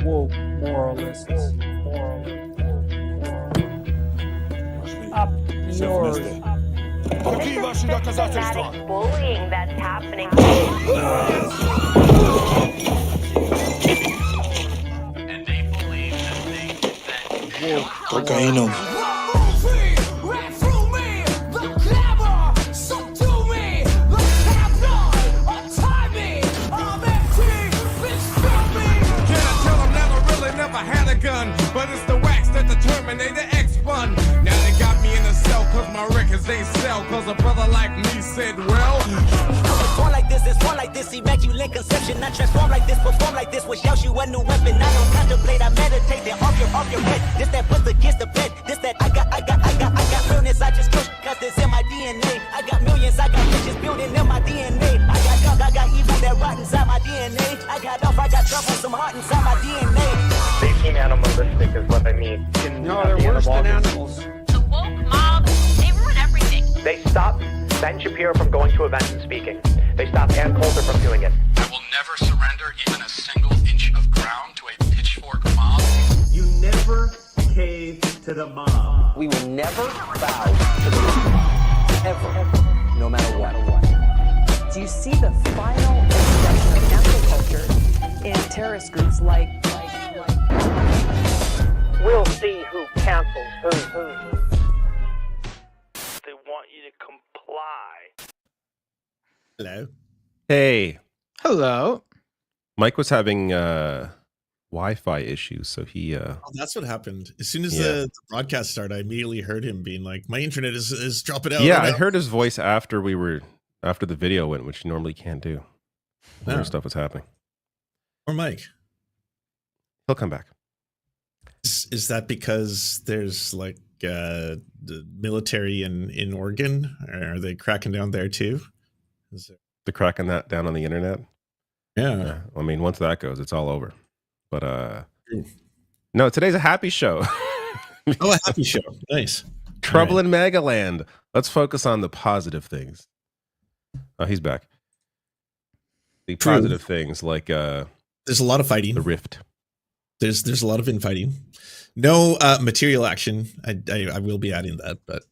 woke moralists. Up yours. Systematic bullying that's happening. And they believe that they did that. Cocaína. Gun, but it's the wax that the Terminator X spun. Now they got me in a cell cause my records they sell. Cause a brother like me said, well, it's born like this, immaculate conception. I transform like this, perform like this, which yells you a new weapon. I don't contemplate, I meditate, then off your head. This that puts against the bed, this that I got realness, I just push, cause it's in my DNA. I got millions, I got riches building in my DNA. I got young, I got evil that rot inside my DNA. I got off, I got trouble, some heart inside my DNA. They seem animalistic is what I mean. No, they're worse than animals. The woke mob, they ruin everything. They stop Ben Shapiro from going to events and speaking. They stop Ann Coulter from doing it. I will never surrender even a single inch of ground to a pitchfork mob. You never cave to the mob. We will never bow to the mob. Ever. No matter what. Do you see the final expression of cancel culture in terrorist groups like We'll see who cancels who. They want you to comply. Hello. Hey. Hello. Mike was having Wi-Fi issues, so he Oh, that's what happened. As soon as the broadcast started, I immediately heard him being like, my internet is dropping out. Yeah, I heard his voice after the video went, which you normally can't do. Other stuff was happening. Or Mike. He'll come back. Is that because there's like the military in Oregon? Or are they cracking down there too? They're cracking that down on the internet? Yeah. I mean, once that goes, it's all over. But no, today's a happy show. Oh, a happy show. Nice. Trouble in MAGA land. Let's focus on the positive things. Oh, he's back. The positive things like there's a lot of fighting. The rift. There's a lot of infighting. No material action. I will be adding that, but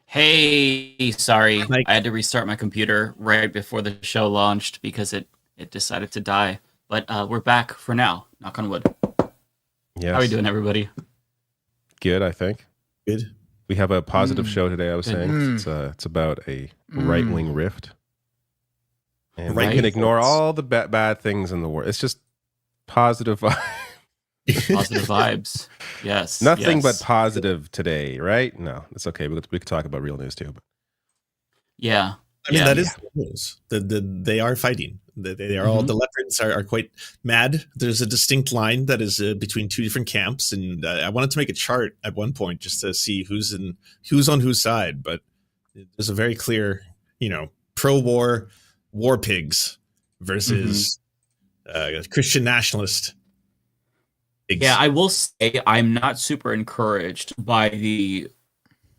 hey, sorry. I had to restart my computer right before the show launched because it decided to die. But we're back for now. Knock on wood. Yes. How are we doing, everybody? Good, I think. Good. We have a positive show today, I was saying. It's about a right-wing rift. And we can ignore all the bad things in the world. It's just positive vibes. Positive vibes. Yes. Nothing but positive today, right? No, it's okay. We could talk about real news too. But. Yeah. I mean, that is the news. They are fighting. They are all, the leopards are quite mad. There's a distinct line that is between two different camps. And I wanted to make a chart at one point just to see who's on whose side. But there's a very clear, pro-war war pigs versus Christian nationalist pigs. Yeah, I will say I'm not super encouraged by the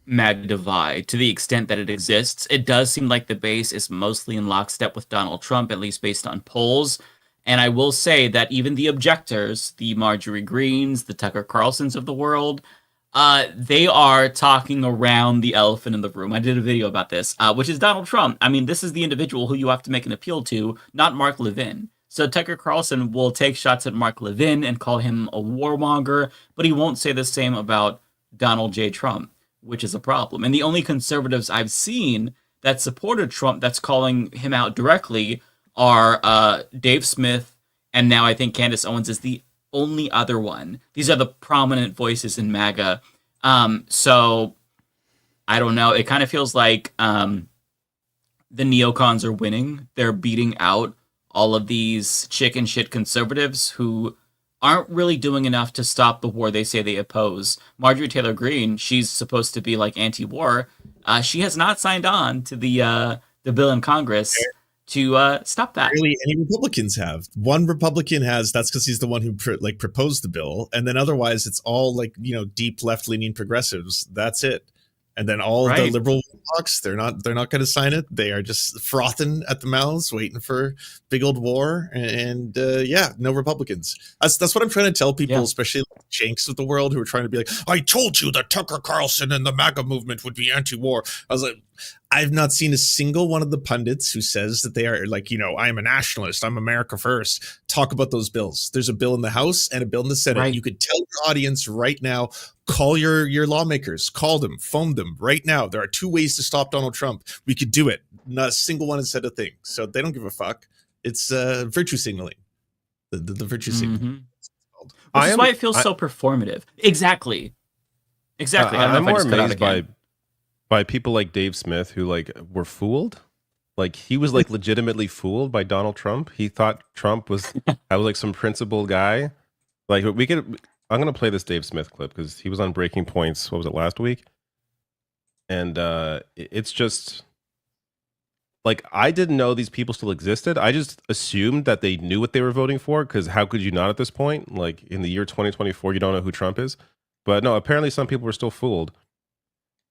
MAGA divide to the extent that it exists. It does seem like the base is mostly in lockstep with Donald Trump, at least based on polls. And I will say that even the objectors, the Marjorie Greens, the Tucker Carlsons of the world, they are talking around the elephant in the room. I did a video about this, which is Donald Trump. I mean, this is the individual who you have to make an appeal to, not Mark Levin. So Tucker Carlson will take shots at Mark Levin and call him a warmonger, but he won't say the same about Donald J. Trump, which is a problem. And the only conservatives I've seen that supported Trump that's calling him out directly are Dave Smith, and now I think Candace Owens is the only other one. These are the prominent voices in MAGA. So I don't know. It kind of feels like the neocons are winning. They're beating out all of these chicken shit conservatives who aren't really doing enough to stop the war they say they oppose. Marjorie Taylor Greene, she's supposed to be like anti-war. She has not signed on to the bill in Congress to stop that. Really, any Republicans have. One Republican has. That's because he's the one who proposed the bill, and then otherwise it's all deep left-leaning progressives. That's it. And then all the liberal blocks, they're not going to sign it. They are just frothing at the mouths, waiting for big old war. And no Republicans. That's what I'm trying to tell people, especially like janks of the world who are trying to be like, I told you that Tucker Carlson and the MAGA movement would be anti-war. I was like, I've not seen a single one of the pundits who says that they are like, I am a nationalist, I'm America first, talk about those bills. There's a bill in the House and a bill in the Senate. Right. You could tell your audience right now, call your lawmakers, call them, phone them right now. There are 2 ways to stop Donald Trump. We could do it. Not a single one has said a thing. So they don't give a fuck. It's virtue signaling. The virtue signaling. Which is why it feels so performative. Exactly. I'm more amazed by people like Dave Smith who like were fooled. Like he was like legitimately fooled by Donald Trump. He thought Trump was like some principled guy. Like I'm gonna play this Dave Smith clip because he was on Breaking Points. What was it, last week? And it's just like I didn't know these people still existed. I just assumed that they knew what they were voting for because how could you not at this point? Like in the year 2024, you don't know who Trump is. But no, apparently some people were still fooled.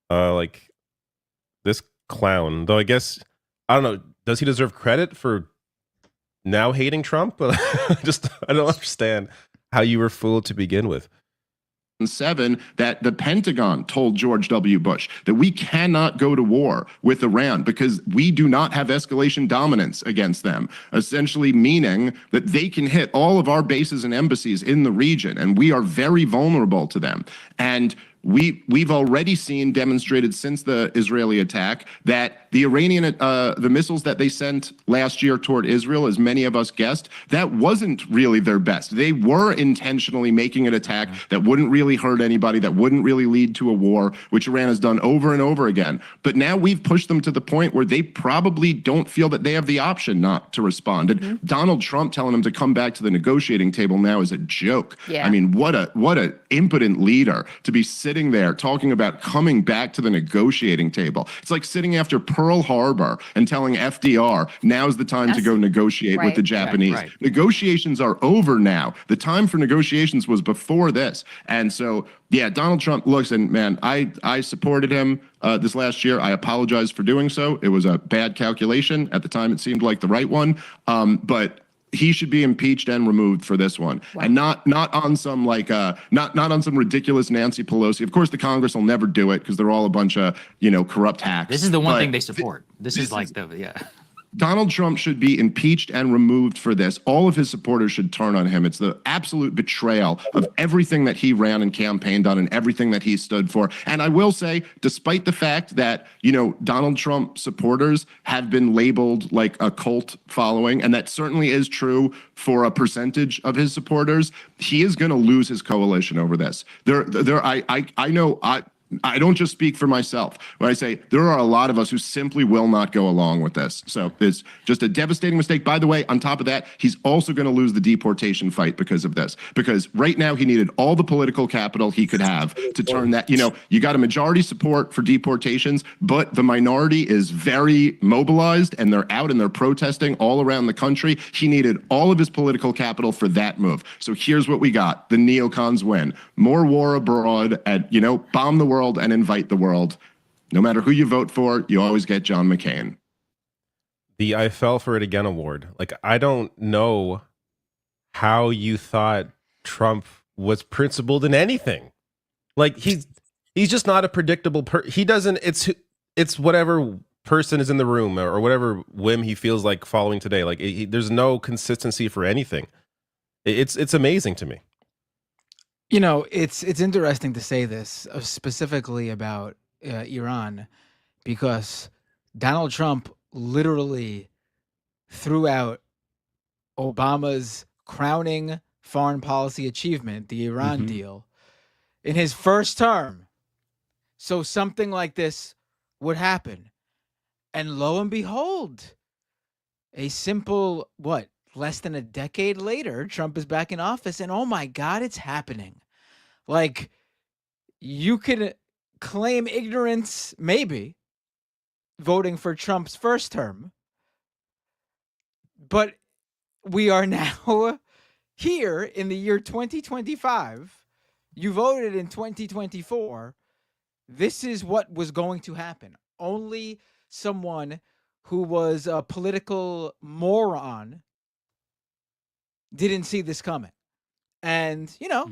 Like this clown, though I guess, I don't know, does he deserve credit for now hating Trump? But I don't understand how you were fooled to begin with. 2007 that the Pentagon told George W. Bush that we cannot go to war with Iran because we do not have escalation dominance against them, essentially meaning that they can hit all of our bases and embassies in the region, and we are very vulnerable to them. And we've already seen demonstrated since the Israeli attack that the Iranian the missiles that they sent last year toward Israel, as many of us guessed, that wasn't really their best. They were intentionally making an attack that wouldn't really hurt anybody, that wouldn't really lead to a war, which Iran has done over and over again. But now we've pushed them to the point where they probably don't feel that they have the option not to respond. And Donald Trump telling them to come back to the negotiating table now is a joke. I mean, what a impotent leader to be sitting there talking about coming back to the negotiating table. It's like sitting after Pearl Harbor and telling FDR, now's the time to go negotiate with the Japanese. Negotiations are over now. The time for negotiations was before this. And so, Donald Trump, listen, man, I supported him this last year. I apologize for doing so. It was a bad calculation. At the time, it seemed like the right one. But he should be impeached and removed for this one, and not on some not on some ridiculous Nancy Pelosi. Of course, the Congress will never do it because they're all a bunch of corrupt hacks. This is the one thing they support. This is like Donald Trump should be impeached and removed for this. All of his supporters should turn on him. It's the absolute betrayal of everything that he ran and campaigned on and everything that he stood for. And I will say, despite the fact that, Donald Trump supporters have been labeled like a cult following, and that certainly is true for a percentage of his supporters, he is going to lose his coalition over this. I don't just speak for myself when I say there are a lot of us who simply will not go along with this. So it's just a devastating mistake. By the way, on top of that, he's also going to lose the deportation fight because of this. Because right now he needed all the political capital he could have to turn that, you got a majority support for deportations, but the minority is very mobilized and they're out and they're protesting all around the country. He needed all of his political capital for that move. So here's what we got. The neocons win. More war abroad and, bomb the world and invite the world. No matter who you vote for, you always get John McCain. The I Fell for It Again award. Like, I don't know how you thought Trump was principled in anything. Like, he's just not a predictable he doesn't, it's whatever person is in the room or whatever whim he feels like following today. Like, there's no consistency for anything. It's amazing to me. It's interesting to say this specifically about Iran, because Donald Trump literally threw out Obama's crowning foreign policy achievement, the Iran deal, in his first term. So something like this would happen. And lo and behold, a simple, less than a decade later, Trump is back in office, and oh my God, it's happening. Like, you could claim ignorance, maybe, voting for Trump's first term, but we are now here in the year 2025. You voted in 2024, this is what was going to happen. Only someone who was a political moron didn't see this coming. And, you know,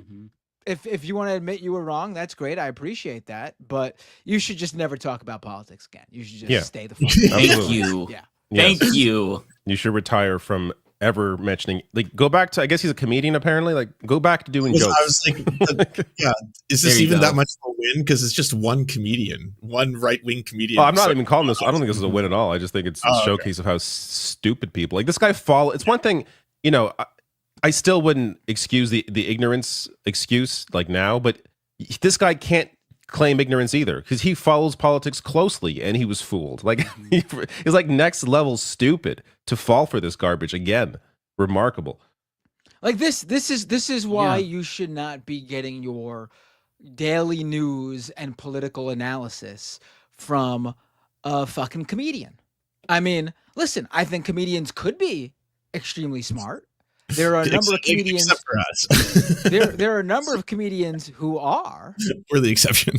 if you want to admit you were wrong, that's great. I appreciate that. But you should just never talk about politics again. You should just stay the fuck out. Thank you. Yeah. Thank you. You should retire from ever mentioning, like, go back to, I guess he's a comedian apparently, like, go back to doing jokes. I was like, yeah, is this even that much of a win? Because it's just one comedian, one right-wing comedian. Oh, I'm not even calling this, I don't think this is a win at all. I just think it's a showcase of how stupid people, like this guy it's one thing, you know, I still wouldn't excuse the ignorance excuse like now, but this guy can't claim ignorance either because he follows politics closely and he was fooled. Like he's like next level stupid to fall for this garbage again. Remarkable. Like this is why you should not be getting your daily news and political analysis from a fucking comedian. I mean, listen, I think comedians could be extremely smart. There are a number of comedians. Except for us. there are a number of comedians who are. We're the exception.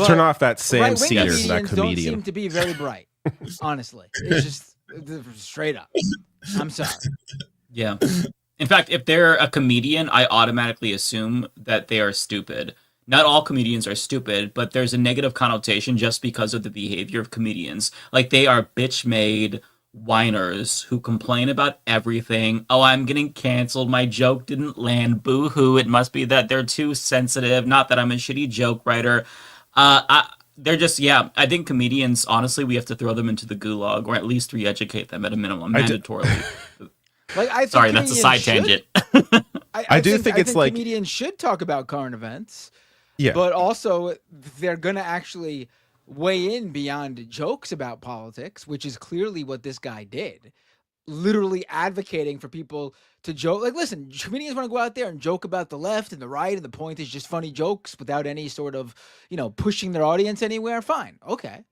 Turn off that Sam Cedar, that Don't comedian. seem to be very bright. Honestly, it's just straight up. I'm sorry. Yeah. In fact, if they're a comedian, I automatically assume that they are stupid. Not all comedians are stupid, but there's a negative connotation just because of the behavior of comedians. Like they are bitch-made whiners who complain about everything. Oh, I'm getting canceled. My joke didn't land. Boo-hoo. It must be that they're too sensitive. Not that I'm a shitty joke writer. They're just, I think comedians, honestly, we have to throw them into the gulag or at least re-educate them at a minimum, mandatorily. Sorry, that's a side tangent. I think comedians should talk about current events. Yeah. But also, they're going to actually weigh in beyond jokes about politics, which is clearly what this guy did. Literally advocating for people to joke. Like, listen, comedians want to go out there and joke about the left and the right, and the point is just funny jokes without any sort of, pushing their audience anywhere. Fine. Okay.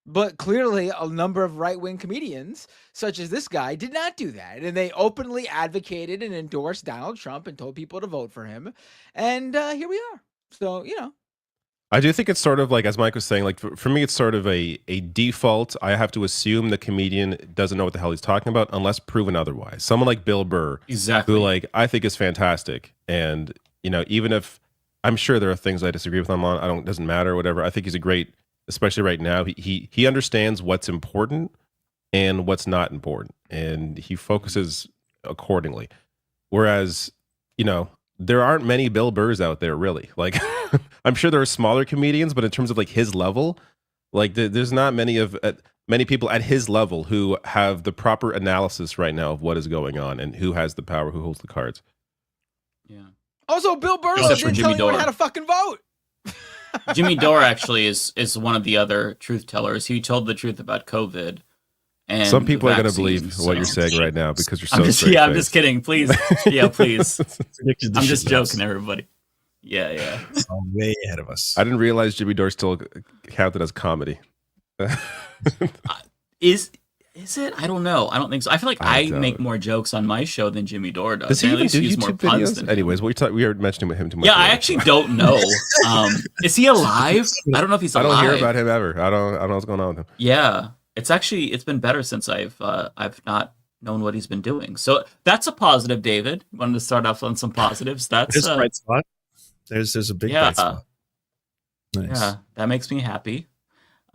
But clearly a number of right-wing comedians, such as this guy, did not do that. And they openly advocated and endorsed Donald Trump and told people to vote for him. And here we are. So, I do think it's sort of like, as Mike was saying, like for me, it's sort of a default. I have to assume the comedian doesn't know what the hell he's talking about unless proven otherwise. Someone like Bill Burr, exactly, who like I think is fantastic. And, even if I'm sure there are things I disagree with him on, it doesn't matter, whatever. I think he's a great, especially right now, he understands what's important and what's not important. And he focuses accordingly. Whereas, there aren't many Bill Burrs out there, really. Like, I'm sure there are smaller comedians, but in terms of like his level, like there's not many people at his level who have the proper analysis right now of what is going on and who has the power, who holds the cards. Yeah. Also, Bill Burr didn't tell anyone how to fucking vote. Jimmy Dore actually is one of the other truth tellers. He told the truth about COVID. And some people are going to believe what you're saying right now because you're so I'm just kidding. Please. Yeah, please. I'm just joking, everybody. Yeah. Way ahead of us. I didn't realize Jimmy Dore still counted as comedy. Is it? I don't know. I don't think so. I feel like I make more jokes on my show than Jimmy Dore does. Does he even do YouTube videos? Than Anyways, we are mentioning him too much. Yeah, I actually don't know. Is he alive? I don't know if he's alive. I don't hear about him ever. I don't know what's going on with him. Yeah. It's been better since I've not known what he's been doing. So that's a positive, David. Wanted to start off on some positives. That's a bright spot. There's a big bright spot. Nice. Yeah, that makes me happy.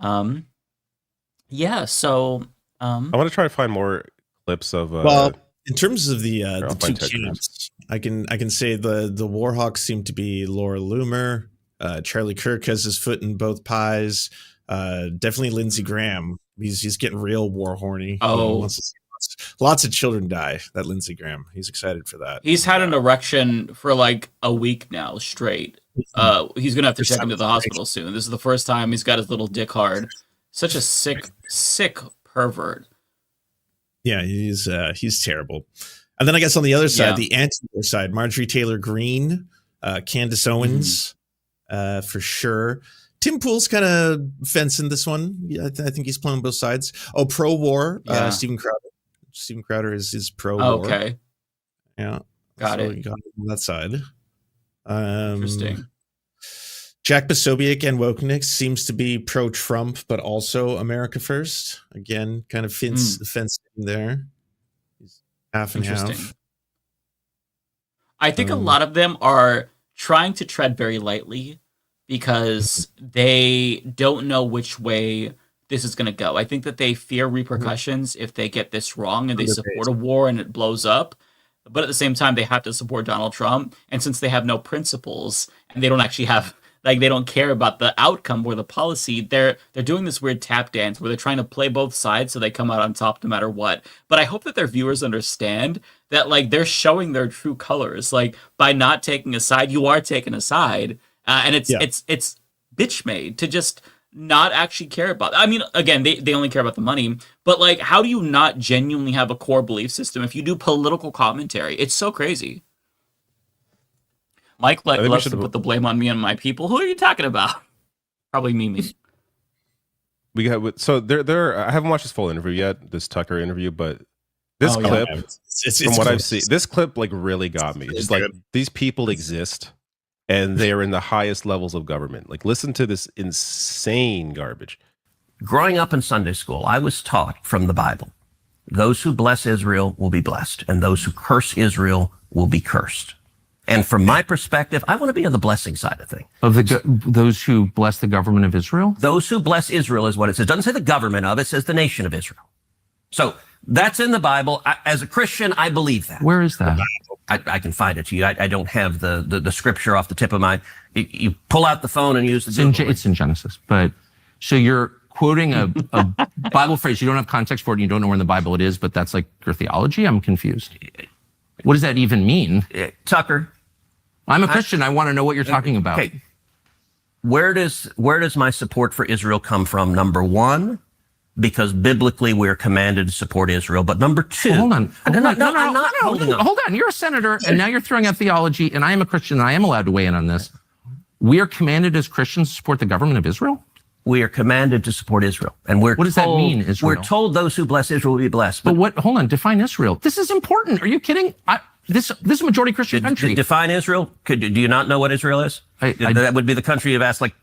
So I want to try to find more clips of in terms of the two camps, I can say the Warhawks seem to be Laura Loomer. Charlie Kirk has his foot in both pies. Definitely Lindsey Graham. He's getting real war horny. Oh, lots of children die. That Lindsey Graham. He's excited for that. He's had an erection for like a week now straight. He's gonna have to check into the hospital soon. This is the first time he's got his little dick hard. Such a sick pervert. Yeah, he's terrible. And then I guess on the other side, the anti-war side, Marjorie Taylor Greene, Candace Owens, for sure. Tim Pool's kind of fencing this one. Yeah, I think he's playing both sides. Oh, pro-war. Steven Crowder. Steven Crowder is pro-war. Okay. Yeah. Got it. You got it on that side. Interesting. Jack Posobiec and Wokenix seems to be pro-Trump, but also America First. Again, kind of fencing there. Half and half. I think a lot of them are trying to tread very lightly because they don't know which way this is going to go. I think that they fear repercussions if they get this wrong and they support a war and it blows up. But at the same time, they have to support Donald Trump. And since they have no principles and they don't actually have, like, they don't care about the outcome or the policy, they're doing this weird tap dance where they're trying to play both sides so they come out on top no matter what. But I hope that their viewers understand that, like, they're showing their true colors. Like, by not taking a side, you are taking a side. And it's bitch made to just not actually care about. I mean, again, they only care about the money, but like, how do you not genuinely have a core belief system if you do political commentary? It's so crazy. Mike loves to put the blame on me and my people. Who are you talking about? Probably me. We got there. I haven't watched this full interview yet, this Tucker interview, but this clip, from what I've seen, this clip like really got me. It's like these people exist, and they are in the highest levels of government. Like, listen to this insane garbage. Growing up in Sunday school, I was taught from the Bible, those who bless Israel will be blessed, and those who curse Israel will be cursed. And from my perspective, I want to be on the blessing side of things. Of those who bless the government of Israel? Those who bless Israel is what it says. It doesn't say the government of, it says the nation of Israel. So that's in the Bible. As a Christian, I believe that. Where is that? I can find it to you. I don't have the scripture off the tip of my... You pull out the phone and use the... It's in Genesis. But so you're quoting a Bible phrase. You don't have context for it. And you don't know where in the Bible it is, but that's like your theology? I'm confused. What does that even mean? Tucker. I'm a Christian. I want to know what you're talking about. Okay. Where does my support for Israel come from? Number one, because biblically we're commanded to support Israel. But number two... Hold on. I'm not holding on. Hold on. You're a senator, and now you're throwing out theology, and I am a Christian, and I am allowed to weigh in on this. We are commanded as Christians to support the government of Israel? We are commanded to support Israel. And what does that mean, Israel? We're told those who bless Israel will be blessed. But what? Hold on. Define Israel. This is important. Are you kidding? This is a majority Christian country. Define Israel? Do you not know what Israel is? That would be the country you've asked like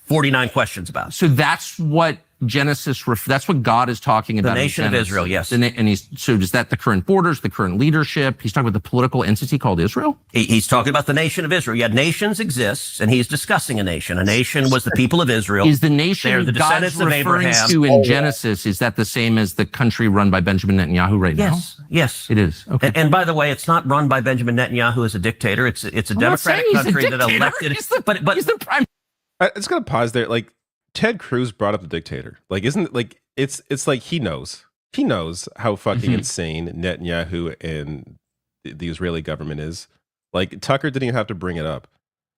49 questions about. So that's what Genesis, that's what God is talking about. The nation of Israel, yes. And so is that the current borders, the current leadership? He's talking about the political entity called Israel? He's talking about the nation of Israel. Yeah, nations exist, and he's discussing a nation. A nation was the people of Israel. Is the nation the God's referring to in Genesis, is that the same as the country run by Benjamin Netanyahu right now? Yes. It is. Okay. And by the way, it's not run by Benjamin Netanyahu as a dictator. It's a democratic country that elected... He's the prime... I'm just going to pause there. Like, Ted Cruz brought up the dictator. Like, isn't it like it's like he knows how fucking insane Netanyahu and the Israeli government is. Like, Tucker didn't even have to bring it up.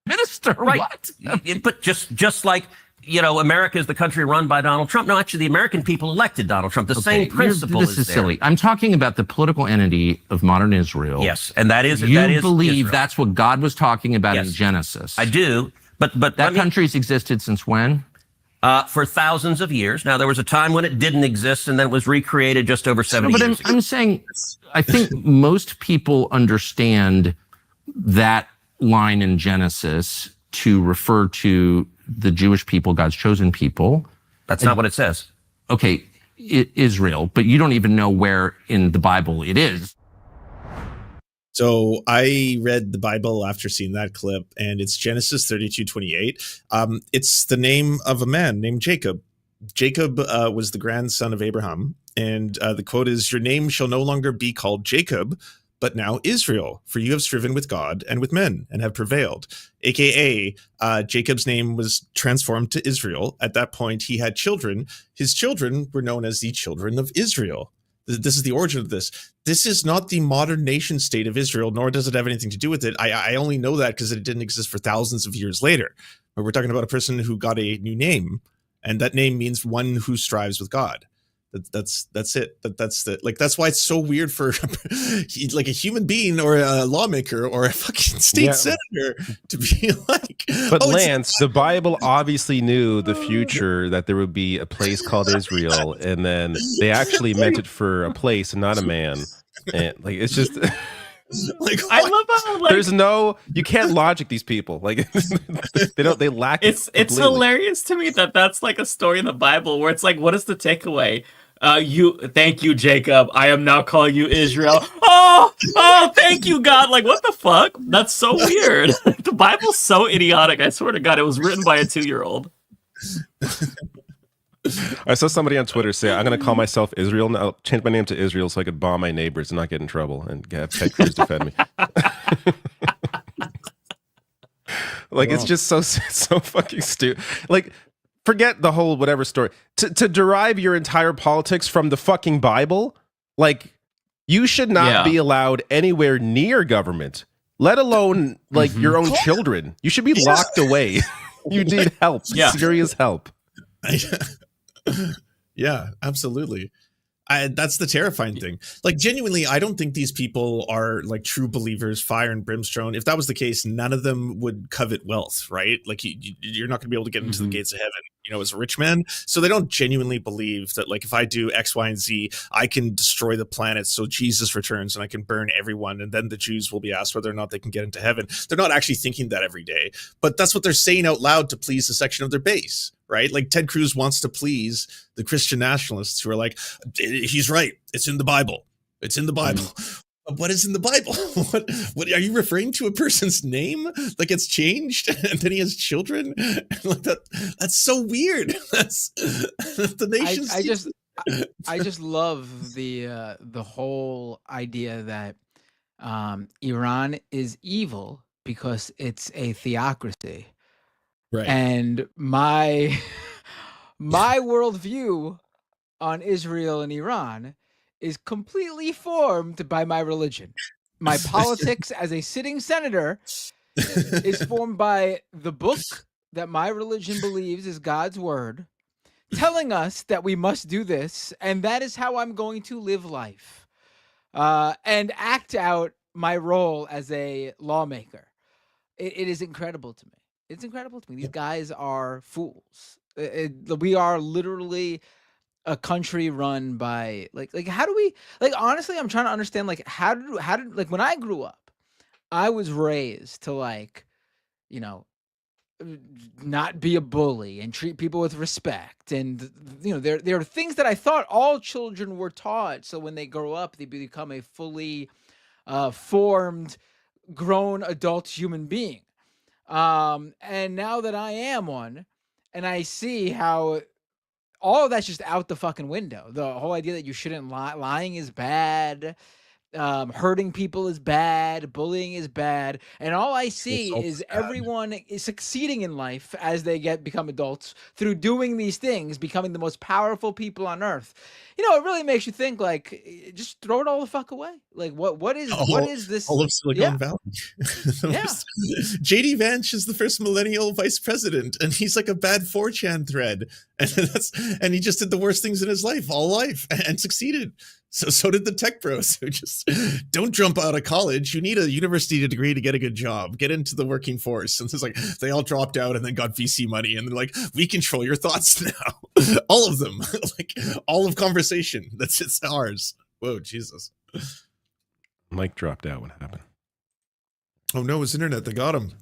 Minister, right? What? But just like, America is the country run by Donald Trump. No, actually, the American people elected Donald Trump. The same principle This is silly. I'm talking about the political entity of modern Israel. Yes, and that is you believe Israel. That's what God was talking about in Genesis. I do, but that country's existed since when? For thousands of years. Now, there was a time when it didn't exist, and then it was recreated just over 70 years ago. I'm saying, I think most people understand that line in Genesis to refer to the Jewish people, God's chosen people. That's not what it says. Okay, Israel, but you don't even know where in the Bible it is. So I read the Bible after seeing that clip, and it's Genesis 32:28. It's the name of a man named Jacob. Jacob was the grandson of Abraham, and the quote is, "Your name shall no longer be called Jacob, but now Israel, for you have striven with God and with men and have prevailed." AKA, Jacob's name was transformed to Israel. At that point, he had children. His children were known as the children of Israel. This is the origin of this. This is not the modern nation state of Israel, nor does it have anything to do with it. I only know that because it didn't exist for thousands of years later. But we're talking about a person who got a new name, and that name means one who strives with God. That's it. That's why it's so weird for like a human being or a lawmaker or a fucking state senator to be like. But Lance, the Bible obviously knew the future, that there would be a place called Israel, and then they actually meant it for a place and not a man. And like, it's just Like, I love how like There's no, you can't logic these people. Like they lack. it's completely. hilarious to me that that's like a story in the Bible where it's like, what is the takeaway? Thank you, Jacob. I am now calling you Israel. Oh, thank you, God. Like, what the fuck? That's so weird. The Bible's so idiotic. I swear to God, it was written by a 2-year-old. I saw somebody on Twitter say, I'm going to call myself Israel. And I'll change my name to Israel so I could bomb my neighbors and not get in trouble and have Ted Cruz defend me. Like, wow. It's just so fucking stupid. Like, forget the whole whatever story. To derive your entire politics from the fucking Bible, like, you should not be allowed anywhere near government, let alone, like, your own children. You should be locked away. You need help. Serious help. Yeah, absolutely. That's the terrifying thing. Like, genuinely, I don't think these people are like true believers, fire and brimstone. If that was the case, none of them would covet wealth, right? Like, you're not going to be able to get into the gates of heaven, as a rich man. So they don't genuinely believe that, like, if I do X, Y, and Z, I can destroy the planet so Jesus returns and I can burn everyone. And then the Jews will be asked whether or not they can get into heaven. They're not actually thinking that every day, but that's what they're saying out loud to please a section of their base. Right? Like, Ted Cruz wants to please the Christian nationalists who are like, he's right. It's in the Bible. It's in the Bible. What is in the Bible? What are you referring to? A person's name? Like, it's changed and then he has children? Like, that's so weird. That's the nation's. I just love the whole idea that Iran is evil because it's a theocracy. Right. And my worldview on Israel and Iran is completely formed by my religion. My politics as a sitting senator is formed by the book that my religion believes is God's word, telling us that we must do this, and that is how I'm going to live life, and act out my role as a lawmaker. It is incredible to me. It's incredible to me. These guys are fools. We are literally a country run by like how do we, like, honestly, I'm trying to understand, like, how did like, when I grew up, I was raised to, like, not be a bully and treat people with respect, and there are things that I thought all children were taught, so when they grow up they become a fully formed grown adult human being. And now that I am one, and I see how all of that's just out the fucking window. The whole idea that you shouldn't lie, lying is bad, hurting people is bad, bullying is bad, and all I see is everyone is succeeding in life as they become adults through doing these things, becoming the most powerful people on earth. It really makes you think, like, just throw it all the fuck away. Like, what is this? All of Silicon Valley. JD Vance is the first millennial vice president, and he's like a bad 4chan thread, and he just did the worst things in his life, all life, and succeeded. So did the tech bros who just don't jump out of college. You need a university degree to get a good job, get into the working force. And it's like they all dropped out and then got VC money. And they're like, we control your thoughts now. All of them, like all of conversation. It's ours. Whoa, Jesus. Mike dropped out. What happened? Oh no, his internet. They got him.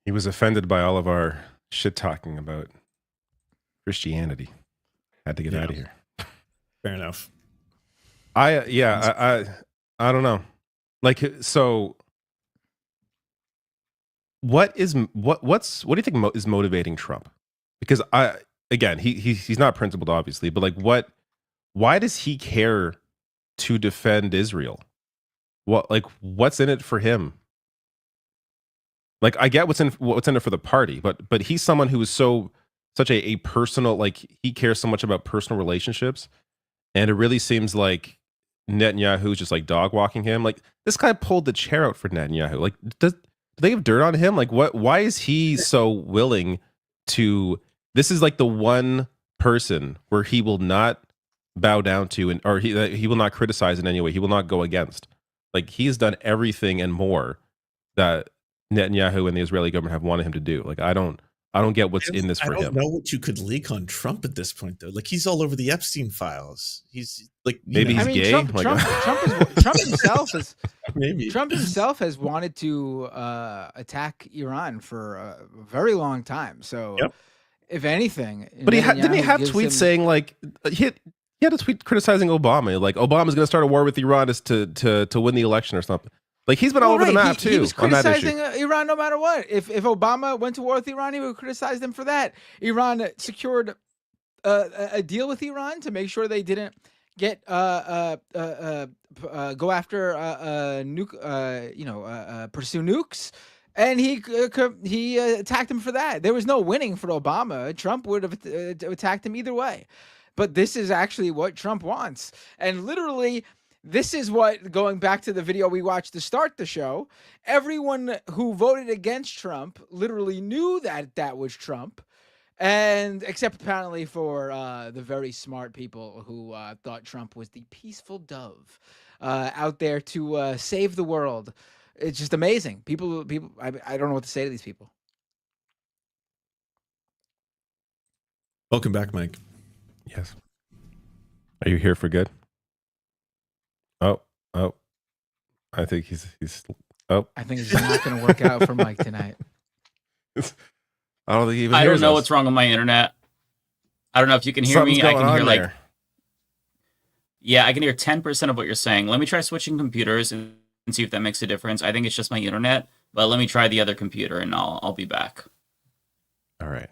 He was offended by all of our shit talking about Christianity. Had to get out of here. Fair enough. I don't know. Like, so what do you think is motivating Trump? Because he's not principled, obviously, but like why does he care to defend Israel? What's in it for him? Like, I get what's in it for the party, but he's someone who is such a personal, like, he cares so much about personal relationships. And it really seems like Netanyahu's just like dog walking him. Like, this guy pulled the chair out for Netanyahu. Like, do they have dirt on him? Like, why is he so willing to? This is like the one person where he will not bow down to, or he will not criticize in any way. He will not go against. Like, he has done everything and more that Netanyahu and the Israeli government have wanted him to do. Like, I don't I don't get what's in this for I don't him. know what you could leak on Trump at this point, though. Like, he's all over the Epstein files. He's like, maybe he's gay. Trump himself has wanted to attack Iran for a very long time. So, if anything, but didn't he have tweets saying like he had a tweet criticizing Obama, like Obama's going to start a war with Iran to win the election or something. Like, he's been all over the map too. He was criticizing Iran no matter what. If Obama went to war with Iran, he would criticize them for that. Iran secured a deal with Iran to make sure they didn't get go after pursue nukes, and he attacked him for that. There was no winning for Obama. Trump would have attacked him either way. But this is actually what Trump wants, and literally. This is what, going back to the video we watched to start the show, everyone who voted against Trump literally knew that was Trump, and except apparently for the very smart people who thought Trump was the peaceful dove out there to save the world. It's just amazing. People, I don't know what to say to these people. Welcome back, Mike. Yes. Are you here for good? Oh, I think he's I think it's not going to work out for Mike tonight. I don't think he even I hears don't know us. what's wrong with my internet. I don't know if you can hear me. I can hear like, yeah, I can hear 10% of what you're saying. Let me try switching computers and see if that makes a difference. I think it's just my internet, but let me try the other computer and I'll be back. All right.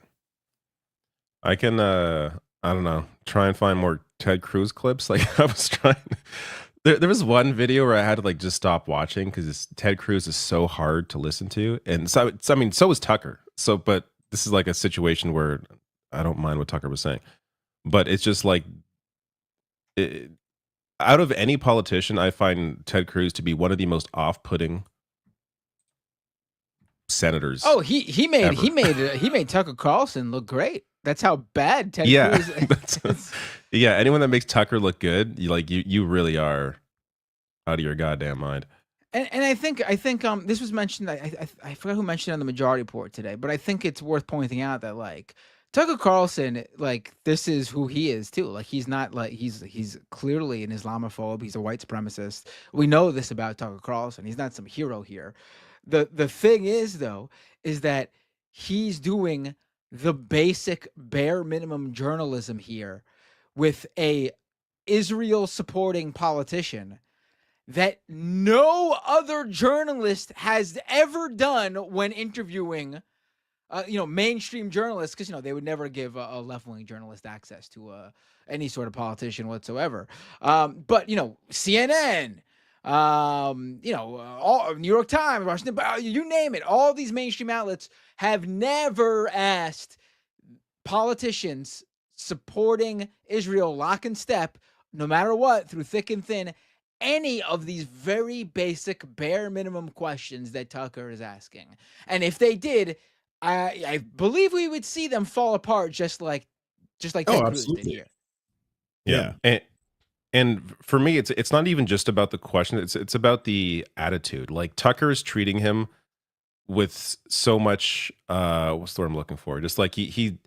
I can I don't know, try and find more Ted Cruz clips. Like, I was trying. There was one video where I had to like just stop watching because Ted Cruz is so hard to listen to, and so I mean, so is Tucker. So, but this is like a situation where I don't mind what Tucker was saying, but it's just like, out of any politician, I find Ted Cruz to be one of the most off-putting senators. Oh, he made Tucker Carlson look great. That's how bad Ted Cruz is. Yeah, anyone that makes Tucker look good, you really are out of your goddamn mind. And I think this was mentioned. I forgot who mentioned it on the Majority Report today, but I think it's worth pointing out that like Tucker Carlson, like this is who he is too. Like he's not like he's clearly an Islamophobe. He's a white supremacist. We know this about Tucker Carlson. He's not some hero here. The thing is though, is that he's doing the basic bare minimum journalism here with a Israel supporting politician that no other journalist has ever done when interviewing mainstream journalists, because they would never give a left-wing journalist access to any sort of politician whatsoever. But CNN, all New York Times, Washington, you name it, all these mainstream outlets have never asked politicians supporting Israel lock and step, no matter what, through thick and thin, any of these very basic bare minimum questions that Tucker is asking. And if they did, I believe we would see them fall apart just like Ted Cruz did here. Yeah. And for me, it's not even just about the question. It's about the attitude. Like, Tucker is treating him with so much what's the word I'm looking for? Just like he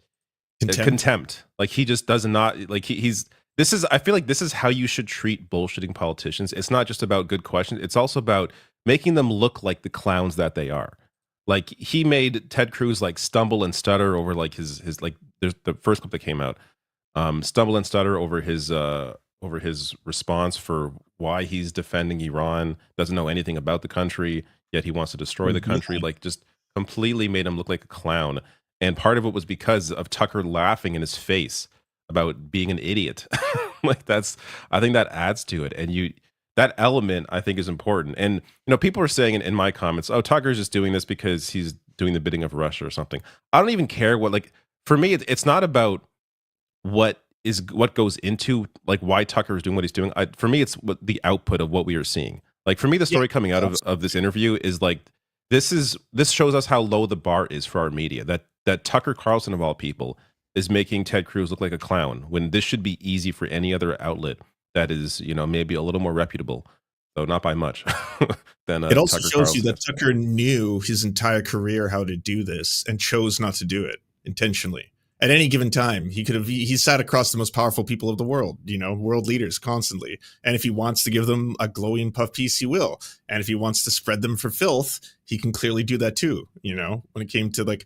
contempt. Like, he just does not like I feel like this is how you should treat bullshitting politicians. It's not just about good questions. It's also about making them look like the clowns that they are. Like, he made Ted Cruz like stumble and stutter over like his like, there's the first clip that came out, stumble and stutter over his response for why he's defending Iran, doesn't know anything about the country, yet he wants to destroy the country. Like, just completely made him look like a clown. And part of it was because of Tucker laughing in his face about being an idiot. Like, I think that adds to it. And that element, I think, is important. And, people are saying in my comments, oh, Tucker's just doing this because he's doing the bidding of Russia or something. I don't even care for me, it's not about what goes into like why Tucker is doing what he's doing. For me, it's the output of what we are seeing. Like, for me, the story coming out of this interview is like, this shows us how low the bar is for our media, that Tucker Carlson of all people is making Ted Cruz look like a clown when this should be easy for any other outlet that is, maybe a little more reputable though not by much. Than it also Tucker shows you Carlson. that Tucker knew his entire career how to do this and chose not to do it intentionally. At any given time, he sat across the most powerful people of the world, world leaders constantly. And if he wants to give them a glowing puff piece, he will. And if he wants to spread them for filth, he can clearly do that too. When it came to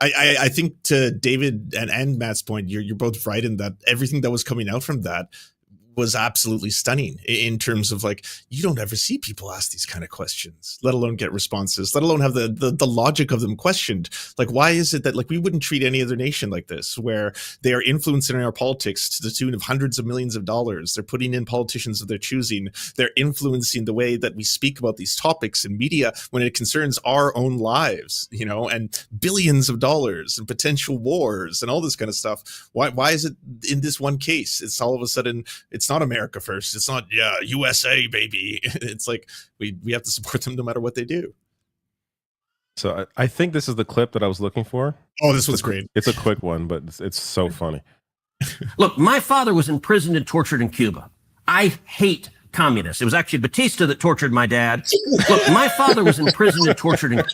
I think to David and Matt's point, you're both right in that everything that was coming out from that was absolutely stunning in terms of you don't ever see people ask these kind of questions, let alone get responses, let alone have the logic of them questioned. Why is it that we wouldn't treat any other nation like this, where they are influencing our politics to the tune of hundreds of millions of dollars? They're putting in politicians of their choosing. They're influencing the way that we speak about these topics in media when it concerns our own lives, and billions of dollars and potential wars and all this kind of stuff. Why is it in this one case, it's all of a sudden, it's not America first. It's not, USA, baby. It's we have to support them no matter what they do. So I think this is the clip that I was looking for. Oh, this was great. It's a quick one, but it's so funny. Look, my father was imprisoned and tortured in Cuba. I hate communists. It was actually Batista that tortured my dad. Look, my father was imprisoned and tortured in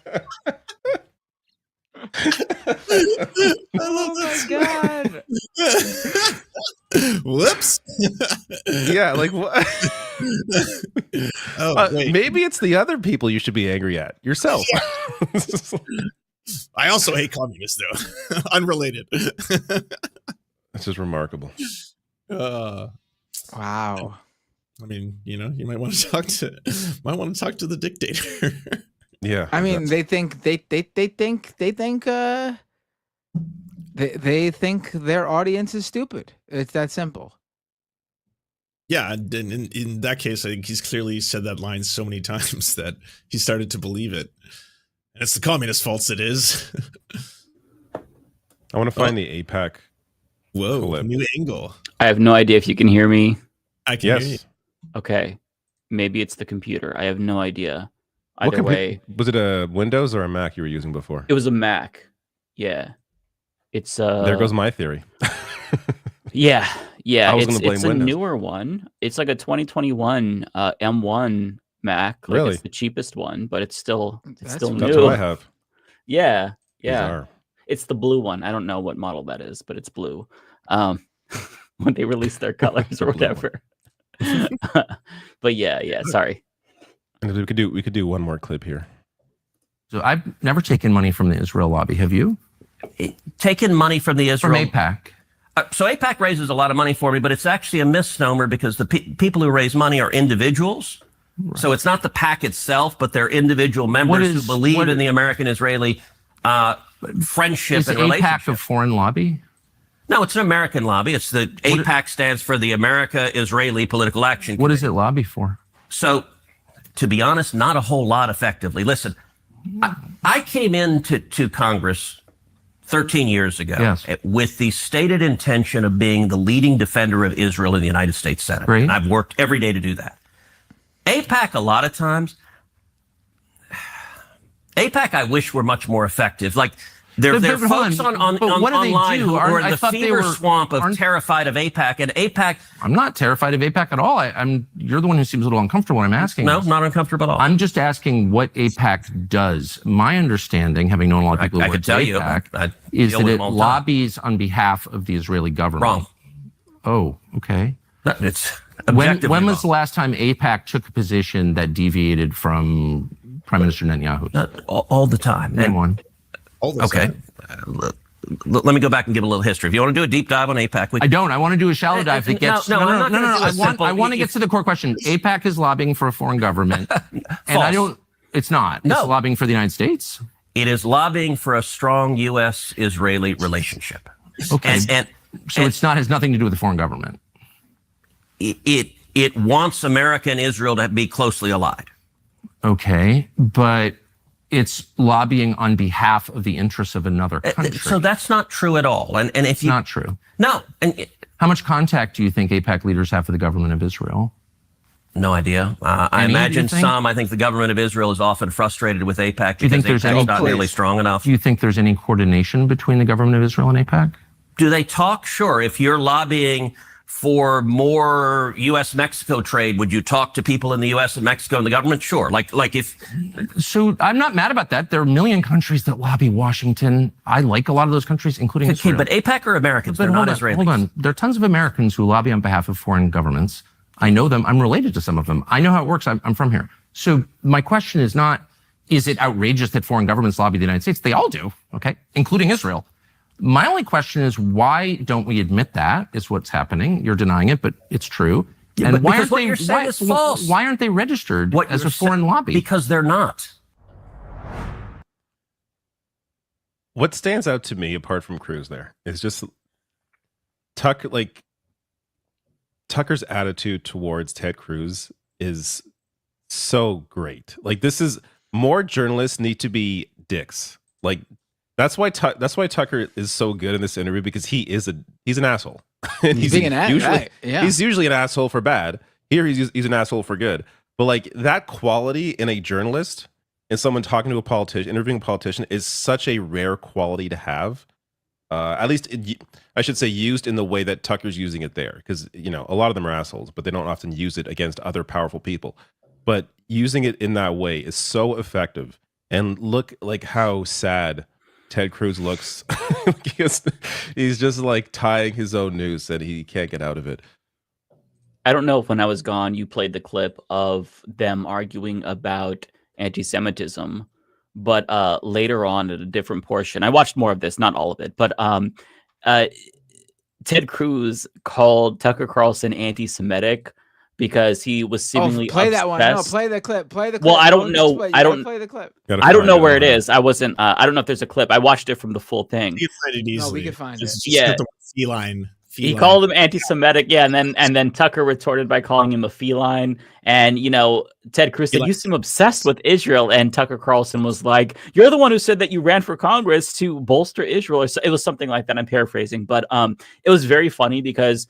Oh my God. Whoops. Yeah, what? Maybe it's the other people you should be angry at yourself. I also hate communists, though. Unrelated. It's just remarkable. Wow. I mean, you might want to talk to the dictator. Yeah. I mean, they think their audience is stupid. It's that simple. Yeah, and in that case, I think he's clearly said that line so many times that he started to believe it. And it's the communist faults it is. I want to find the AIPAC. Whoa, clip. New angle. I have no idea if you can hear me. I can hear you. Okay. Maybe it's the computer. I have no idea. Either way. Was it a Windows or a Mac you were using before? It was a Mac. Yeah. It's there goes my theory. Yeah. I was gonna blame it's Windows. A newer one. It's like a 2021 M1 Mac. Really? It's the cheapest one, but it's still new. That's what I have. Yeah. Bizarre. It's the blue one. I don't know what model that is, but it's blue. When they release their colors or whatever. But yeah, sorry. And we could do one more clip here. So I've never taken money from the Israel lobby. Have you? Taken money from the Israel... From AIPAC. So AIPAC raises a lot of money for me, but it's actually a misnomer because the people who raise money are individuals. Right. So it's not the PAC itself, but they're individual members who believe in the American-Israeli friendship and relationship. Is AIPAC a foreign lobby? No, it's an American lobby. It's the AIPAC stands for the America-Israeli Political Action Committee. What does it lobby for? So, to be honest, not a whole lot effectively. Listen, I came into Congress 13 years ago with the stated intention of being the leading defender of Israel in the United States Senate. Great. And I've worked every day to do that. AIPAC, a lot of times, AIPAC, I wish were much more effective. There are folks online who are in the fever swamp of terrified of AIPAC, and AIPAC... I'm not terrified of AIPAC at all. You're the one who seems a little uncomfortable when I'm asking. No, not uncomfortable at all. I'm just asking what AIPAC does. My understanding, having known a lot of people who work at AIPAC, is that it lobbies on behalf of the Israeli government. Wrong. Oh, okay. It's when was the last time AIPAC took a position that deviated from Prime Minister Netanyahu? All the time. Name one. Okay. Let me go back and give a little history. If you want to do a deep dive on AIPAC, I don't. I want to do a shallow dive that gets. No. I want to get to the core question. AIPAC is lobbying for a foreign government, and I don't. It's not. It's lobbying for the United States. It is lobbying for a strong U.S.-Israeli relationship. Okay. So it's not has nothing to do with the foreign government. It wants America and Israel to be closely allied. Okay, but it's lobbying on behalf of the interests of another country. So that's not true at all. And if you... Not true. No. How much contact do you think AIPAC leaders have with the government of Israel? No idea. I imagine some. I think the government of Israel is often frustrated with AIPAC because AIPAC is not nearly strong enough. Do you think there's any coordination between the government of Israel and AIPAC? Do they talk? Sure. If you're lobbying for more U.S.-Mexico trade, would you talk to people in the U.S. and Mexico and the government? Sure. So I'm not mad about that. There are a million countries that lobby Washington. I like a lot of those countries, including Israel. But AIPAC are Americans. They're not Israelis. Hold on. There are tons of Americans who lobby on behalf of foreign governments. I know them. I'm related to some of them. I know how it works. I'm from here. So my question is not, is it outrageous that foreign governments lobby the United States? They all do, okay, including Israel. My only question is, why don't we admit that is what's happening? You're denying it, but it's true. Yeah, and why is false? Why aren't they registered as a foreign lobby? Because they're not. What stands out to me, apart from Cruz, there is just Tucker's attitude towards Ted Cruz is so great. Like, this is more journalists need to be dicks. Like, that's why Tucker is so good in this interview, because he's an asshole. And he's being an asshole. Right. Yeah. He's usually an asshole for bad. Here he's an asshole for good. But like, that quality in a journalist and someone talking to a politician, interviewing a politician, is such a rare quality to have. At least I should say used in the way that Tucker's using it there, because a lot of them are assholes, but they don't often use it against other powerful people. But using it in that way is so effective. And look like how sad Ted Cruz looks. He's just like tying his own noose and he can't get out of it. I don't know if when I was gone, you played the clip of them arguing about anti-Semitism, but later on at a different portion, I watched more of this, not all of it, but Ted Cruz called Tucker Carlson anti-Semitic because he was seemingly play obsessed. that one. No, play the clip. Play the clip. Well, I don't know. I don't play the clip. I don't know where it is. I wasn't. I don't know if there's a clip. I watched it from the full thing. You can find it easily. No, we can find it. Yeah. Feline. He called him anti-Semitic, yeah, and then Tucker retorted by calling him a feline. And Ted Cruz said, "You seem obsessed with Israel," and Tucker Carlson was like, "You're the one who said that you ran for Congress to bolster Israel." Or it was something like that. I'm paraphrasing, but it was very funny because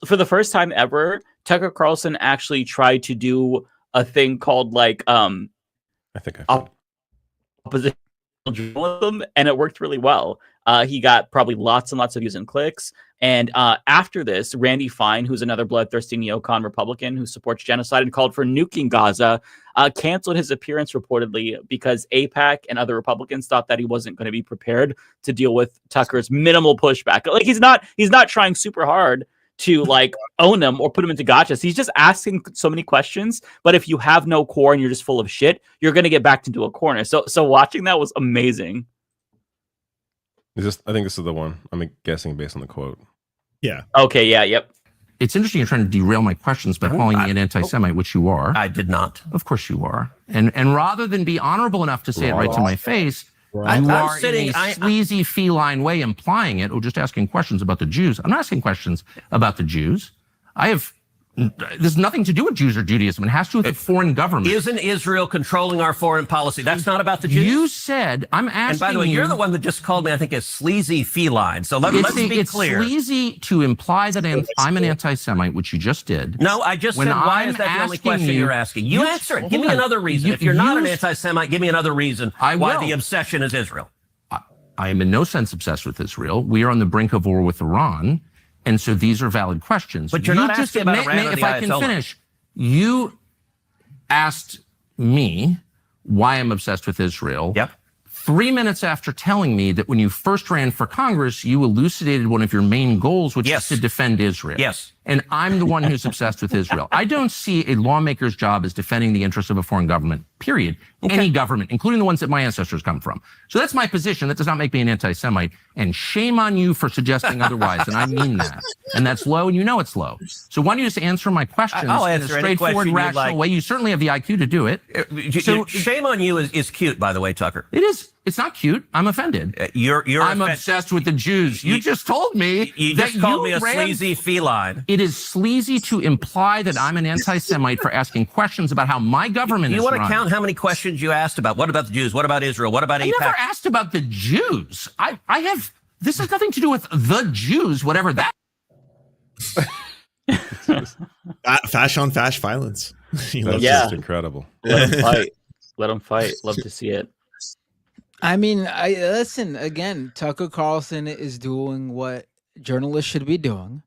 for the first time ever, Tucker Carlson actually tried to do a thing called I think oppositional journalism, and it worked really well. He got probably lots and lots of views and clicks. And after this, Randy Fine, who's another bloodthirsty neocon Republican who supports genocide and called for nuking Gaza, canceled his appearance reportedly because AIPAC and other Republicans thought that he wasn't going to be prepared to deal with Tucker's minimal pushback. Like, he's not trying super hard to own him or put him into gotchas. He's just asking so many questions. But if you have no core and you're just full of shit, you're going to get backed into a corner. So watching that was amazing. I think this is the one. I'm guessing based on the quote. Yeah. Okay. Yeah. Yep. It's interesting you're trying to derail my questions by calling me an anti-Semite, which you are. I did not. Of course you are. And rather than be honorable enough to say it right to my face, you are in a sleazy feline way implying it, or just asking questions about the Jews. I'm not asking questions about the Jews. There's nothing to do with Jews or Judaism. It has to do with the foreign government. Isn't Israel controlling our foreign policy? That's not about the Jews. You said, I'm asking. And by the way, you're the one that just called me, I think, a sleazy feline. So let's be clear. It's sleazy to imply that I'm an anti-Semite, which you just did. No, I just said, why is that the only question you're asking? You answer it. Give me another reason. If you're not an anti-Semite, give me another reason why the obsession is Israel. I am in no sense obsessed with Israel. We are on the brink of war with Iran. And so these are valid questions. But you're not asking about Iran or the If I can finish, you asked me why I'm obsessed with Israel. Yep. 3 minutes after telling me that when you first ran for Congress, you elucidated one of your main goals, which is to defend Israel. Yes. And I'm the one who's obsessed with Israel. I don't see a lawmaker's job as defending the interests of a foreign government, period. Okay. Any government, including the ones that my ancestors come from. So that's my position. That does not make me an anti-Semite. And shame on you for suggesting otherwise. And I mean that. And that's low, and you know it's low. So why don't you just answer my questions in a straightforward, rational way? You certainly have the IQ to do it. So shame on you is cute, by the way, Tucker. It is. It's not cute. I'm offended. I'm obsessed with the Jews. You just told me you that just called me a sleazy feline. It is sleazy to imply that I'm an anti-Semite for asking questions about how my government is run. You want to count how many questions you asked about? What about the Jews? What about Israel? What about AIPAC? I never asked about the Jews. This has nothing to do with the Jews, whatever that. Fash on fash violence. That's just incredible. Let them fight. Let them fight. Love to see it. I mean, listen, again, Tucker Carlson is doing what journalists should be doing.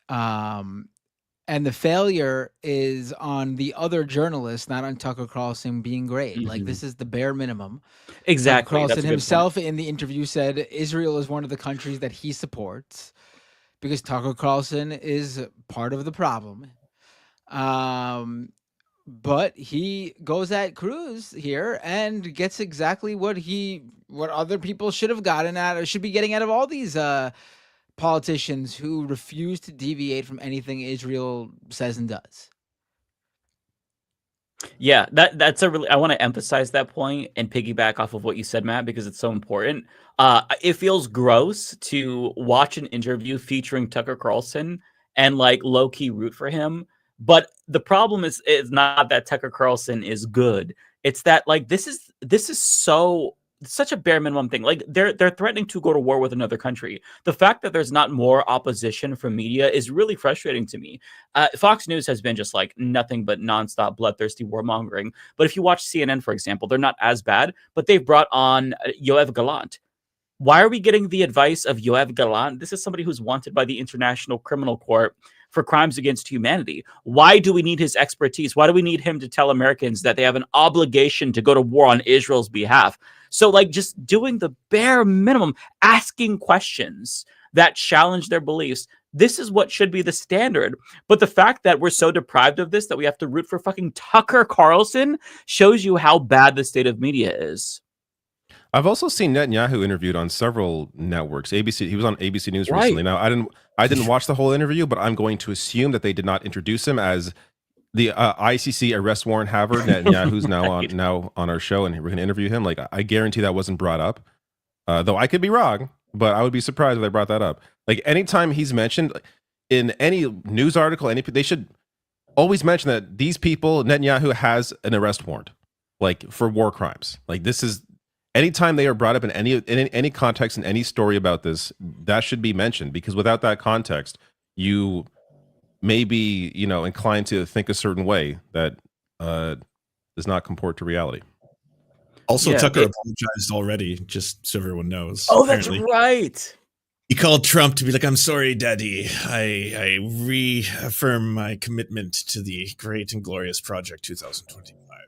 And the failure is on the other journalists, not on Tucker Carlson being great. Like, this is the bare minimum. Exactly. Tucker Carlson himself in the interview said Israel is one of the countries that he supports because Tucker Carlson is part of the problem. But he goes at Cruz here and gets exactly what other people should have gotten at, or should be getting out of all these politicians who refuse to deviate from anything Israel says and does. Yeah, that's a really, I want to emphasize that point and piggyback off of what you said, Matt, because it's so important. It feels gross to watch an interview featuring Tucker Carlson and like low key root for him. But the problem is not that Tucker Carlson is good. It's that like this is such a bare minimum thing. Like they're threatening to go to war with another country. The fact that there's not more opposition from media is really frustrating to me. Fox News has been just like nothing but nonstop bloodthirsty warmongering. But if you watch CNN, for example, they're not as bad, but they've brought on Yoav Gallant. Why are we getting the advice of Yoav Gallant? This is somebody who's wanted by the International Criminal Court for crimes against humanity. Why do we need his expertise? Why do we need him to tell Americans that they have an obligation to go to war on Israel's behalf? So like just doing the bare minimum, asking questions that challenge their beliefs. This is what should be the standard. But the fact that we're so deprived of this that we have to root for fucking Tucker Carlson shows you how bad the state of media is. I've also seen Netanyahu interviewed on several networks. ABC, he was on ABC News recently. Now, I didn't watch the whole interview, but I'm going to assume that they did not introduce him as the ICC arrest warrant haver. Netanyahu's now on our show, and we're going to interview him. Like, I guarantee that wasn't brought up, though I could be wrong, but I would be surprised if they brought that up. Like, anytime he's mentioned in any news article, they should always mention that these people, Netanyahu has an arrest warrant, like for war crimes. Like, this is. Anytime they are brought up in any context, in any story about this, that should be mentioned, because without that context, you may be, inclined to think a certain way that does not comport to reality. Also, Tucker apologized already, just so everyone knows. Oh, apparently. That's right. He called Trump to be like, "I'm sorry, Daddy. I reaffirm my commitment to the great and glorious Project 2025."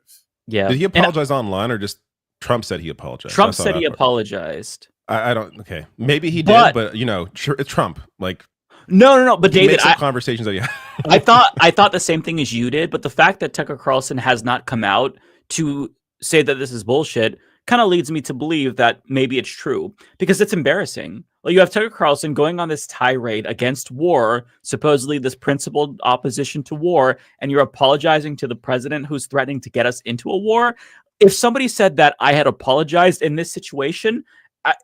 Yeah. Did he apologize online, or just Trump said he apologized? Trump said he apologized. I don't. Okay, maybe he did, but it's Trump. Like, no. But David, conversations that I thought the same thing as you did. But the fact that Tucker Carlson has not come out to say that this is bullshit kind of leads me to believe that maybe it's true, because it's embarrassing. Like, you have Tucker Carlson going on this tirade against war, supposedly this principled opposition to war, and you're apologizing to the president who's threatening to get us into a war. If somebody said that I had apologized in this situation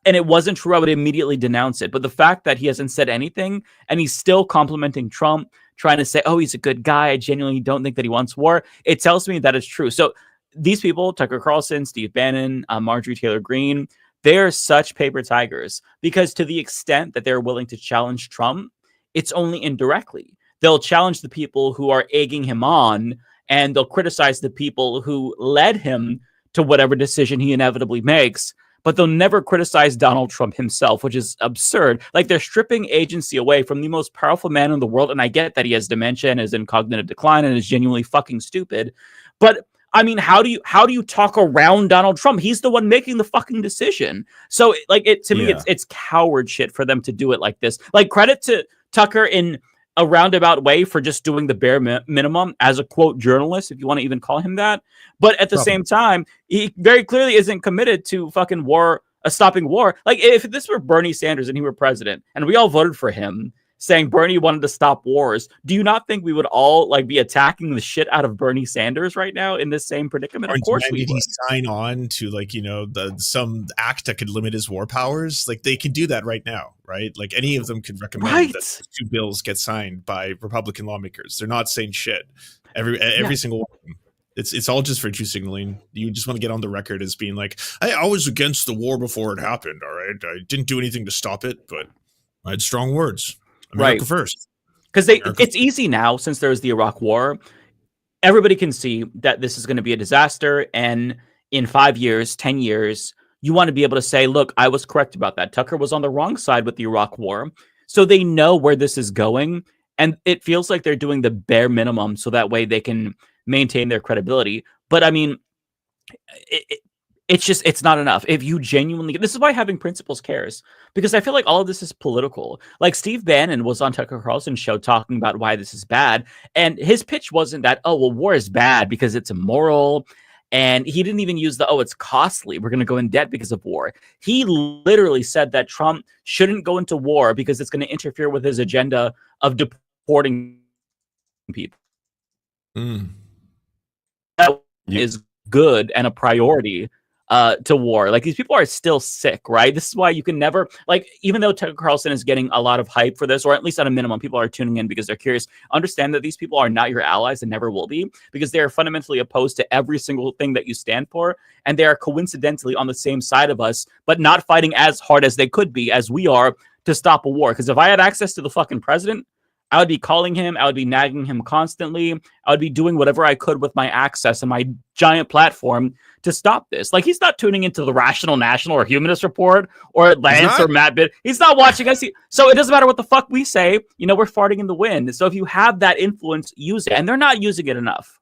and it wasn't true, I would immediately denounce it. But the fact that he hasn't said anything and he's still complimenting Trump, trying to say, oh, he's a good guy, I genuinely don't think that he wants war, it tells me that it's true. So these people, Tucker Carlson, Steve Bannon, Marjorie Taylor Greene, they're such paper tigers, because to the extent that they're willing to challenge Trump, it's only indirectly. They'll challenge the people who are egging him on, and they'll criticize the people who led him to whatever decision he inevitably makes, but they'll never criticize Donald Trump himself, which is absurd. Like, they're stripping agency away from the most powerful man in the world, and I get that he has dementia and is in cognitive decline and is genuinely fucking stupid, but I mean, how do you talk around Donald Trump? He's the one making the fucking decision. So, like, to me, it's coward shit for them to do it like this. Like, credit to Tucker in a roundabout way for just doing the bare minimum as a quote journalist, if you want to even call him that. But at the same time, he very clearly isn't committed to fucking war, stopping war. Like, if this were Bernie Sanders and he were president and we all voted for him saying Bernie wanted to stop wars, do you not think we would all like be attacking the shit out of Bernie Sanders right now in this same predicament? Of course we would. Did he sign on to some act that could limit his war powers? Like, they could do that right now, right? Like, any of them could recommend that 2 bills get signed by Republican lawmakers. They're not saying shit. Every single one of them. It's all just virtue signaling. You just want to get on the record as being like, I was against the war before it happened. All right, I didn't do anything to stop it, but I had strong words. America first. Because it's easy now, since there's the Iraq War. Everybody can see that this is going to be a disaster, and in 5 years, 10 years, you want to be able to say, look, I was correct about that. Tucker was on the wrong side with the Iraq War. So they know where this is going, And it feels like they're doing the bare minimum so that way they can maintain their credibility. But I mean, it's not enough. If you genuinely, this is why having principles cares, because I feel like all of this is political. Like Steve Bannon was on Tucker Carlson's show talking about why this is bad. And his pitch wasn't that, oh, well, war is bad because it's immoral. And he didn't even use it's costly. We're going to go in debt because of war. He literally said that Trump shouldn't go into war because it's going to interfere with his agenda of deporting people. That is good and a priority to war. Like, these people are still sick, right? This is why you can never, like, even though Tucker Carlson is getting a lot of hype for this, or at least at a minimum, people are tuning in because they're curious, understand that these people are not your allies and never will be, because they are fundamentally opposed to every single thing that you stand for. And they are coincidentally on the same side of us, but not fighting as hard as they could be, as we are, to stop a war. Because if I had access to the fucking president, I would be calling him. I would be nagging him constantly. I would be doing whatever I could with my access and my giant platform to stop this. Like, he's not tuning into the Rational National or Humanist Report or Lance or Matt Bitt. He's not watching us. So it doesn't matter what the fuck we say. We're farting in the wind. So if you have that influence, use it. And they're not using it enough.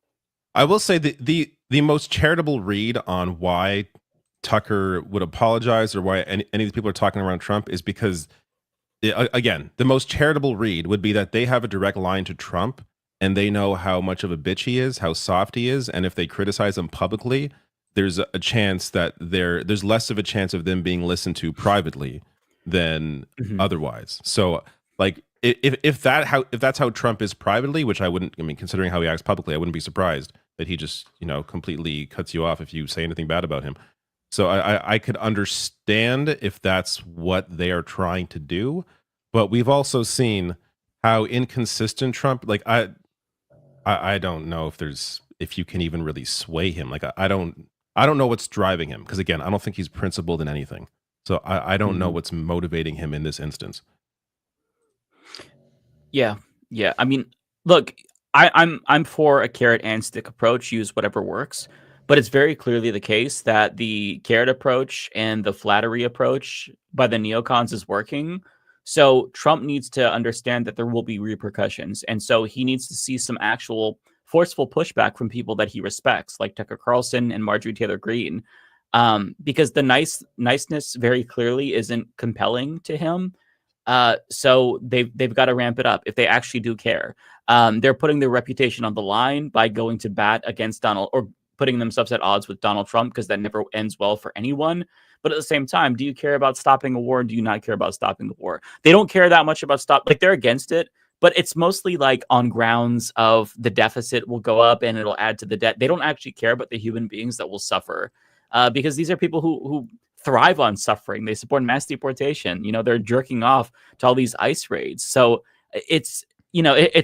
I will say the most charitable read on why Tucker would apologize or why any of these people are talking around Trump is because, again, the most charitable read would be that they have a direct line to Trump and they know how much of a bitch he is, how soft he is, and if they criticize him publicly, there's a chance that there's less of a chance of them being listened to privately than otherwise. So, like, if that's how Trump is privately, which I wouldn't, I mean, considering how he acts publicly, I wouldn't be surprised that he just, completely cuts you off if you say anything bad about him. So I could understand if that's what they are trying to do, but we've also seen how inconsistent Trump, like, I don't know if you can even really sway him. Like, I don't know what's driving him, because again, I don't think he's principled in anything. So I don't know what's motivating him in this instance. Yeah. I mean, look, I'm for a carrot and stick approach. Use whatever works. But it's very clearly the case that the carrot approach and the flattery approach by the neocons is working. So Trump needs to understand that there will be repercussions. And so he needs to see some actual forceful pushback from people that he respects, like Tucker Carlson and Marjorie Taylor Greene, because the niceness very clearly isn't compelling to him. So they've got to ramp it up if they actually do care. They're putting their reputation on the line by going to bat against Donald, or putting themselves at odds with Donald Trump, because that never ends well for anyone. But at the same time, do you care about stopping a war? Do you not care about stopping the war? They don't care that much about they're against it, but it's mostly like on grounds of the deficit will go up and it'll add to the debt. They don't actually care about the human beings that will suffer, because these are people who thrive on suffering. They support mass deportation. They're jerking off to all these ICE raids. So it's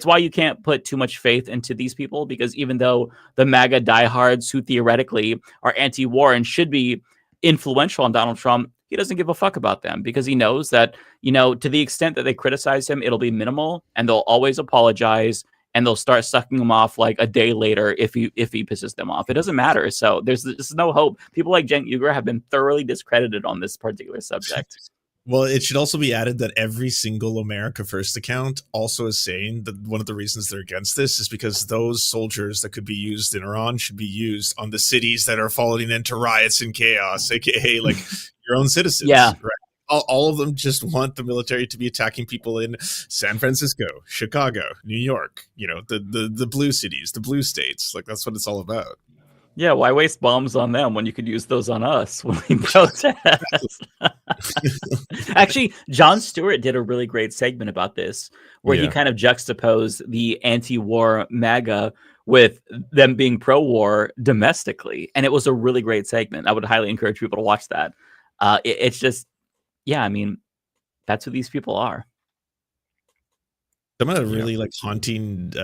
why you can't put too much faith into these people, because even though the MAGA diehards who theoretically are anti-war and should be influential on Donald Trump, he doesn't give a fuck about them, because he knows that, to the extent that they criticize him, it'll be minimal and they'll always apologize and they'll start sucking him off like a day later if he pisses them off. It doesn't matter. So there's no hope. People like Cenk Uygur have been thoroughly discredited on this particular subject. Well, it should also be added that every single America First account also is saying that one of the reasons they're against this is because those soldiers that could be used in Iran should be used on the cities that are falling into riots and chaos, aka like your own citizens. Yeah. Right? All of them just want the military to be attacking people in San Francisco, Chicago, New York, the blue cities, the blue states. Like, that's what it's all about. Yeah, why waste bombs on them when you could use those on us when we protest? Actually, Jon Stewart did a really great segment about this, where he kind of juxtaposed the anti-war MAGA with them being pro-war domestically. And it was a really great segment. I would highly encourage people to watch that. It's just, I mean, that's who these people are. Some of a really haunting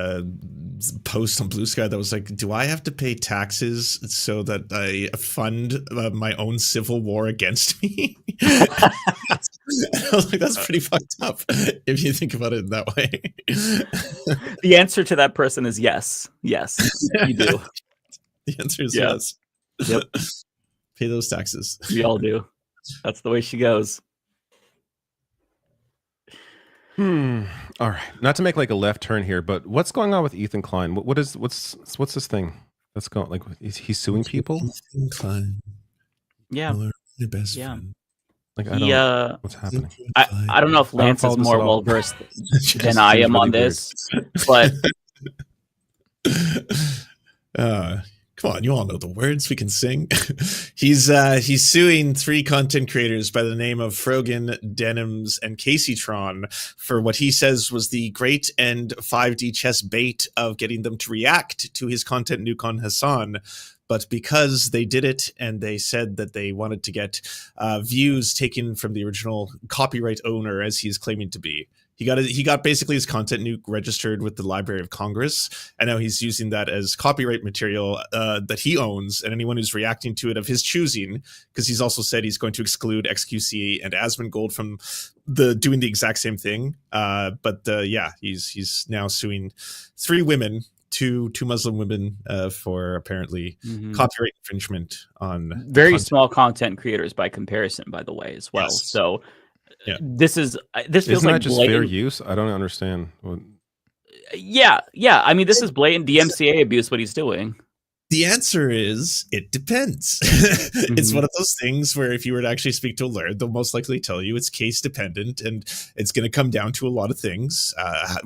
post on Blue Sky that was like, do I have to pay taxes so that I fund my own civil war against me? I was like, that's pretty fucked up if you think about it that way. The answer to that person is yes. Yes, you do. The answer is yes. Yep. Pay those taxes. We all do. That's the way she goes. All right. Not to make like a left turn here, but what's going on with Ethan Klein? What's this thing that's going like? He's suing people. Ethan Klein. Yeah. Your best Yeah. friend. Like I don't. What's happening? I don't know if Lance is more well versed than I am on this, but come on, you all know the words. We can sing. He's suing 3 content creators by the name of Frogan, Denims, and Caseytron for what he says was the great and 5D chess bait of getting them to react to his content, Nukon Hassan. But because they did it and they said that they wanted to get views taken from the original copyright owner, as he is claiming to be, he got basically his content nuke registered with the Library of Congress, and now he's using that as copyright material that he owns, and anyone who's reacting to it of his choosing, because he's also said he's going to exclude XQC and Asmongold from doing the exact same thing. He's now suing 3 women. Two Muslim women for apparently copyright infringement on very small content creators by comparison, by the way, as well. Yes. So this feels Isn't like that just fair use? I don't understand. Yeah. I mean, this is blatant DMCA abuse. What he's doing. The answer is it depends. It's one of those things where if you were to actually speak to a lawyer, they'll most likely tell you it's case dependent, and it's going to come down to a lot of things.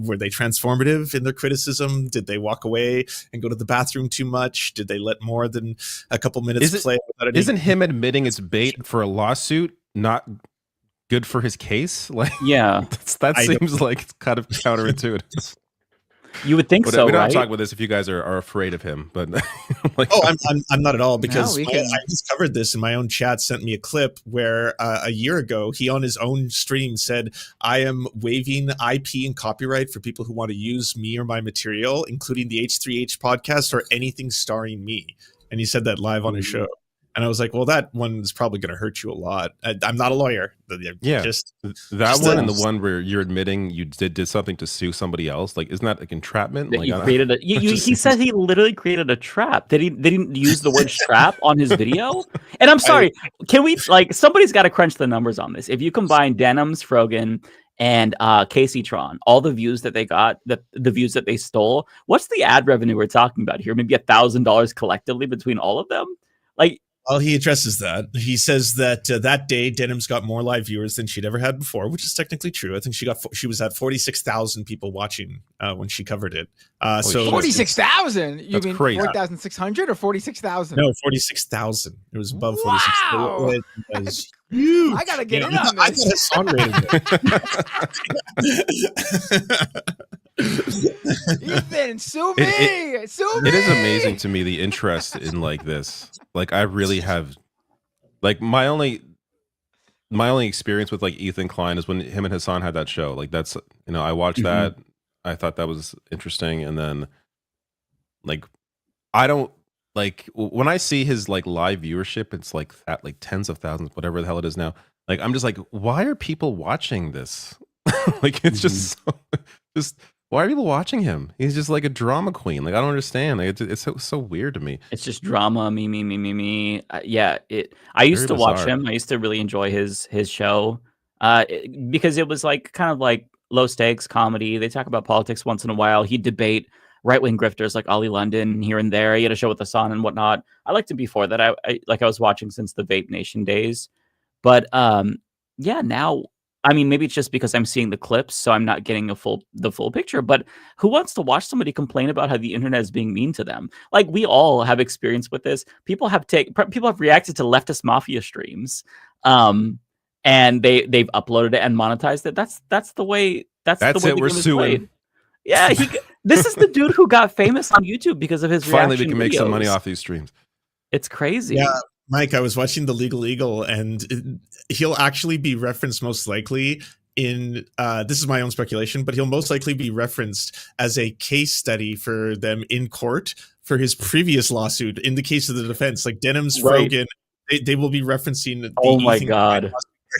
Were they transformative in their criticism? Did they walk away and go to the bathroom too much? Did they let more than a couple minutes play? Isn't him admitting it's bait for a lawsuit not good for his case? Like, that seems like it's kind of counterintuitive. You would think so, we don't right? talk about this if you guys are afraid of him, but like, I'm not at all, because I just covered this in my own chat. Sent me a clip where a year ago he on his own stream said, "I am waiving IP and copyright for people who want to use me or my material, including the H3H podcast or anything starring me." And he said that live on his show. And I was like, well, that one is probably going to hurt you a lot. I'm not a lawyer. That one and the one where you're admitting you did something to sue somebody else. Like, isn't that like entrapment? That you created he said he literally created a trap. They didn't use the word trap on his video. And I'm sorry, can we somebody's got to crunch the numbers on this. If you combine Denims, Frogan, and Caseytron, all the views that they got, the views that they stole, what's the ad revenue we're talking about here? Maybe $1,000 collectively between all of them? Well, he addresses that. He says that that day Denims got more live viewers than she'd ever had before, which is technically true. I think she was at 46,000 people watching when she covered it. So 46,000? You mean crazy. 4,600 or 46,000? No, 46,000. It was above 46,000. Wow. It was huge. I gotta get in on this. I got a song Ethan, sue me! Sue me! It is amazing to me the interest in like this. Like, I really have, like, my only experience with like Ethan Klein is when him and Hassan had that show. Like, that's, I watched that. I thought that was interesting, and then like I don't like when I see his like live viewership, it's like at like tens of thousands, whatever the hell it is now. Like, I'm just like, why are people watching this? Like, it's just why are people watching him? He's just like a drama queen. Like, I don't understand. Like, it's so weird to me. It's just drama, me. I used to watch him. I used to really enjoy his show because it was like kind of like low stakes comedy. They talk about politics once in a while. He'd debate right-wing grifters like Ollie London here and there. He had a show with Hassan and whatnot. I liked him before that. I was watching since the Vape Nation days. But now, I mean, maybe it's just because I'm seeing the clips, so I'm not getting the full picture. But who wants to watch somebody complain about how the internet is being mean to them? Like, we all have experience with this. People have reacted to Leftist Mafia streams, and they've uploaded it and monetized it. That's the way. That's the way we're suing. Played. Yeah, this is the dude who got famous on YouTube because of his finally we can videos. make some money off these streams. It's crazy. Yeah. Mike, I was watching The Legal Eagle, and he'll actually be referenced most likely in, this is my own speculation, but he'll most likely be referenced as a case study for them in court for his previous lawsuit in the case of the defense. Like Denims, Frogan, they will be referencing the oh my God.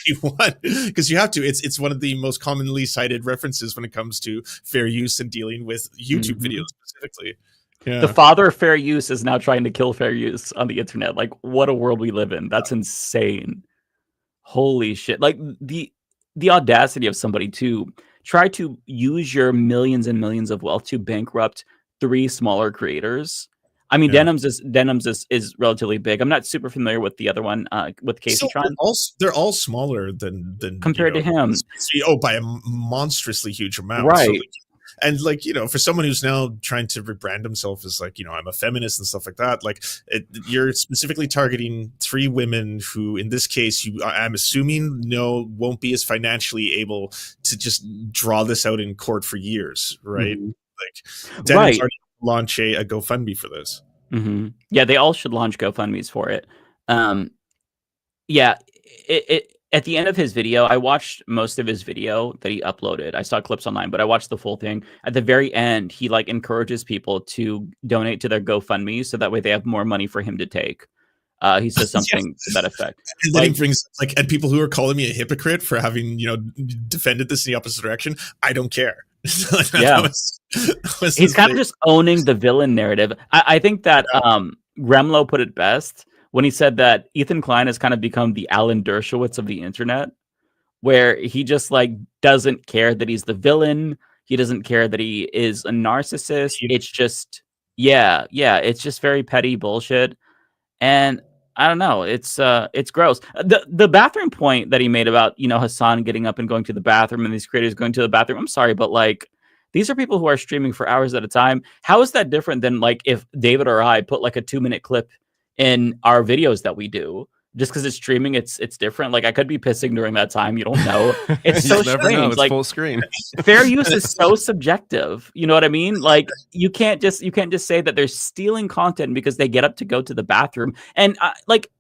He won, because you have to. It's one of the most commonly cited references when it comes to fair use and dealing with YouTube videos specifically. Yeah. The father of fair use is now trying to kill fair use on the internet. Like, what a world we live in. That's insane. Holy shit. Like, the audacity of somebody to try to use your millions and millions of wealth to bankrupt 3 smaller creators. I mean, Denims is relatively big. I'm not super familiar with the other one with Casey Tron. They're all smaller than compared to him. By a monstrously huge amount. Right. So, and like, for someone who's now trying to rebrand himself as like, I'm a feminist and stuff like that, like you're specifically targeting 3 women who, in this case, I'm assuming won't be as financially able to just draw this out in court for years, right? Mm-hmm. Like, Dennis already launch a GoFundMe for this. Mm-hmm. Yeah, they all should launch GoFundMes for it. At the end of his video, I watched most of his video that he uploaded. I saw clips online, but I watched the full thing. At the very end, he like encourages people to donate to their GoFundMe so that way they have more money for him to take. He says something to that effect. And then he brings and people who are calling me a hypocrite for having defended this in the opposite direction. I don't care. Yeah, he's kind of just owning the villain narrative. I think that Gremlo put it best when he said that Ethan Klein has kind of become the Alan Dershowitz of the internet, where he just like doesn't care that he's the villain. He doesn't care that he is a narcissist. It's just it's just very petty bullshit. And I don't know. It's gross. The bathroom point that he made about, Hassan getting up and going to the bathroom and these creators going to the bathroom. I'm sorry, but like, these are people who are streaming for hours at a time. How is that different than like if David or I put like a 2-minute clip in our videos that we do? Just because it's streaming, it's different. Like I could be pissing during that time. You don't know. It's so strange. Know. It's like full screen. Fair use is so subjective. You know what I mean? Like you can't just say that they're stealing content because they get up to go to the bathroom. And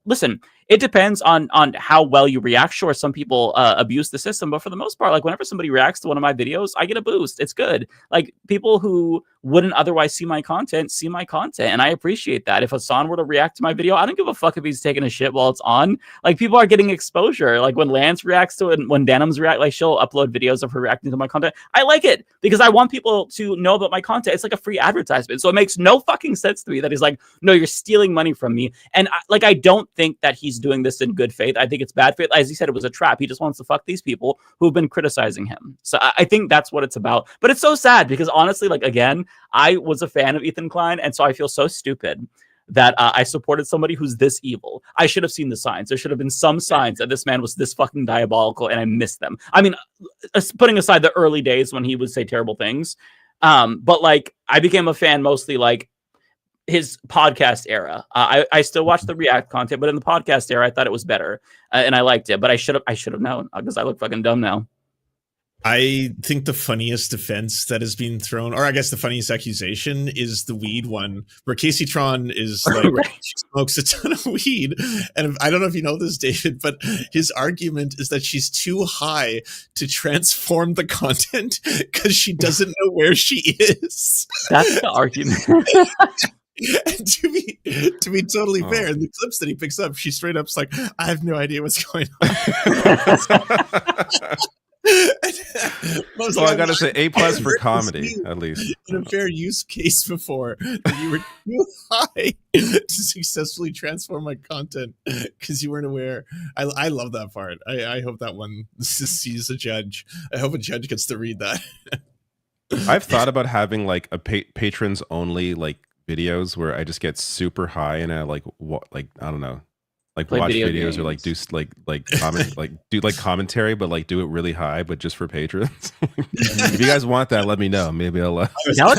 listen, it depends on how well you react. Sure, some people abuse the system, but for the most part, like whenever somebody reacts to one of my videos, I get a boost. It's good. Like people who wouldn't otherwise see my content, and I appreciate that. If Hassan were to react to my video, I don't give a fuck if he's taking a shit while it's on. Like people are getting exposure. Like when Lance reacts to it, and when Denims react, like she'll upload videos of her reacting to my content. I like it because I want people to know about my content. It's like a free advertisement. So it makes no fucking sense to me that he's like, no, you're stealing money from me. And I don't think that he's doing this in good faith. I think it's bad faith. As he said, it was a trap. He just wants to fuck these people who've been criticizing him. So I think that's what it's about. But it's so sad because honestly, like again, I was a fan of Ethan Klein, and so I feel so stupid that I supported somebody who's this evil. I should have seen the signs. There should have been some signs that this man was this fucking diabolical, and I missed them. I mean, putting aside the early days when he would say terrible things, but like I became a fan mostly like his podcast era. I still watch the React content, but in the podcast era, I thought it was better, and I liked it. But I should have known because I look fucking dumb now. I think the funniest defense that has been thrown, or I guess the funniest accusation, is the weed one, where Casey Tron is like, she smokes a ton of weed. And I don't know if you know this, David, but his argument is that she's too high to transform the content because she doesn't know where she is. That's the argument. And to be totally fair, in the clips that he picks up, she straight up's like, I have no idea what's going on. Well, I gotta say A+ for comedy, at least. In a fair use case before that you were too high to successfully transform my content because you weren't aware. I love that part. I hope that one sees a judge. I hope a judge gets to read that. I've thought about having like a patrons only like videos where I just get super high and I like I don't know. Like play watch videos games. Or like do comment do like commentary, but like do it really high, but just for patrons. If you guys want that, let me know. Maybe I'll. That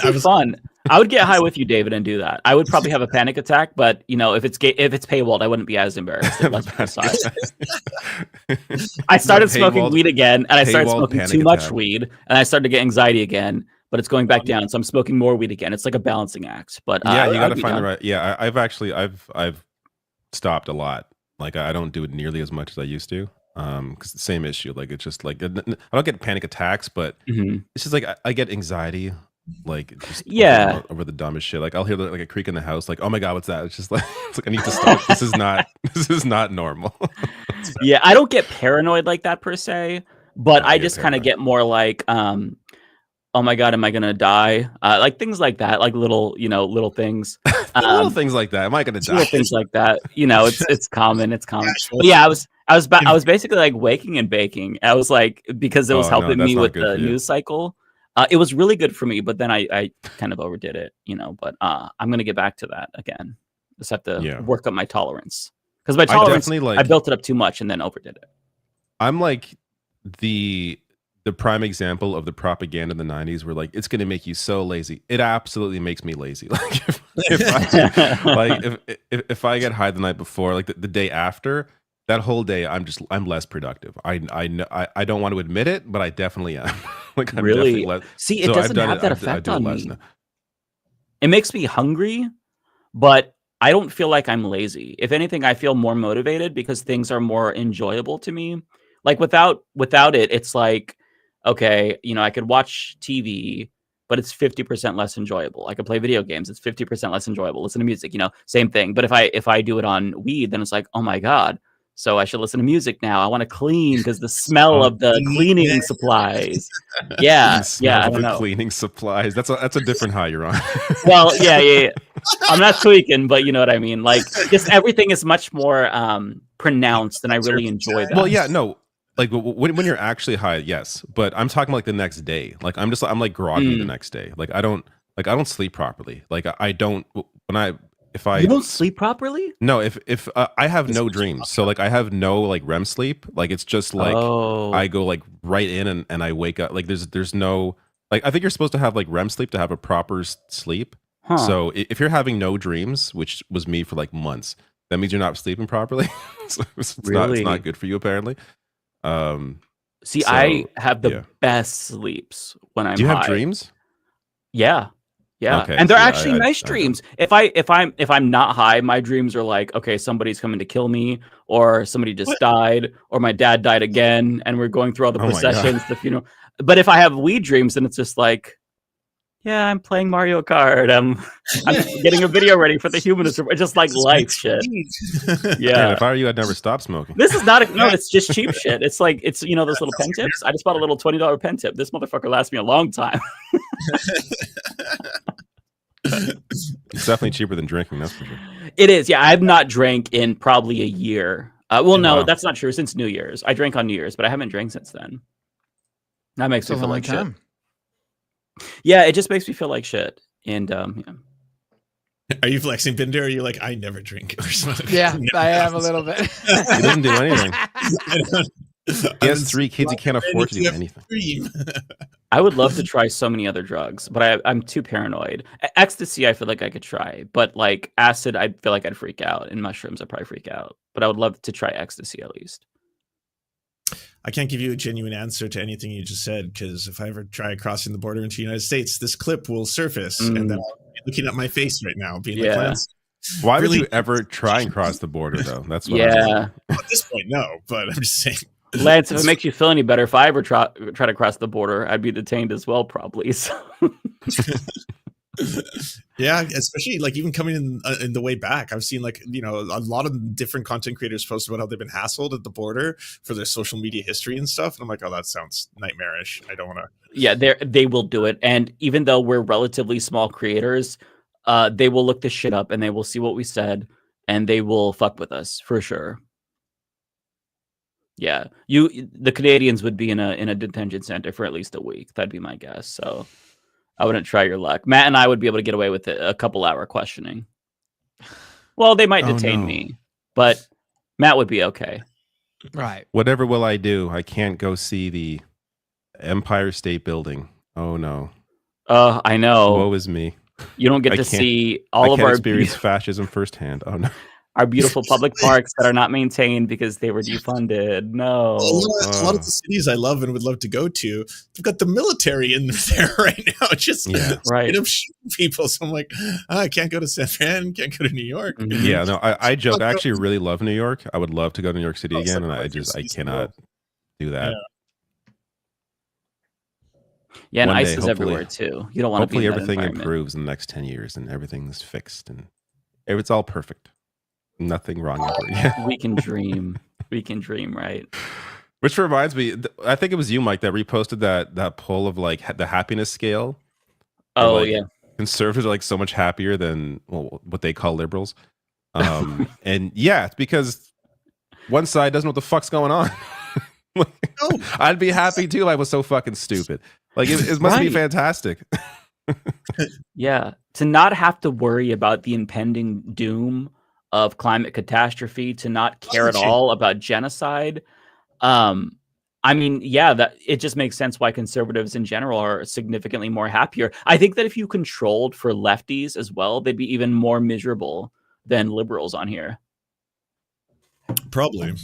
would be fun. I would get high with you, David, and do that. I would probably have a panic attack, but if it's paywalled, I wouldn't be as embarrassed. I started smoking weed again, and I started smoking too much weed, and I started to get anxiety again. But it's going back down, so I'm smoking more weed again. It's like a balancing act. But yeah, you got to find the right. Yeah, I've stopped a lot. Like I don't do it nearly as much as I used to. Because the same issue. Like it's just like I don't get panic attacks, but it's just like I get anxiety. Like just over the dumbest shit. Like I'll hear like a creak in the house. Like oh my god, what's that? It's like I need to stop. This is not normal. Yeah, I don't get paranoid like that per se, but I just kind of get more like oh my god, am I gonna die? Like things like that, like little things. Little things like that. Am I gonna die? Little things like that. It's common. It's common. But yeah, I was basically like waking and baking. I was like, because it was helping me with the news cycle. It was really good for me, but then I kind of overdid it, but I'm going to get back to that again. Just have to work up my tolerance, because my tolerance, I built it up too much and then overdid it. I'm like the prime example of the propaganda in the 90s where like, it's going to make you so lazy. It absolutely makes me lazy. Like if I get high the night before, like the day after, that whole day, I'm less productive. I don't want to admit it, but I definitely am. Like I'm really? Less, See, it doesn't have that effect on me. It makes me hungry, but I don't feel like I'm lazy. If anything, I feel more motivated because things are more enjoyable to me. Like without it, it's like, okay, I could watch TV, but it's 50% less enjoyable. I could play video games, it's 50% less enjoyable. Listen to music, same thing. But if I do it on weed, then it's like, oh my God. So I should listen to music now. I want to clean because the smell of the cleaning supplies. Yeah, I don't know. Cleaning supplies. That's a different high you're on. Well, yeah. I'm not tweaking, but you know what I mean. Like, just everything is much more pronounced, and I really enjoy that. Well, yeah, no. Like when you're actually high, yes. But I'm talking like the next day. Like I'm like groggy the next day. Like I don't sleep properly. Like I don't you don't sleep properly? No, if I have no dreams, so like I have no like REM sleep. Like it's just like I go like right in and I wake up. Like there's no like I think you're supposed to have like REM sleep to have a proper sleep. Huh. So if you're having no dreams, which was me for like months, that means you're not sleeping properly. So it's not good for you apparently. See, I have the best sleeps when I'm high. Do you have dreams? Yeah. Yeah, okay, and they're actually nice dreams. If I'm not high, my dreams are like, okay, somebody's coming to kill me, or somebody just died, or my dad died again, and we're going through all the processions, the funeral. But if I have weed dreams, then it's just like, yeah, I'm playing Mario Kart. I'm getting a video ready for the Humanist Report. Just like life shit. Yeah. Man, if I were you, I'd never stop smoking. This is not it's just cheap shit. It's like those little pen tips. I just bought a little $20 pen tip. This motherfucker lasts me a long time. It's definitely cheaper than drinking, that's for sure. It is, yeah. I've not drank in probably a year. No, that's not true. Since New Year's. I drank on New Year's, but I haven't drank since then. That makes me feel like shit. Yeah, it just makes me feel like shit. And Are you flexing, Binder? Or are you like, I never drink or something? Yeah, I am a little bit. He doesn't do anything. He has 3 kids. He can't afford to do anything. I would love to try so many other drugs, but I'm too paranoid. Ecstasy, I feel like I could try, but like acid, I feel like I'd freak out. And mushrooms, I'd probably freak out. But I would love to try ecstasy at least. I can't give you a genuine answer to anything you just said, because if I ever try crossing the border into the United States, this clip will surface, and then I'll be looking at my face right now, being like, Lance, why would you ever try and cross the border, though? That's what at this point, no, but I'm just saying. Lance, if it makes you feel any better, if I ever try to cross the border, I'd be detained as well, probably. So. Yeah, especially like even coming in the way back, I've seen like a lot of different content creators post about how they've been hassled at the border for their social media history and stuff, and I'm like, oh, that sounds nightmarish. I don't want to. Yeah, they will do it, and even though we're relatively small creators, they will look this shit up and they will see what we said, and they will fuck with us for sure. Yeah, the Canadians would be in a detention center for at least a week. That'd be my guess. So. I wouldn't try your luck. Matt and I would be able to get away with a couple-hour questioning. Well, they might detain me, but Matt would be okay. Right. Whatever will I do? I can't go see the Empire State Building. Oh, no. I know. Woe is me. You don't get to see all of our experience fascism firsthand. Oh, no. Our beautiful public parks that are not maintained because they were defunded. No. A lot of the cities I love and would love to go to, they've got the military in there right now. Just right. Shooting people. So I'm like, I can't go to San Fran, can't go to New York. Mm-hmm. Yeah, no, I joke. I actually really love New York. I would love to go to New York City again, and I cannot do that. Yeah, and ICE is everywhere too. You don't want to be in that everything environment. Improves in the next 10 years and everything's fixed and it's all perfect. Nothing wrong ever. We can dream. We can dream, right? Which reminds me, I think it was you, Mike, that reposted that poll of like the happiness scale. Oh, like, yeah. Conservatives are like so much happier than what they call liberals. And yeah, it's because one side doesn't know what the fuck's going on. I'd be happy too if I was so fucking stupid. Like it must be fantastic. Yeah, to not have to worry about the impending doom of climate catastrophe, to not care at all about genocide. I mean, yeah, that it just makes sense why conservatives in general are significantly more happier. I think that if you controlled for lefties as well, they'd be even more miserable than liberals on here. Probably.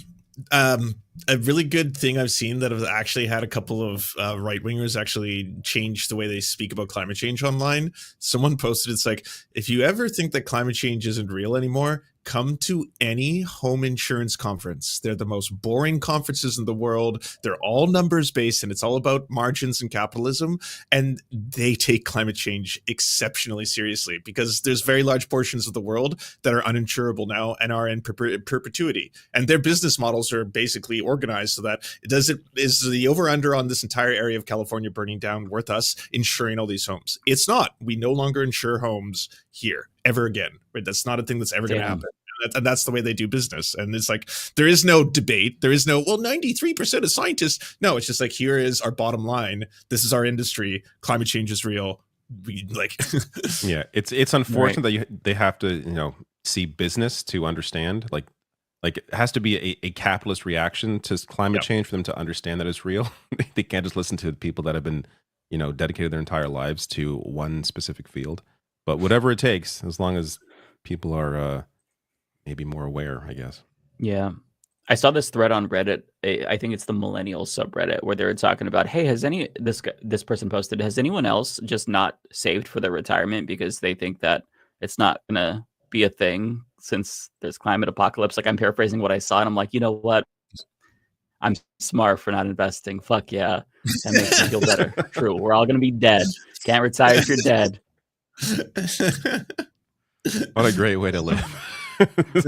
A really good thing I've seen that has actually had a couple of right-wingers actually change the way they speak about climate change online. Someone posted, it's like, if you ever think that climate change isn't real anymore, come to any home insurance conference. They're the most boring conferences in the world. They're all numbers based and it's all about margins and capitalism. And they take climate change exceptionally seriously because there's very large portions of the world that are uninsurable now and are in perpetuity. And their business models are basically organized so that is the over under on this entire area of California burning down worth us insuring all these homes? It's not. We no longer insure homes here ever again. Right? That's not a thing that's ever going to happen. And that's the way they do business. And it's like, there is no debate. There is no, well, 93% of scientists. No, it's just like, here is our bottom line. This is our industry. Climate change is real. We like, yeah, it's unfortunate that they have to, see business to understand. Like it has to be a capitalist reaction to climate change for them to understand that it's real. They can't just listen to people that have been, dedicated their entire lives to one specific field. But whatever it takes, as long as people are maybe more aware, I guess. Yeah. I saw this thread on Reddit. I think it's the millennial subreddit where they were talking about, hey, this person posted, has anyone else just not saved for their retirement because they think that it's not going to be a thing since there's climate apocalypse? Like, I'm paraphrasing what I saw and I'm like, you know what? I'm smart for not investing. Fuck yeah. That makes me feel better. True. We're all going to be dead. Can't retire if you're dead. What a great way to live.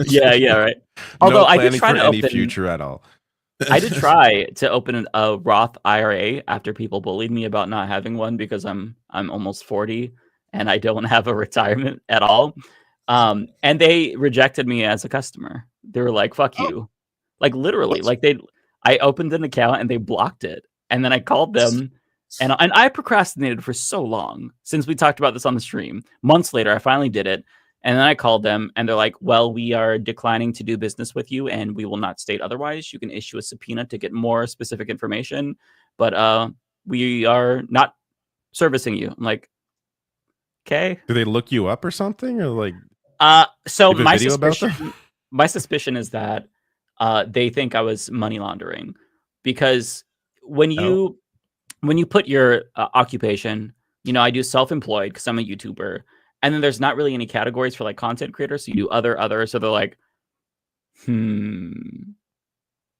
Yeah, right. Although no I did try to any open future at all. I did try to open a Roth IRA after people bullied me about not having one because I'm almost 40 and I don't have a retirement at all. And they rejected me as a customer. They were like, "Fuck you," like literally. Like I opened an account and they blocked it, and then I called them. And I procrastinated for so long since we talked about this on the stream. Months later, I finally did it. And then I called them and they're like, well, we are declining to do business with you and we will not state otherwise. You can issue a subpoena to get more specific information, but we are not servicing you. I'm like, okay. Do they look you up or something? Or like, so my suspicion is that they think I was money laundering because when you put your occupation, I do self-employed because I'm a YouTuber. And then there's not really any categories for like content creators. So you do other. So they're like,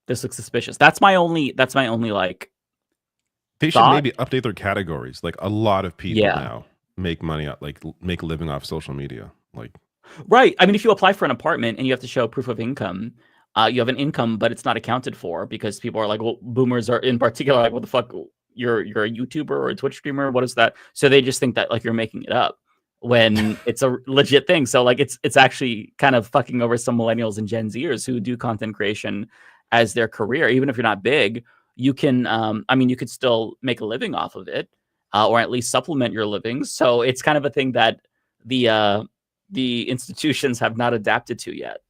this looks suspicious. That's my only like. They should maybe update their categories. Like a lot of people now make money, make a living off social media. Like, right. I mean, if you apply for an apartment and you have to show proof of income, you have an income, but it's not accounted for because people are like, well, boomers are in particular like, what the fuck? You're a YouTuber or a Twitch streamer. What is that? So they just think that like you're making it up when it's a legit thing. So like it's actually kind of fucking over some millennials and Gen Zers who do content creation as their career. Even if you're not big, you can you could still make a living off of it, or at least supplement your living. So it's kind of a thing that the institutions have not adapted to yet.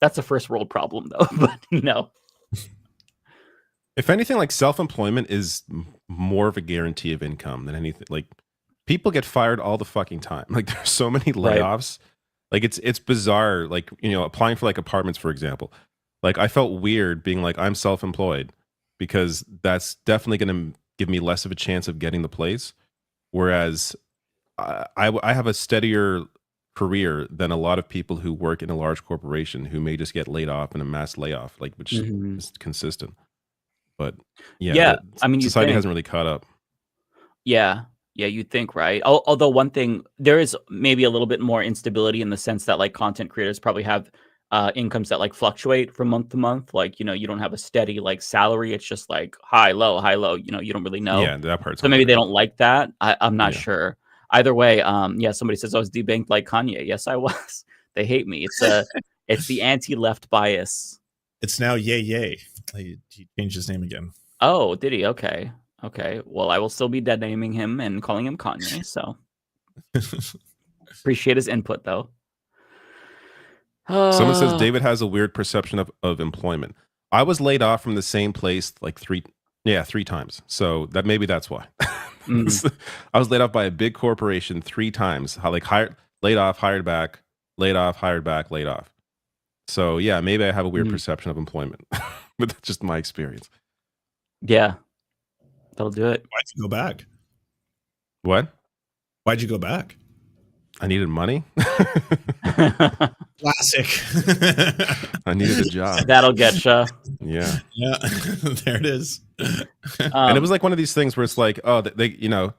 That's a first world problem though, but if anything, like self-employment is more of a guarantee of income than anything. Like people get fired all the fucking time. Like there's so many layoffs. Right. Like it's bizarre. Like, applying for like apartments, for example, like I felt weird being like, I'm self-employed because that's definitely going to give me less of a chance of getting the place. Whereas I have a steadier career than a lot of people who work in a large corporation who may just get laid off in a mass layoff, like which is consistent. But society hasn't really caught up. Yeah, you'd think, right? Although one thing, there is maybe a little bit more instability in the sense that like content creators probably have incomes that like fluctuate from month to month. Like, you don't have a steady like salary. It's just like high, low. You don't really know. Yeah, that part's so maybe they don't like that. I'm not sure. Either way, somebody says I was debanked like Kanye. Yes, I was. They hate me. It's the anti-left bias. It's now Yay Yay. He changed his name again. Oh, did he? Okay. Okay. Well, I will still be dead naming him and calling him Kanye. So appreciate his input, though. Someone says David has a weird perception of employment. I was laid off from the same place like three times. So that maybe that's why. I was laid off by a big corporation 3 times. How like laid off, hired back, laid off, hired back, laid off. So yeah, maybe I have a weird perception of employment, but that's just my experience. Yeah, that'll do it. Why'd you go back? What? Why'd you go back? I needed money. Classic. I needed a job. That'll get you. Yeah. Yeah. There it is. And it was like one of these things where it's like, oh, they you know,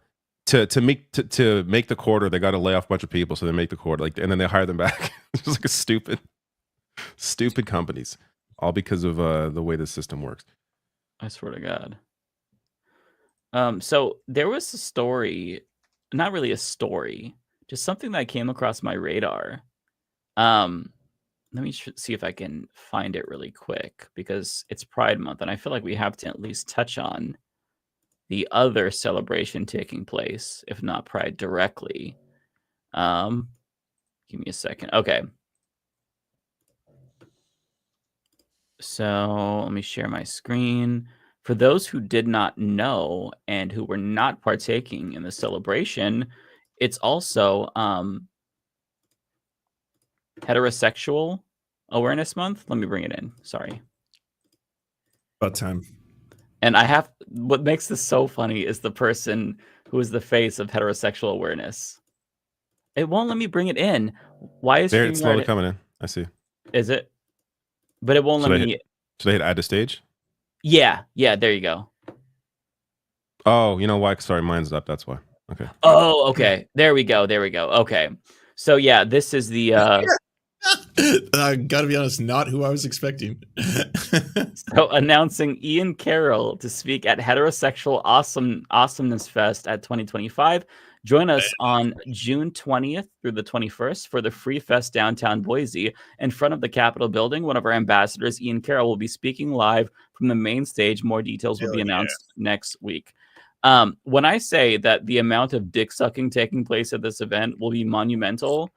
to make the quarter, they got to lay off a bunch of people, so they make the quarter, like, and then they hire them back. It's just like a stupid companies, all because of the way the system works. I swear to God. So there was a story, not really a story, just something that came across my radar. Let me see if I can find it really quick, because it's Pride Month, and I feel like we have to at least touch on the other celebration taking place, if not Pride directly. Give me a second. Okay. So let me share my screen. For those who did not know and who were not partaking in the celebration, it's also Heterosexual Awareness Month. Let me bring it in. Sorry. About time. And what makes this so funny is the person who is the face of heterosexual awareness. It won't let me bring it in. Why is it's slowly coming in? I see. Is it? But it won't let me. Should I hit add to stage? Yeah. There you go. Oh, you know why? Sorry, mine's up. That's why. Okay. Oh, okay. There we go. Okay. So yeah, this is the. Gotta be honest, not who I was expecting. So announcing Ian Carroll to speak at Heterosexual Awesomeness Fest at 2025. Join us on June 20th through the 21st for the Free Fest downtown Boise. In front of the Capitol building, one of our ambassadors, Ian Carroll, will be speaking live from the main stage. More details will be announced next week. When I say that the amount of dick sucking taking place at this event will be monumental,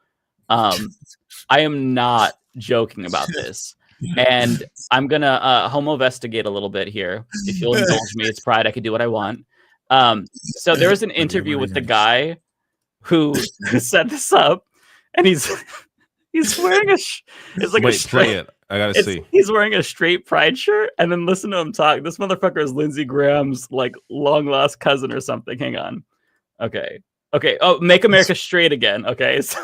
I am not joking about this. And I'm going to homo-vestigate a little bit here. If you'll indulge me, it's Pride. I can do what I want. So there was an interview with the guy who set this up, and he's wearing it's like Wait, a straight, play it. I gotta see. He's wearing a straight Pride shirt, and then listen to him talk. This motherfucker is Lindsey Graham's like long lost cousin or something. Hang on. Okay. Oh, make America straight again. Okay. So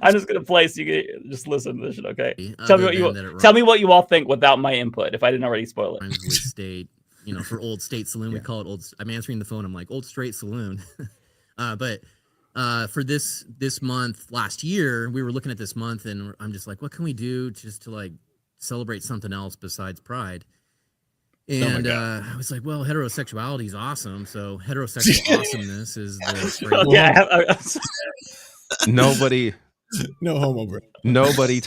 I'm just gonna play so you can just listen to this shit. Okay. Tell me what you all think without my input. If I didn't already spoil it. State, for Old State Saloon, we call it Old. I'm answering the phone. I'm like Old Straight Saloon, but for this month last year, we were looking at this month, and I'm just like, what can we do just to like celebrate something else besides Pride? And I was like, well, heterosexuality is awesome. So heterosexual awesomeness is the Nobody, no homo, bro. Nobody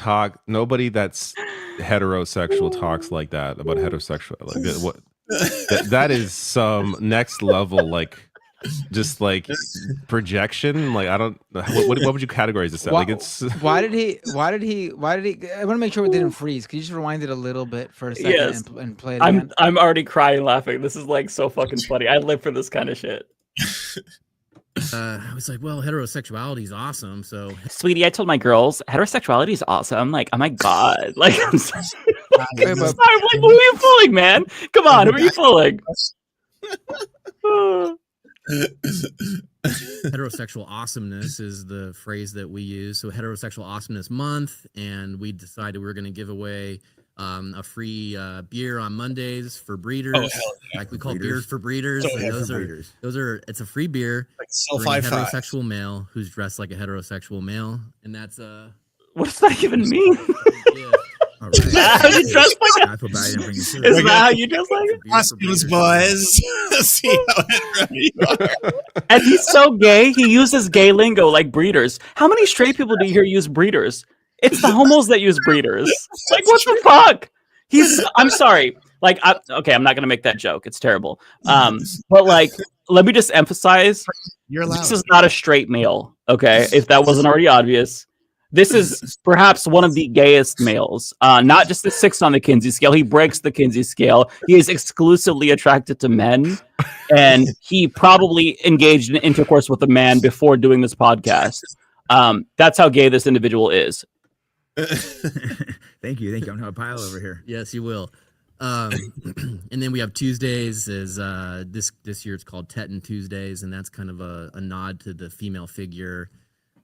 that's heterosexual talks like that about heterosexual. Like what? That is some next level, like just like projection. Like I don't. What would you categorize this as? Like it's. Why did he? I want to make sure it didn't freeze. Could you just rewind it a little bit for a second and play it again? I'm already crying laughing. This is like so fucking funny. I live for this kind of shit. I was like, well, heterosexuality is awesome. So, sweetie, I told my girls heterosexuality is awesome. I'm like, oh my god, like I'm sorry. I'm like, who are you fooling, man? Come on, who are you fooling? Heterosexual awesomeness is the phrase that we use. So heterosexual awesomeness month, and we decided we were going to give away a free beer on Mondays for breeders. Oh, yeah. Like we call beers for breeders. Oh, yeah, those are it's a free beer like for a heterosexual male who's dressed like a heterosexual male, and that's what does that even mean? Yeah. All right. Is that how you dress like it? I feel bad I didn't bring Is that how you dress like it? Costumes, boys. See how ready you are. And he's so gay, he uses gay lingo like breeders. How many straight people do you hear use breeders? It's the homos that use breeders. Like, what the fuck? I'm sorry. Like, okay, I'm not gonna make that joke. It's terrible. But like, let me just emphasize: this is not a straight male. Okay, if that wasn't already obvious, this is perhaps one of the gayest males. Not just the 6 on the Kinsey scale. He breaks the Kinsey scale. He is exclusively attracted to men, and he probably engaged in intercourse with a man before doing this podcast. That's how gay this individual is. Thank you. I'm gonna have a pile over here. Yes, you will. And then we have Tuesdays. Is this year it's called Teton Tuesdays, and that's kind of a nod to the female figure.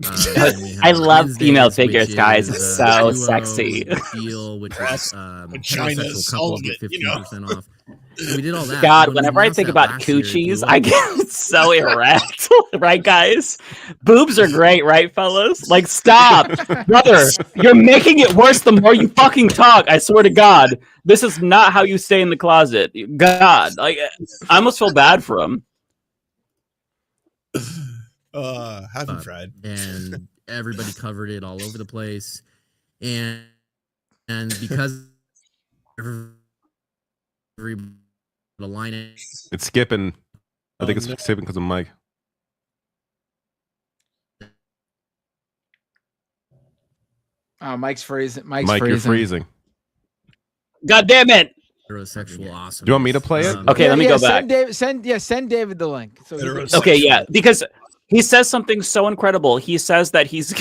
I love female figures, guys. It's so sexy. Feel, which is heterosexual couples get 15% off. So we did all that. God, whenever I think about coochies, I get so erect. Right, guys? Boobs are great, right, fellas? Like, stop. Brother, you're making it worse the more you fucking talk. I swear to God. This is not how you stay in the closet. God. Like, I almost feel bad for him. Happy Pride. And everybody covered it all over the place. And because the line It's skipping. I think it's skipping because of Mike. Mike's freezing. Mike, you're freezing. God damn it! Heterosexual awesome. Do you want me to play it? Okay, let me go back. Send David the link. So okay, yeah, because he says something so incredible. He says that he's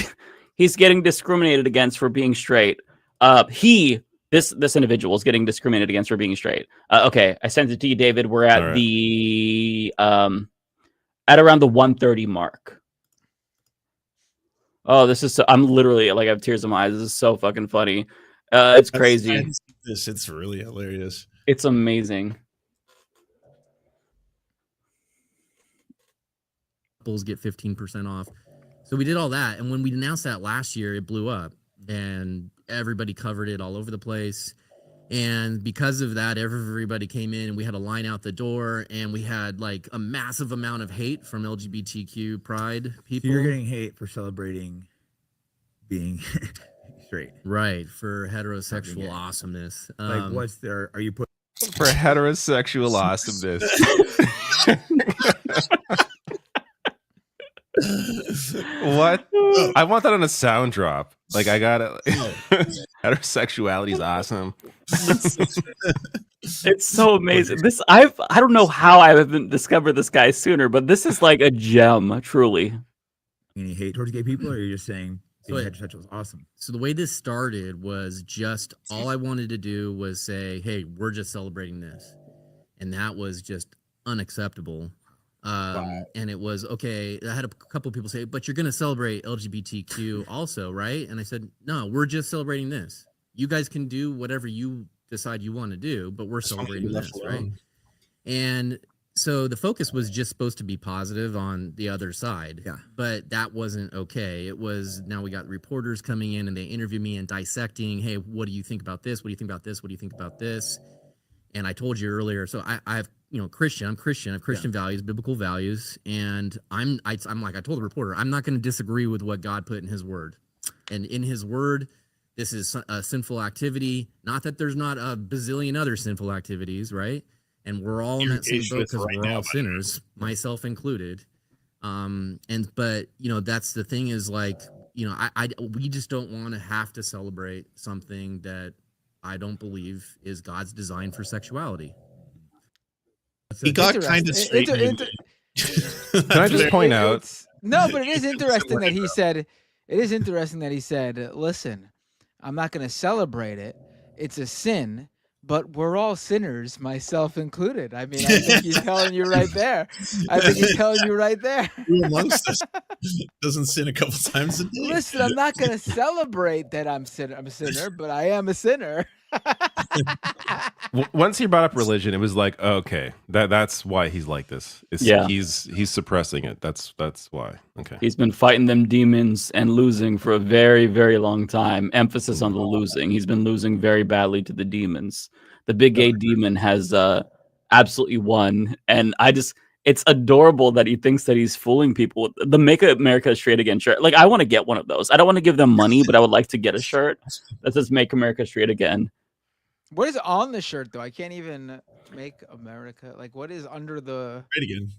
getting discriminated against for being straight. This individual is getting discriminated against for being straight. Okay, I sent it to you, David. We're at the at around the 1:30 mark. Oh, this is so, I'm literally like I have tears in my eyes. This is so fucking funny. It's crazy. It's really hilarious. It's amazing. Bulls get 15% off. So we did all that, and when we announced that last year, it blew up, and everybody covered it all over the place. And because of that, everybody came in, and we had a line out the door, and we had like a massive amount of hate from LGBTQ pride people. So you're getting hate for celebrating being straight, right? For heterosexual awesomeness. Like, what's there? Are you putting for heterosexual awesomeness? What? I want that on a sound drop. Like, I got it. Heterosexuality is awesome. It's so amazing. I don't know how I haven't discovered this guy sooner, but this is like a gem, truly. Any hate towards gay people, or are you just saying being heterosexual is awesome? So the way this started was just all I wanted to do was say, hey, we're just celebrating this. And that was just unacceptable. And it was, okay, I had a couple of people say, but you're going to celebrate LGBTQ also, right? And I said, no, we're just celebrating this. You guys can do whatever you decide you want to do, but we're celebrating this, right? And so the focus was just supposed to be positive on the other side. Yeah. But that wasn't okay. It was, now we got reporters coming in and they interview me and dissecting, hey, what do you think about this? What do you think about this? What do you think about this? And I told you earlier, so I have, Christian, I'm Christian, I have Christian values, biblical values. And I'm like, I told the reporter, I'm not going to disagree with what God put in his word. And in his word, this is a sinful activity. Not that there's not a bazillion other sinful activities, right? And we're all in that same boat because we're all sinners, myself included. But that's the thing is like, we just don't want to have to celebrate something that I don't believe is God's design for sexuality. He got kind of straight. Can I just point out? No, but it is interesting that he said. It is interesting that he said, "Listen, I'm not going to celebrate it. It's a sin, but we're all sinners, myself included." I mean, I think he's telling you right there. Who amongst us doesn't sin a couple times a day? Listen, I'm not going to celebrate that I'm a sinner, but I am a sinner. Once he brought up religion, it was like, okay, that's why he's like this. He's suppressing it. That's why. Okay. He's been fighting them demons and losing for a very, very long time. Emphasis on the losing. He's been losing very badly to the demons. The big gay demon has absolutely won. And it's adorable that he thinks that he's fooling people with the Make America Straight Again shirt. Like, I want to get one of those. I don't want to give them money, but I would like to get a shirt that says Make America Straight Again. What is on the shirt though? I can't even make America. Like, what is under the? Straight again.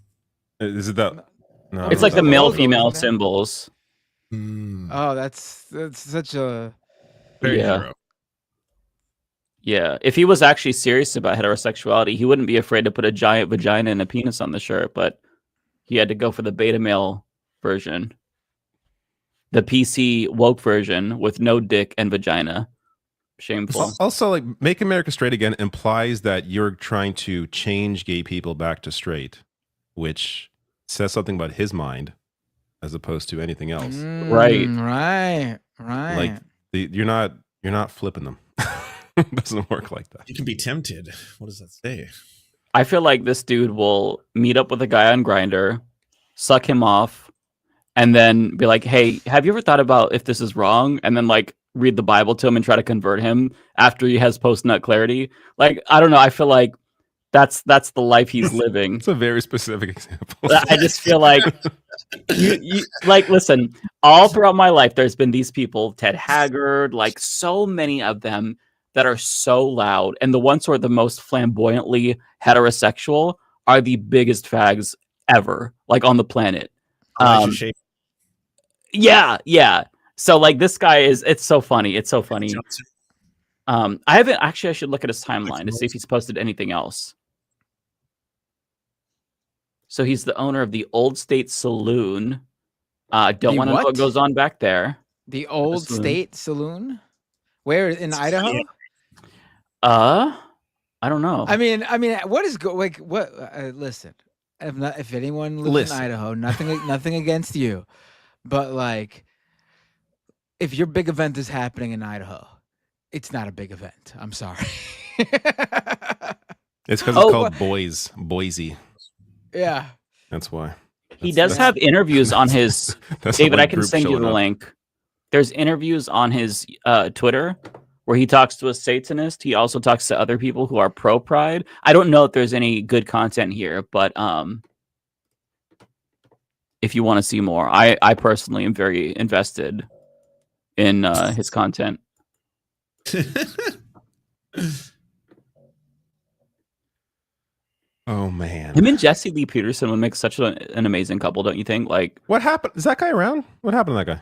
Is it that? No, It's like the male logo, female isn't it? symbols. Oh, that's such a Very Yeah. hero. Yeah, if he was actually serious about heterosexuality, he wouldn't be afraid to put a giant vagina and a penis on the shirt, but he had to go for the beta male version. The PC woke version with no dick and vagina. Shameful. Also, like, Make America Straight Again implies that you're trying to change gay people back to straight, which says something about his mind as opposed to anything else. Right. Right. Like, you're not flipping them. It doesn't work like that. You can be tempted. What does that say? I feel like this dude will meet up with a guy on Grindr, suck him off, and then be like, "Hey, have you ever thought about if this is wrong?" And then like read the Bible to him and try to convert him after he has post-nut clarity. Like, I don't know. I feel like that's the life he's living. It's a very specific example. I just feel like you like, listen, all throughout my life, there's been these people, Ted Haggard, like so many of them that are so loud, and the ones who are the most flamboyantly heterosexual are the biggest fags ever, like on the planet. Yeah. So like this guy it's so funny. It's so funny. I haven't actually. I should look at his timeline to see if he's posted anything else. So he's the owner of the Old State Saloon. Don't want to know what goes on back there. The Old State Saloon? Where in Idaho? I don't know. I mean, what is listen, if anyone lives in Idaho, nothing against you, but like, if your big event is happening in Idaho, it's not a big event. I'm sorry. It's because it's called Boise. Yeah, that's why. He does have interviews on his. David, I can send you the link. There's interviews on his Twitter where he talks to a Satanist. He also talks to other people who are pro-pride. I don't know if there's any good content here, but if you want to see more, I personally am very invested in his content. Oh man, him and Jesse Lee Peterson would make such an amazing couple, don't you think? Like, what happened? Is that guy around? What happened to that guy?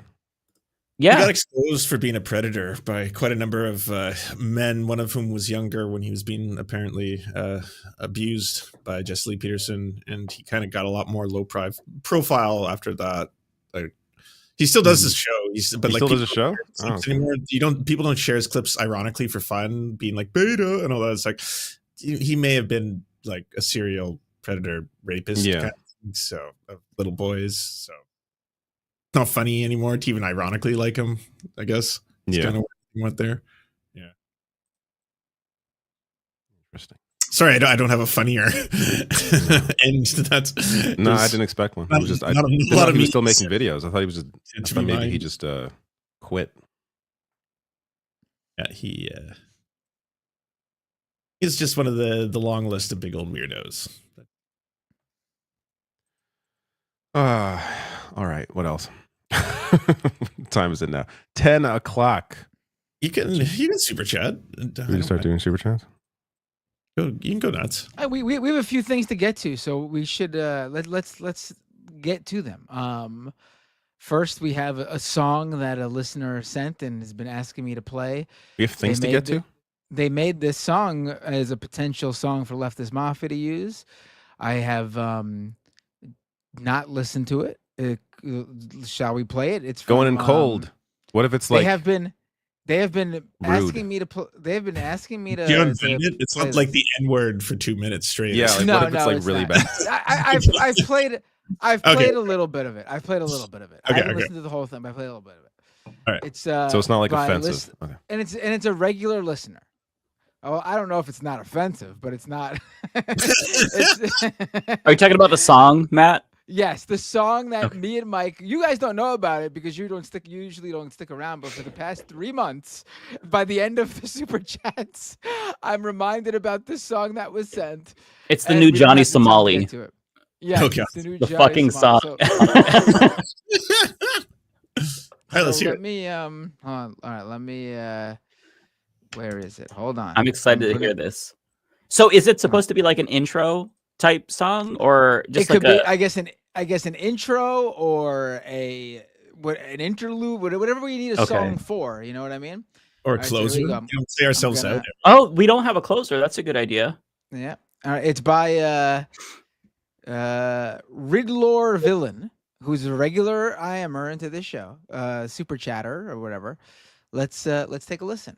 Yeah, he got exposed for being a predator by quite a number of men, one of whom was younger when he was being apparently abused by Jesse Lee Peterson, and he kind of got a lot more low profile after that. Like, he still does his show. He still does a show anymore. People don't share his clips ironically for fun, being like beta and all that. It's like he may have been like a serial predator rapist, kind of thing, so of little boys. So it's not funny anymore to even ironically like him, I guess. It's kind of what he went there. Yeah. Interesting. Sorry, I don't have a funnier end to that. No, I didn't expect one. I was just, I thought he was still making videos. I thought he was just, maybe he just quit. Yeah, he's just one of the long list of big old weirdos. All right. What else? What time is it now? 10 o'clock. You can super chat. You can start doing super chats. You can go nuts. We have a few things to get to, so we should let's get to them. First, we have a song that a listener sent and has been asking me to play. We have things to get to. They made this song as a potential song for Leftist Mafia to use. I have not listened to it. Shall we play it? It's from, going in cold. What if it's like they have been asking me to they have been asking me to. It's not like the N-word for 2 minutes straight. Yeah, like, what if it's like really bad? I've played a little bit of it. I haven't listened to the whole thing, but I played a little bit of it. All right. It's so it's not like offensive. Okay. And it's a regular listener. Oh, I don't know if it's not offensive, but it's not. Are you talking about the song, Matt? Yes, the song that me and Mike, you guys don't know about it because you usually don't stick around, but for the past 3 months, by the end of the super chats, I'm reminded about this song that was sent. It's the new Johnny Somali. Yeah, Okay. it's the new The Johnny fucking Simone. song. All right, let's hear let it. me hold on. All right, let me where is it? Hold on. I'm excited to gonna- hear this. So is it supposed to be like an intro type song or just it like could be, a I guess an intro or an interlude, whatever we need a song for. You know what I mean? Or All right, so closer. here we go. We don't say ourselves gonna- out. Oh, we don't have a closer. That's a good idea. Yeah. All right. It's by Ridlor Villain, who's a regular IMer into this show, super chatter or whatever. Let's take a listen.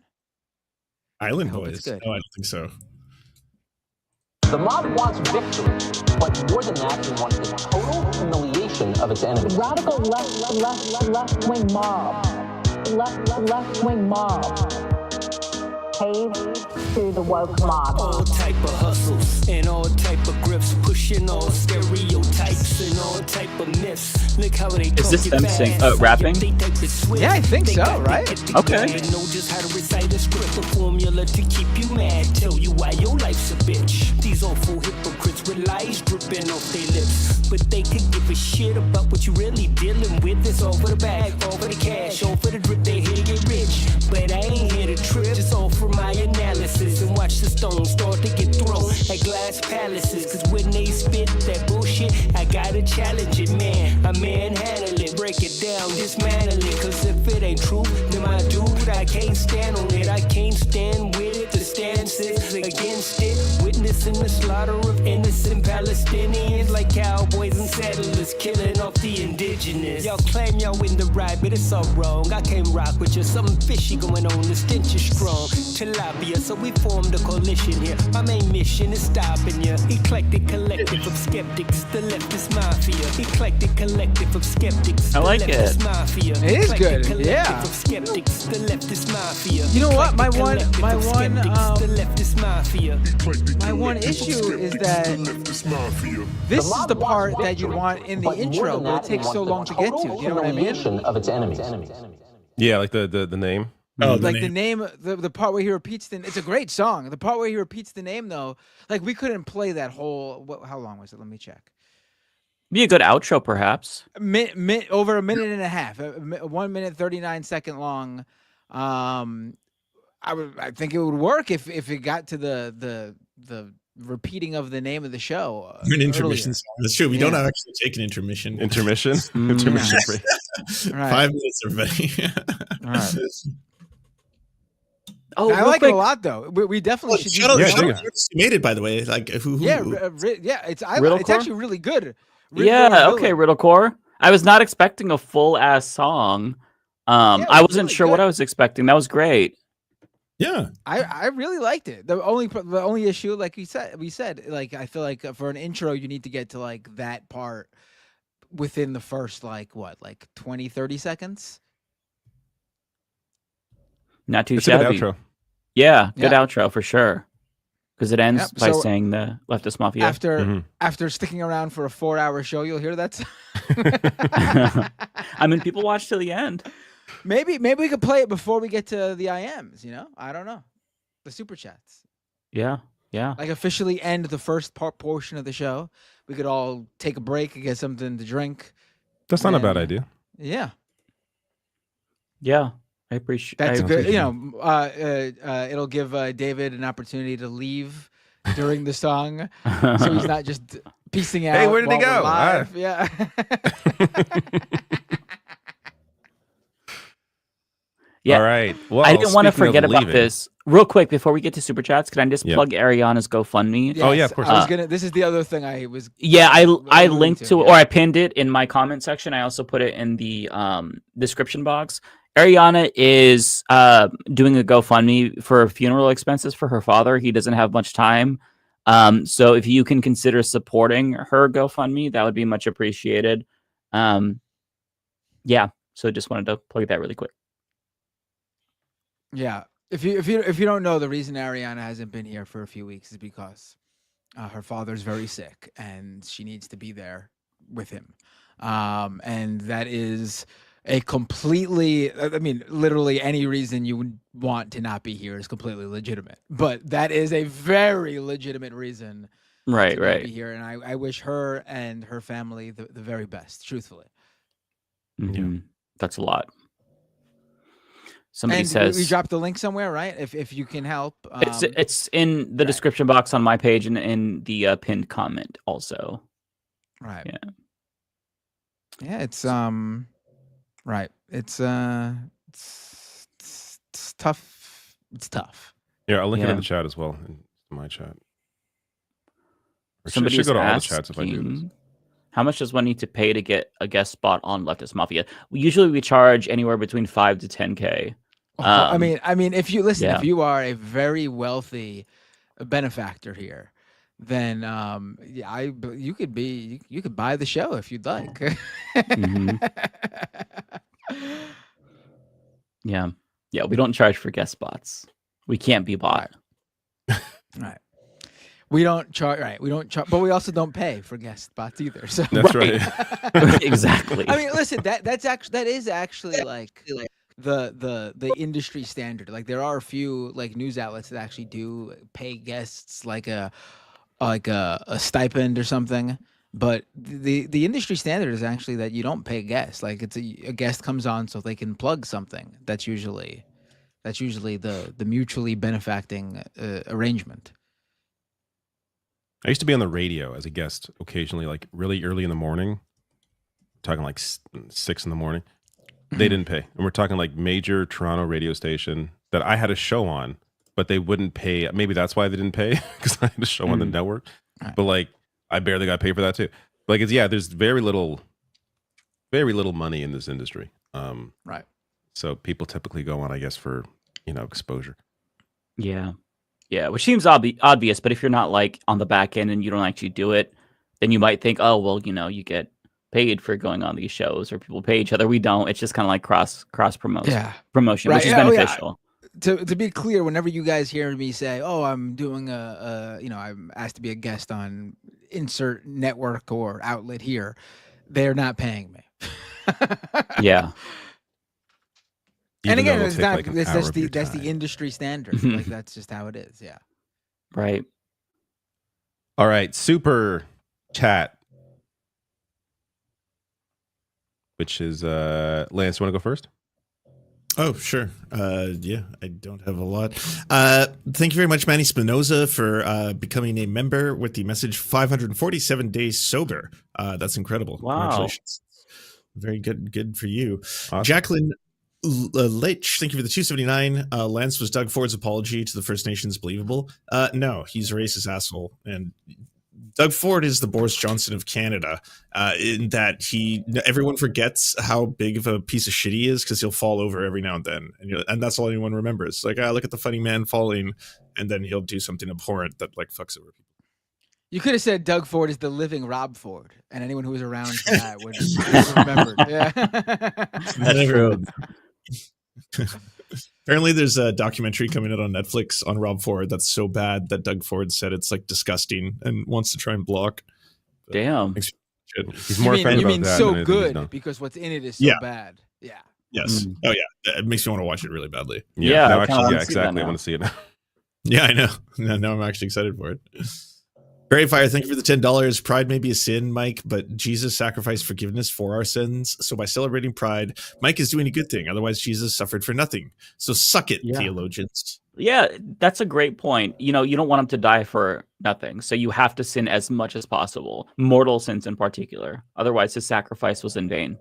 Island I hope it's Boys. good. No, I don't think so. The mob wants victory, but more than that, it wants the total humiliation of its enemies. Radical left-wing mob. Left-wing mob. Pave to the woke mob. All type of hustles and all type of grips, pushing all stereotypes and all type of myths. Look how they Is this them rapping? Yeah, I think so, right? Okay. They know just how to recite a script, a formula to keep you mad, tell you why your life's a bitch. These awful hypocrites with lies dripping off their lips, but they could give a shit about what you really dealing with. It's all for the bag, all for the cash, all for the drip. They here to get rich, but I ain't here to trip. Just all for my analysis and watch the stones start to get thrown at glass palaces. Cause when they spit that bullshit, I gotta challenge it, man. I manhandle it, break it down, dismantle it. Cause if it ain't true, then my dude, I can't stand on it. I can't stand with it. The stance is against it. Witnessing the slaughter of innocent Palestinians like cowboys and settlers killing off the indigenous. Y'all claim y'all in the right, but it's all wrong. I can't rock with you, something fishy going on, the stench is strong. Tilapia, so we formed a coalition here. My main mission is stopping you. Eclectic collective of skeptics, the leftist mafia. Eclectic collective of skeptics, I like the leftist it. mafia. It is good, Eclectic yeah. collective of skeptics, the leftist mafia. You know what? My Eclectic one collective of skeptics, the leftist mafia. my one issue is that this is the part that you want in the intro, but it takes so long to get to. You know what I mean? Humiliation of its enemies. Yeah, like the name. Oh, Like the name, the part where he repeats it's a great song. The part where he repeats the name, though, like we couldn't play that whole. How long was it? Let me check. Be a good outro, perhaps. Over a minute and a half, 1 minute 39-second long. I think it would work if it got to the repeating of the name of the show. An intermission earlier. song. That's true. We don't actually take an intermission. Intermission? Intermission break. Right. 5 minutes, everybody. All right. Oh, I real like quick. it a lot, though. We definitely should. Shout out, use shout it. out to who made it, by the way. Like who? Yeah, it's Riddlecore? actually really good. Yeah, okay, Riddlecore. I was not expecting a full ass song. I wasn't sure what I was expecting. That was great. Yeah, I really liked it. The only issue, like we said, like I feel like for an intro, you need to get to like that part within the first like 20, 30 seconds. Not too It's a good shabby. outro. Yeah, good outro for sure. Because it ends by so saying the Leftist Mafia. After sticking around for a 4-hour show, you'll hear that. I mean, people watch till the end. Maybe we could play it before we get to the IMs. You know, I don't know, the super chats. Yeah. Like officially end the first portion of the show. We could all take a break and get something to drink. That's not a bad idea. Yeah. Yeah. I appreciate That's good. You know, it'll give David an opportunity to leave during the song, so he's not just piecing out. Hey, where did he while we're go? live. Yeah. Yeah. All right. Well, I didn't want to speaking of forget about leaving- this. Real quick before we get to super chats, can I just plug Ariana's GoFundMe? Oh, yeah, of course. I was gonna. This is the other thing I was. Yeah, I alluding linked to it, or I pinned it in my comment section. I also put it in the description box. Ariana is doing a GoFundMe for funeral expenses for her father. He doesn't have much time. So if you can consider supporting her GoFundMe, that would be much appreciated. Yeah. So just wanted to plug that really quick. Yeah. If you don't know, the reason Ariana hasn't been here for a few weeks is because her father's very sick and she needs to be there with him. And that is a completely, I mean, literally any reason you would want to not be here is completely legitimate. But that is a very legitimate reason Right, to right. be here, and I wish her and her family the very best. Truthfully, That's a lot. Somebody and says we dropped the link somewhere, right? If you can help, it's in the description box on my page and in the pinned comment also. Right. Yeah. Yeah, it's right. It's tough. It's tough. Yeah, I'll link it in Yeah. the chat as well, in my chat. Or Somebody should go is to all the chats if I do this. asking, how much does one need to pay to get a guest spot on Leftist Mafia? Usually we charge anywhere between 5 to 10K. I mean, if you listen, yeah. if you are a very wealthy benefactor here, then you could buy the show if you'd like. Yeah. Yeah, we don't charge for guest spots. We can't be bought. Right. We don't charge, right? We don't charge, but we also don't pay for guest spots either. So That's right. Exactly. I mean, listen, that is actually like the industry standard. Like there are a few like news outlets that actually do pay guests like a stipend or something. But the industry standard is actually that you don't pay guests. Like it's a guest comes on so they can plug something. That's usually the mutually benefiting arrangement. I used to be on the radio as a guest occasionally, like really early in the morning, talking like 6 in the morning. They didn't pay. And we're talking like major Toronto radio station that I had a show on, but they wouldn't pay. Maybe that's why they didn't pay, because I had a show on the network. But like, I barely got paid for that too. Like, there's very little money in this industry. Right. So people typically go on, I guess, for, exposure. Yeah. Yeah, which seems obvious, but if you're not like on the back end and you don't actually do it, then you might think, oh, well, you get paid for going on these shows, or people pay each other. We don't. It's just kind of like cross promotion, Right. which is beneficial. To be clear, whenever you guys hear me say, "Oh, I'm doing I'm asked to be a guest on insert network or outlet here," they're not paying me. Yeah. And again, it'll it's take, not like, an that's hour of your the time. industry standard. Like that's just how it is. Yeah. Right. All right, super chat, which is Lance. You want to go first? Oh, sure. Yeah, I don't have a lot. Thank you very much, Manny Spinoza, for becoming a member with the message 547 days sober. That's incredible. Wow. Congratulations. Very good. Good for you. Awesome. Jacqueline Leitch, thank you for the 279. Lance, was Doug Ford's apology to the First Nations believable? No, he's a racist asshole. And Doug Ford is the Boris Johnson of Canada, in that everyone forgets how big of a piece of shit he is because he'll fall over every now and then. And that's all anyone remembers. Like, look at the funny man falling, and then he'll do something abhorrent that like fucks over people. You could have said Doug Ford is the living Rob Ford, and anyone who was around for that would have remembered. Yeah. That's true. Apparently there's a documentary coming out on Netflix on Rob Ford that's so bad that Doug Ford said it's like disgusting and wants to try and block. Damn. He's more offended you about mean that so than anything he's good done. because what's in it is so bad. Yeah. Yes. Oh yeah. It makes me want to watch it really badly. Yeah, No, I kinda actually, wanna yeah, see that exactly. I now. want to see it now. Yeah, I know. Now I'm actually excited for it. Great Fire, thank you for the $10. Pride may be a sin, Mike, but Jesus sacrificed forgiveness for our sins. So by celebrating Pride, Mike is doing a good thing. Otherwise, Jesus suffered for nothing. So suck it, theologians. Yeah, that's a great point. You don't want him to die for nothing. So you have to sin as much as possible, mortal sins in particular. Otherwise, his sacrifice was in vain.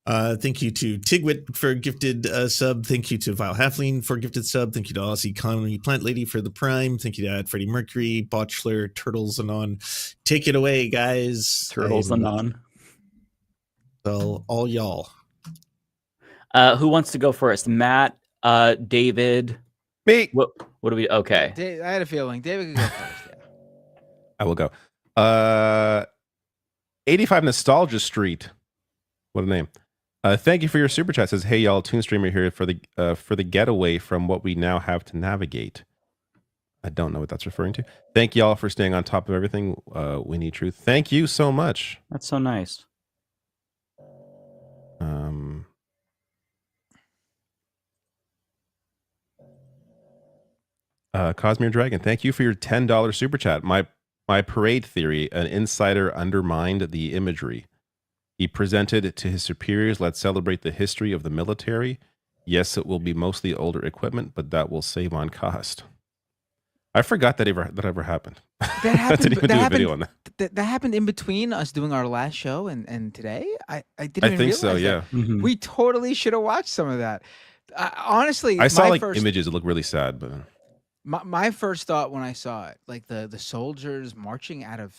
Thank you to Tigwit for gifted sub. Thank you to Vile Halfling for gifted sub. Thank you to Aussie Economy Plant Lady for the Prime. Thank you to Freddie Mercury, Botchler, Turtles Anon. Take it away, guys. Turtles Anon. Well, all y'all. Who wants to go first? Matt, David. Me. What do we? Okay. I had a feeling David could go first. Yeah. I will go. 85 Nostalgia Street. What a name. Thank you for your super chat. Says, hey y'all, Toon Streamer here for the getaway from what we now have to navigate. I don't know what that's referring to. Thank y'all for staying on top of everything. We need truth. Thank you so much. That's so nice. Cosmere Dragon, thank you for your $10 super chat. My parade theory, an insider undermined the imagery. He presented to his superiors, let's celebrate the history of the military. Yes, it will be mostly older equipment, but that will save on cost. I forgot that ever happened. That happened. Didn't even do a video on that. That happened in between us doing our last show and today. I didn't. I think so. Yeah. Mm-hmm. We totally should have watched some of that. Honestly, I saw images that look really sad, but my first thought when I saw it, like the soldiers marching out of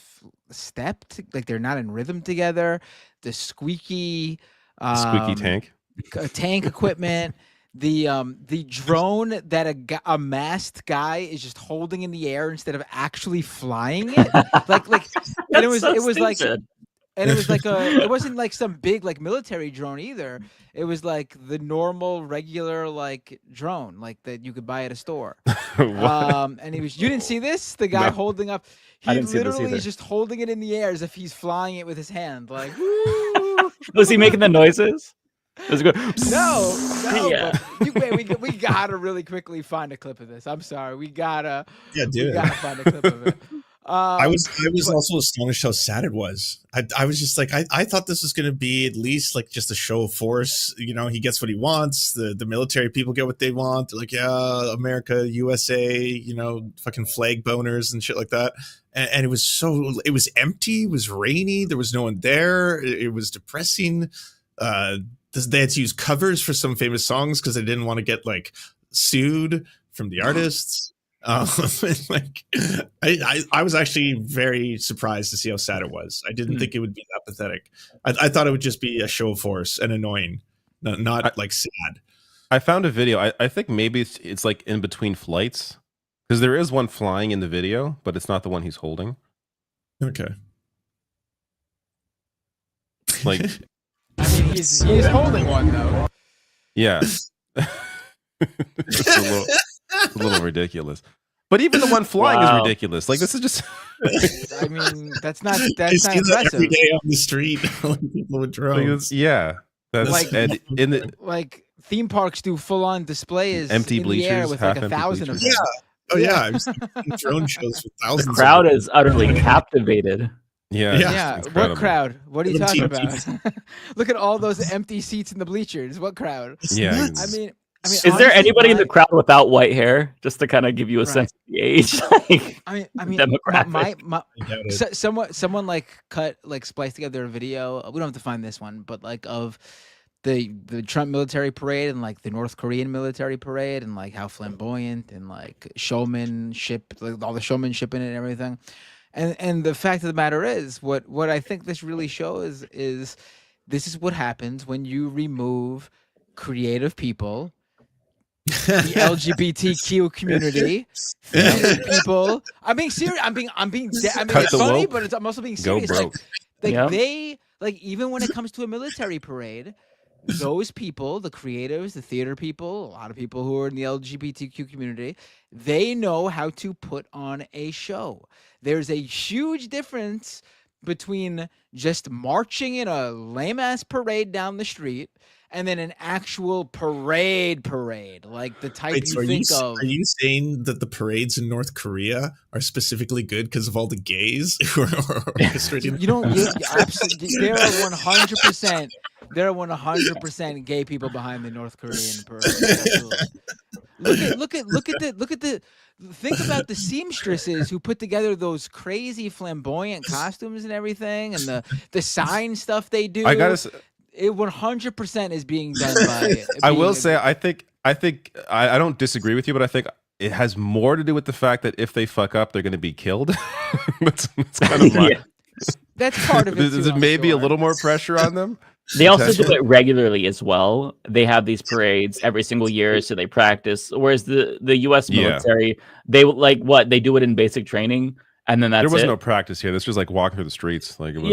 step, like they're not in rhythm together. The squeaky tank, tank equipment. The drone that a masked guy is just holding in the air instead of actually flying it, like, and it was like, and it was like it wasn't like some big like military drone either. It was like the normal regular like drone like that you could buy at a store. And you didn't see this? The guy holding up, he literally is just holding it in the air as if he's flying it with his hand. Like, woo! Was he making the noises? Let's go. No. Yeah. Wait, we gotta really quickly find a clip of this. I'm sorry, we gotta find a clip of it. I was also astonished how sad it was. I was just like, I thought this was going to be at least like just a show of force. You know, he gets what he wants. The military people get what they want. They're like, yeah, America, USA, you know, fucking flag boners and shit like that. And it was empty. It was rainy. There was no one there. It was depressing. They had to use covers for some famous songs because they didn't want to get like sued from the artists. Like I was actually very surprised to see how sad it was. I didn't think it would be that pathetic. I thought it would just be a show of force and annoying, not like sad. I found a video. I think maybe it's like in between flights because there is one flying in the video, but it's not the one he's holding. Okay. Like, I mean, he's holding one though. Yeah. It's a little ridiculous. But even the one flying is ridiculous. Like, this is just I mean, that's not impressive. Every day on the street, people with drones. Yeah, that's like in the like theme parks do full on displays empty in the air bleachers with like 1,000 of them. Yeah. Oh yeah, I've seen drone shows with thousands. The crowd is utterly captivated. Yeah. What crowd? What are you talking about? Look at all those empty seats in the bleachers. What crowd? Yeah. I mean, is there anybody in the crowd without white hair? Just to kind of give you a sense of the age. Like, I mean, demographic. someone like spliced together a video. We don't have to find this one, but like of the Trump military parade and like the North Korean military parade and like how flamboyant and like showmanship, like all the showmanship in it and everything. And the fact of the matter is, what I think this really shows is this is what happens when you remove creative people, the LGBTQ community, theater people. I'm being serious. It's funny, but I'm also being serious. They even when it comes to a military parade, those people, the creatives, the theater people, a lot of people who are in the LGBTQ community, they know how to put on a show. There's a huge difference between just marching in a lame-ass parade down the street and then an actual parade, like the type you think of. Are you saying that the parades in North Korea are specifically good because of all the gays who are orchestrating? Absolutely. There are 100%. There are 100% gay people behind the North Korean parade. Look at the. Think about the seamstresses who put together those crazy flamboyant costumes and everything, and the sign stuff they do. I gotta say, it 100% is being done by. I will say, I think I don't disagree with you, but I think it has more to do with the fact that if they fuck up, they're going to be killed. that's kind of my. That's part of it. There's maybe a little more pressure on them. They also do it regularly as well. They have these parades every single year, so they practice. Whereas the U.S. military, they they do it in basic training, and then that's there was it. no practice here. This was like walking through the streets. Like, it was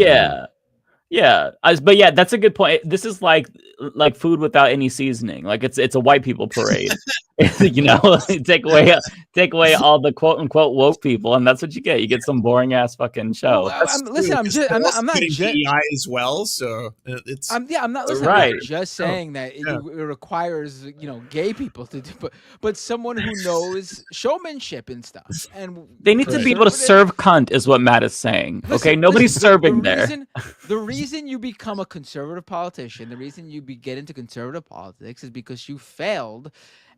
Yeah, but yeah, that's a good point. This is like food without any seasoning. Like it's a white people parade. You know, take away all the quote unquote woke people, and that's what you get. You get some boring ass fucking show. Well, I'm not DEI as well, so it's I'm not right. just saying that it requires gay people to do, but someone who knows showmanship and stuff, and they need to be able to serve cunt is what Matt is saying. Okay, nobody's serving there. The reason you become a conservative politician, the reason you get into conservative politics, is because you failed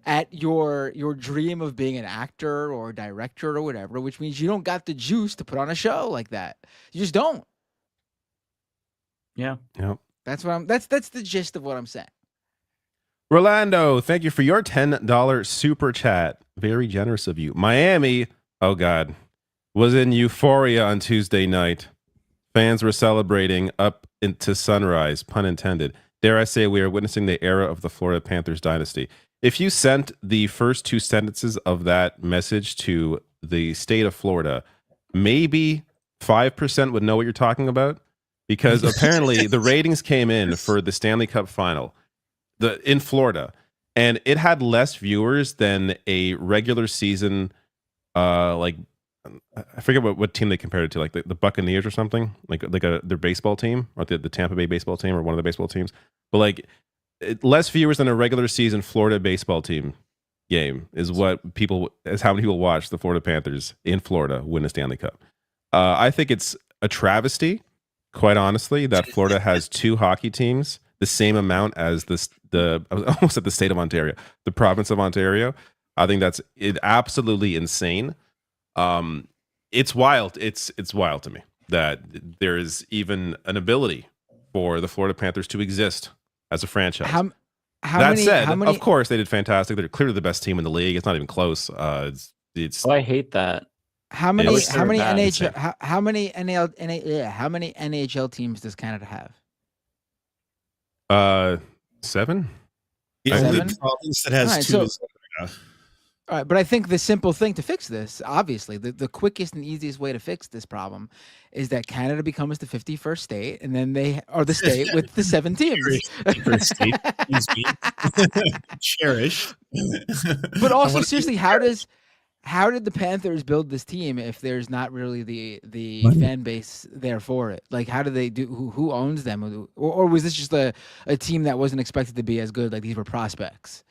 at your dream of being an actor or a director or whatever, which means you don't got the juice to put on a show like that. You just don't. Yeah. Yep. That's the gist of what I'm saying. Rolando, thank you for your $10 super chat. Very generous of you. Miami, oh God, was in euphoria on Tuesday night. Fans were celebrating up into sunrise, pun intended. Dare I say we are witnessing the era of the Florida Panthers dynasty. If you sent the first two sentences of that message to the state of Florida, maybe 5% would know what you're talking about, because apparently the ratings came in for the Stanley Cup final in Florida, and it had less viewers than a regular season, I forget what team they compared it to, like the Buccaneers or something, like their baseball team, or the Tampa Bay baseball team, or one of the baseball teams. But like less viewers than a regular season Florida baseball team game is how many people watch the Florida Panthers in Florida win a Stanley Cup. I think it's a travesty, quite honestly, that Florida has two hockey teams, the same amount as I was almost at the state of Ontario, the province of Ontario. I think that's absolutely insane. It's wild. It's wild to me that there is even an ability for the Florida Panthers to exist as a franchise. That said, of course they did fantastic. They're clearly the best team in the league. It's not even close. It's I hate that. How many NHL teams does Canada have? 7. The only province that has two is Canada. All right, but I think the simple thing to fix this, obviously, the quickest and easiest way to fix this problem is that Canada becomes the 51st state, and then they are the state with the 7 teams. State, cherish. But also, seriously, how did the Panthers build this team if there's not really the fan base there for it? Like, how do they do? Who owns them? Or was this just a team that wasn't expected to be as good? Like, these were prospects.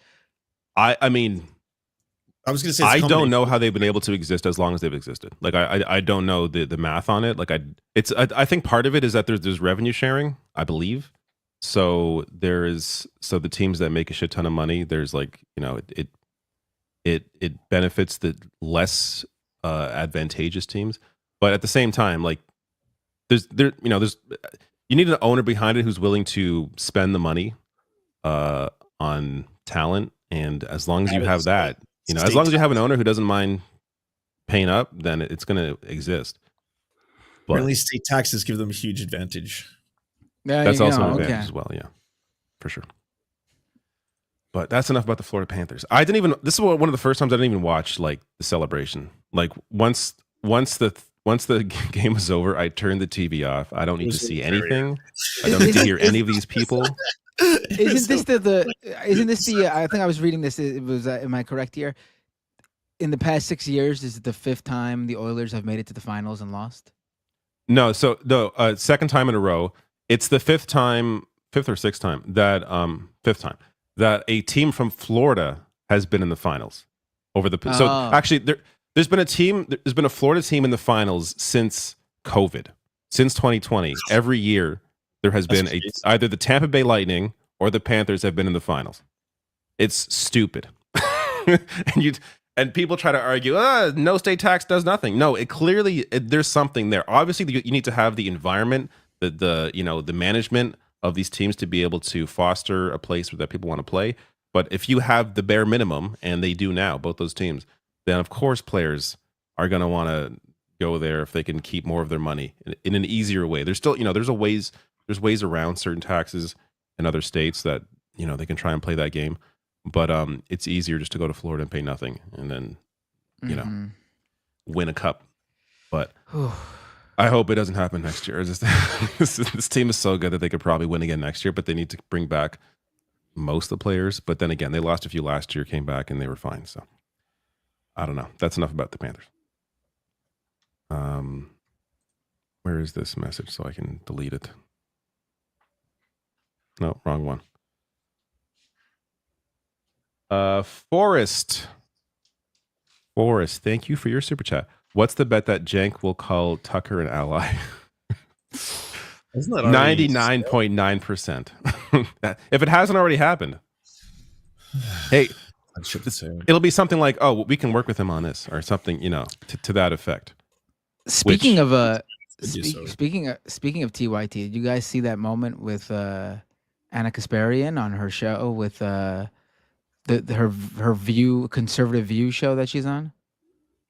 I mean, I was going to say, I don't know how they've been able to exist as long as they've existed. Like, I don't know the math on it. Like, I think part of it is that there's revenue sharing, I believe. So the teams that make a shit ton of money, there's like, it benefits the less advantageous teams. But at the same time, like there's you need an owner behind it who's willing to spend the money on talent. And as long as you have that, as long as you have an owner who doesn't mind paying up, then it's going to exist. But at least state taxes give them a huge advantage. That's also an advantage as well. Yeah, for sure. But that's enough about the Florida Panthers. This is one of the first times I didn't even watch like the celebration. Like once the game was over, I turned the TV off. I don't need to see anything. I don't need to hear any of these people. Isn't this the I think I was reading this. It was am I correct here? In the past 6 years, is it the 5th time the Oilers have made it to the finals and lost? No, so second time in a row. It's the 5th or 6th time that 5th time that a team from Florida has been in the finals over the. So actually, there's been a Florida team in the finals since COVID, since 2020. Every year there has been either the Tampa Bay Lightning or the Panthers have been in the finals. It's stupid, and people try to argue, no state tax does nothing. No, there's something there. Obviously, you need to have the environment, the management of these teams to be able to foster a place where that people want to play. But if you have the bare minimum, and they do now, both those teams, then of course players are going to want to go there if they can keep more of their money in an easier way. There's still, there's ways around certain taxes in other states that, they can try and play that game. But it's easier just to go to Florida and pay nothing and then, win a cup. But I hope it doesn't happen next year. This team is so good that they could probably win again next year, but they need to bring back most of the players. But then again, they lost a few last year, came back, and they were fine. So I don't know. That's enough about the Panthers. Where is this message so I can delete it? No, wrong one. Forrest, thank you for your super chat. What's the bet that Jank will call Tucker an ally? 99.9%. If it hasn't already happened. Hey, it'll be something like, oh, we can work with him on this, or something, to that effect. Speaking of speaking of TYT, did you guys see that moment with Anna Kasparian on her show with her conservative view show that she's on?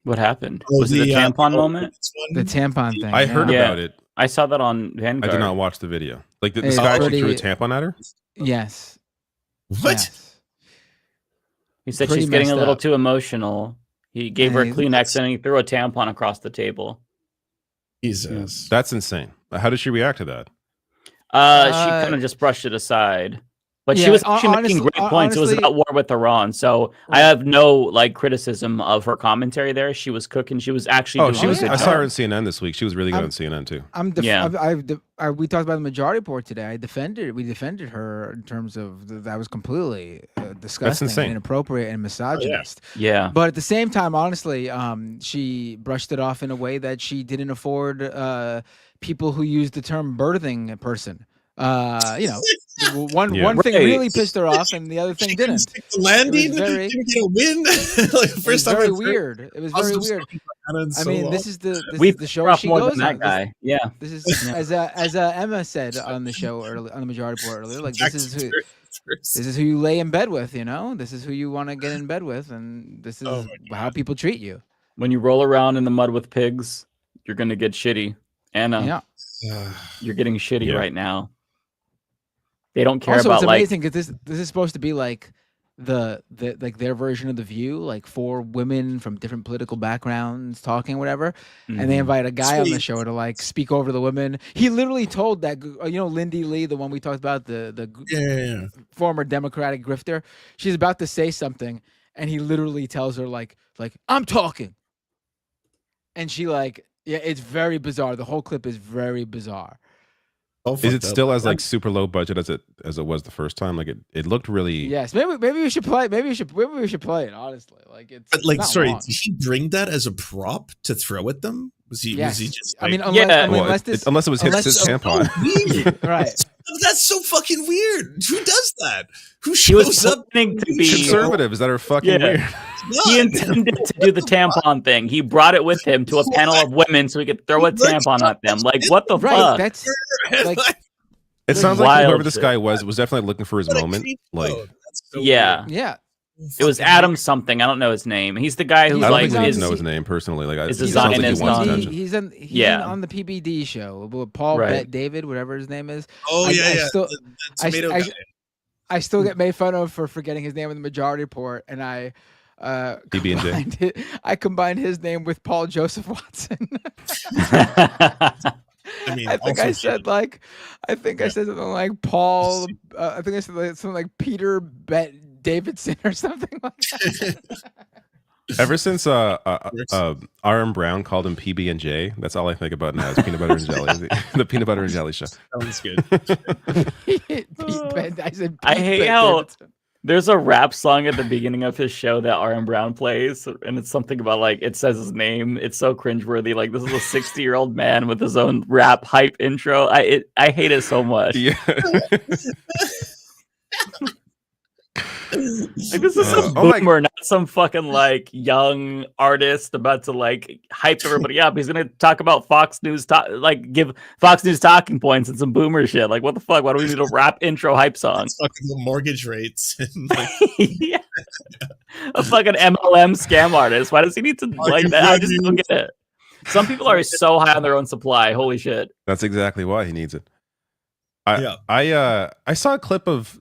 What happened? Was it the tampon moment? The tampon thing. I heard about it. I saw that on Vanguard. I did not watch the video. Like this guy actually threw a tampon at her? Yes. What? Yes. He said she's getting a little too emotional. He gave her a Kleenex and he threw a tampon across the table. Jesus. That's insane. How did she react to that? She kind of just brushed it aside. But she was actually making great points. Honestly, it was about war with Iran. So I have no criticism of her commentary there. She was cooking. She was actually doing a good I saw job. her on CNN this week. She was really good on CNN too. We talked about the Majority Report today. We defended her in terms of that was completely disgusting and inappropriate and misogynist. Yeah. But at the same time, honestly, she brushed it off in a way that she didn't afford people who use the term birthing person. One thing really pissed her off, and the other thing didn't. Landing, didn't get a win. First time, very weird. It was very weird. I mean, this is the show she goes on. Guy. Yeah, this is as Emma said on the show earlier, on the Majority Report earlier. Like this is who you lay in bed with. This is who you want to get in bed with, and this is how people treat you. When you roll around in the mud with pigs, you're gonna get shitty. Anna, you're getting shitty right now. They don't care about it's amazing because this is supposed to be like the their version of The View, like 4 women from different political backgrounds talking, whatever, and they invite a guy on the show to speak over the women. He literally told that Lindy Lee, the one we talked about, the former Democratic grifter, she's about to say something, and he literally tells her like I'm talking, and she it's very bizarre. The whole clip is very bizarre. Is it still as super low budget as it was the first time? Like it looked really. Yes, maybe we should play. Maybe we should play it. Honestly, sorry, long. did he bring that as a prop to throw at them? Was he just? Unless it was his tampon. Right. That's so fucking weird. Who does that? Who shows up to be conservatives that are fucking weird? He intended to do the tampon thing. He brought it with him to a panel of women so he could throw a tampon at them. Like, what the fuck? That's it sounds like whoever this guy was definitely looking for his moment. Yeah. It was Adam something. I don't know his name. He's the guy who's I don't think I know his name personally. He's a Zionist. He's on the PBD show with Paul Bet David, whatever his name is. I still get made fun of for forgetting his name in the Majority Report, and I combined his name with Paul Joseph Watson. I think I said something like Paul. I think I said something like Peter Bet Davidson or something like that. Ever since R.M. Brown called him PB&J, that's all I think about now is peanut butter and jelly. The peanut butter and jelly show. Sounds good. I hate how there's a rap song at the beginning of his show that R.M. Brown plays, and it's something about it says his name. It's so cringeworthy. Like, this is a 60-year-old man with his own rap hype intro. I hate it so much. Yeah. This is a boomer, not some fucking young artist about to hype everybody up. He's gonna talk about Fox News, give Fox News talking points and some boomer shit. Like, what the fuck? Why do we need a rap intro hype song? It's fucking the mortgage rates. Yeah. A fucking MLM scam artist. Why does he need to that? I just don't get it. Some people are so high on their own supply. Holy shit. That's exactly why he needs it. I saw a clip of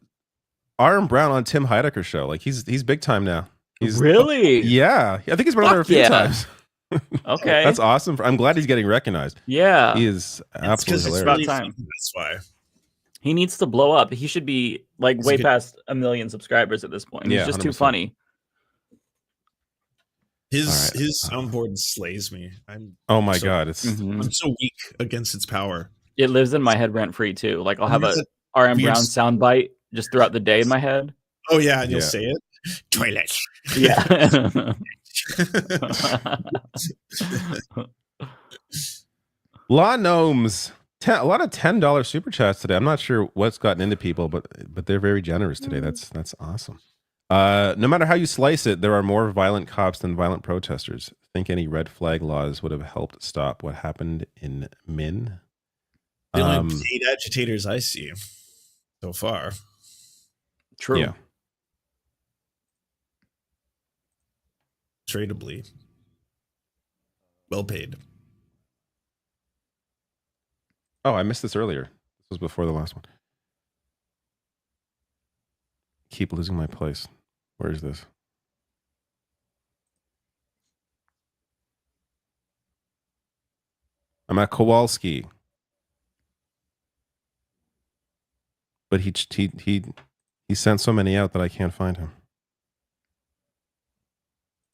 R.M. Brown on Tim Heidecker's show. He's big time now. He's really? Yeah, I think he's been on there a few times. Okay. That's awesome. I'm glad he's getting recognized. Yeah. He is absolutely hilarious. It's about time. That's why. He needs to blow up. He should be like He's way good. past 1 million subscribers at this point. He's Yeah, just too 100%. funny. His soundboard slays me. Oh my God, it's I'm so weak against its power. It lives in my head rent free too. Like I'll have a There's RM weird Brown soundbite just throughout the day in my head. Oh yeah, and you'll say it. Toilet. Yeah. Law Gnomes. A lot of $10 super chats today. I'm not sure what's gotten into people, but they're very generous today. That's awesome. No matter how you slice it, there are more violent cops than violent protesters. Think any red flag laws would have helped stop what happened in Min? The only paid agitators I see so far. True. Yeah. Tradably. Well paid. Oh, I missed this earlier. This was before the last one. Keep losing my place. Where is this? I'm at Kowalski. But he sent so many out that I can't find him.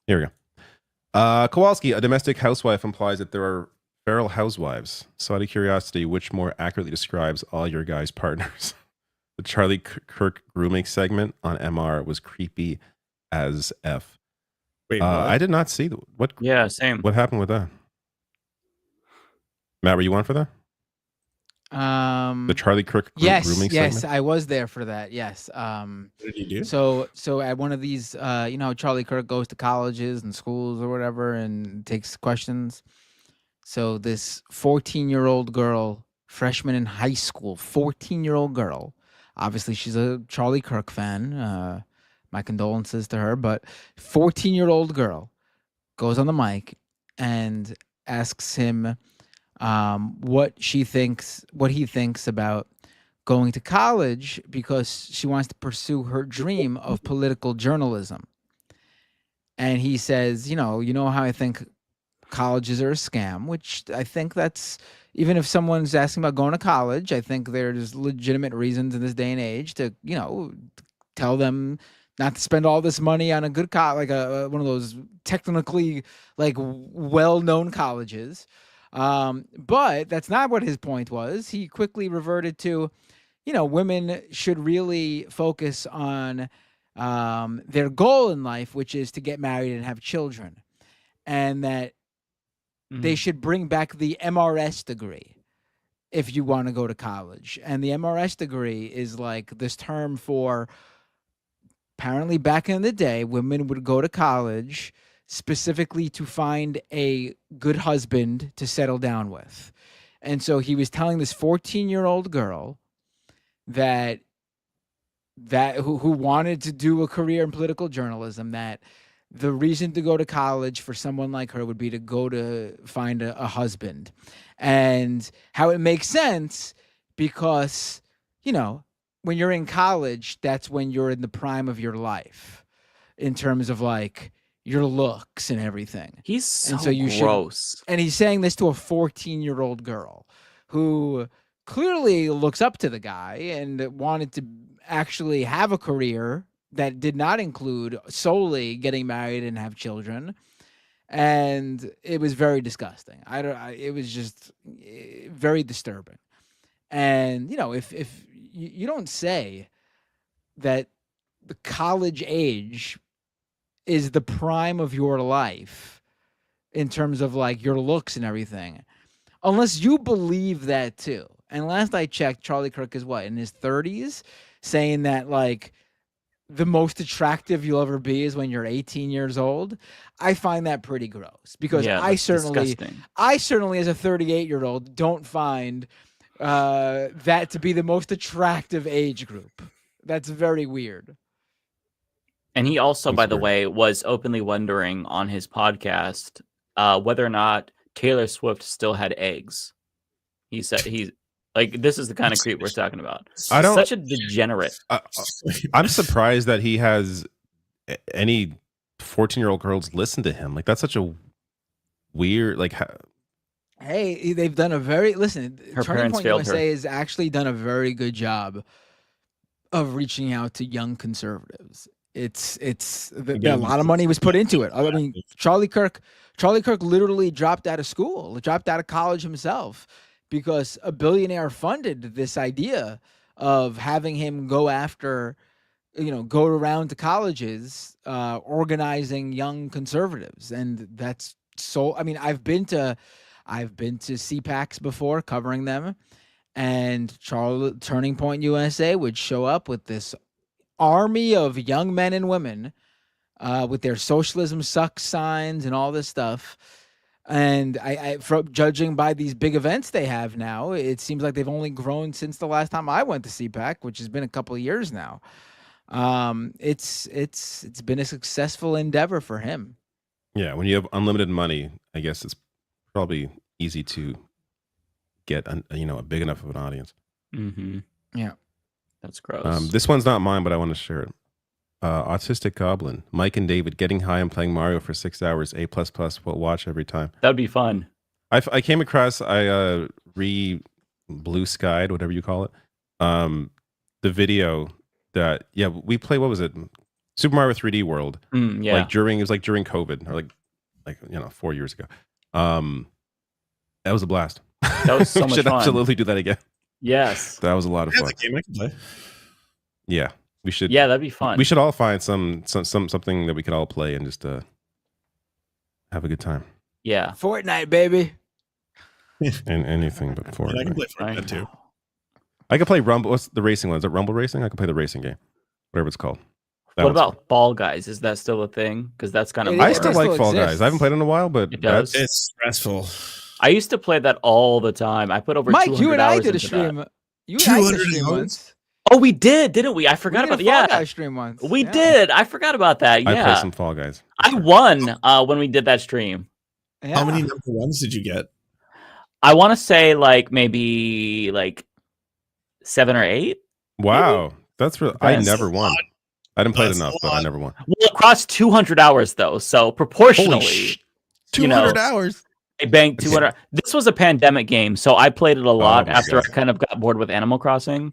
Here we go. Kowalski, a domestic housewife implies that there are feral housewives. So out of curiosity, which more accurately describes all your guys' partners? The Charlie Kirk grooming segment on MR was creepy as F. Wait, what? I did not see what. Yeah, same. What happened with that? Matt, were you on for that? The Charlie Kirk grooming yes, segment? I was there for that. Yes. What did he do? So at one of these, Charlie Kirk goes to colleges and schools or whatever and takes questions. So this 14-year-old girl, freshman in high school, 14-year-old girl, obviously she's a Charlie Kirk fan. My condolences to her, but 14-year-old girl goes on the mic and asks him what he thinks about going to college because she wants to pursue her dream of political journalism. And he says, you know how I think colleges are a scam, which I think that's, even if someone's asking about going to college, I think there's legitimate reasons in this day and age to, tell them not to spend all this money on a good college, like one of those technically like well-known colleges. But that's not what his point was. He quickly reverted to, women should really focus on their goal in life, which is to get married and have children, and that they should bring back the MRS degree if you want to go to college. And the MRS degree is like this term for, apparently back in the day, women would go to college specifically to find a good husband to settle down with. And so he was telling this 14-year-old girl that who wanted to do a career in political journalism, that the reason to go to college for someone like her would be to go to find a husband. And how it makes sense because, when you're in college, that's when you're in the prime of your life in terms of like your looks and everything. He's so, and so you gross. And he's saying this to a 14-year-old girl who clearly looks up to the guy and wanted to actually have a career that did not include solely getting married and have children. And it was very disgusting. It was just very disturbing. And, if you don't say that the college age is the prime of your life in terms of like your looks and everything, unless you believe that too. And last I checked, Charlie Kirk is what, in his 30s, saying that like the most attractive you'll ever be is when you're 18 years old. I find that pretty gross because I certainly as a 38-year-old don't find that to be the most attractive age group. That's very weird. And he also, by the way, was openly wondering on his podcast whether or not Taylor Swift still had eggs. He said this is the kind of creep we're talking about. Such a degenerate. I'm surprised that he has any 14-year-old girls listen to him. Like that's such a weird. Like, hey, they've done a very Her Turning parents Point failed USA her. has actually done a very good job of reaching out to young conservatives. A lot of money was put into it. I mean, Charlie Kirk literally dropped out of school, dropped out of college himself, because a billionaire funded this idea of having him go around to colleges, organizing young conservatives. And that's so, I mean, I've been to CPACs before covering them, and Turning Point USA would show up with this army of young men and women with their socialism sucks signs and all this stuff. And from judging by these big events they have now, it seems like they've only grown since the last time I went to CPAC, which has been a couple of years now. It's been a successful endeavor for him. yeah, when you have unlimited money, I guess it's probably easy to get a big enough of an audience. Mm-hmm. Yeah, that's gross. This one's not mine, but I want to share it. Autistic Goblin, Mike and David getting high and playing Mario for 6 hours. A++. We'll watch every time. That'd be fun. I came across blue skied, whatever you call it. The video that we play. What was it? Super Mario 3D World. Yeah. It was during COVID, or like 4 years ago. That was a blast. That was so we much should fun. absolutely do that again. Yes. That was a lot of fun. That's a game I can play. Yeah, we should. Yeah, that'd be fun. We should all find something that we could all play and just have a good time. Yeah. Fortnite, baby. And anything but Fortnite. I can play Fortnite too. I could play Rumble. What's the racing one? Is it Rumble Racing? I can play the racing game, whatever it's called. What about Fall Guys? Is that still a thing? Because that's kind of. I still like Fall Guys. I haven't played in a while, but It's stressful. I used to play that all the time. I put over Mike, 200 you and I hours did a into stream. that. You and I did a stream once. Oh, we did, didn't we? I forgot We did about a Fall that. Guys stream once. We did. I forgot about that. Yeah. I played some Fall Guys. I won when we did that stream. How many number ones did you get? I want to say maybe 7 or 8. Wow, maybe? that's real. I That's never won. I didn't play it That's enough, a but I lot. never won. Well, across 200 hours though, so proportionally, 200 hours. I banked 200. This was a pandemic game, so I played it a lot my after God. I kind of got bored with Animal Crossing.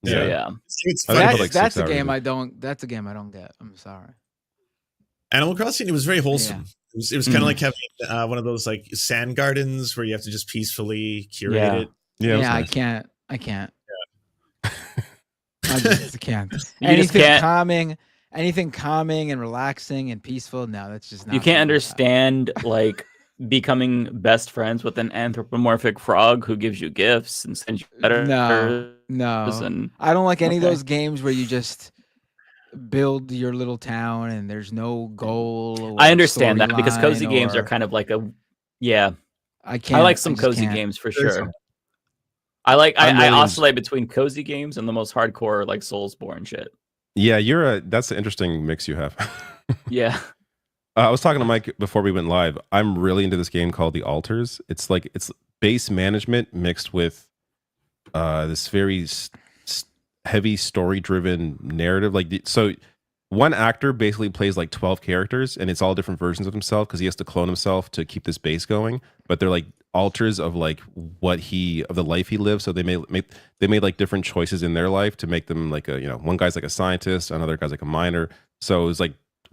So, yeah. That's a game I don't. That's a game I don't get. I'm sorry. Animal Crossing, it was very wholesome. It was kind of like having one of those like sand gardens where you have to just peacefully curate it. Yeah, I can't. I just can't. You just can't. Anything calming and relaxing and peaceful. No, that's just not. You can't understand becoming best friends with an anthropomorphic frog who gives you gifts and sends you letters. No. And, I don't like any of those games where you just build your little town and there's no goal. Or I understand that because cozy storyline games or- are kind of like I can't. like some I just cozy can't. games for There's sure. some- I oscillate between cozy games and the most hardcore like Soulsborne shit. Yeah, that's an interesting mix you have. Yeah. I was talking to Mike before we went live. I'm really into this game called The Alters. It's base management mixed with this very heavy story-driven narrative. So one actor basically plays 12 characters, and it's all different versions of himself because he has to clone himself to keep this base going. But they're alters of of the life he lives. So they made different choices in their life to make them one guy's like a scientist, another guy's like a miner. So it was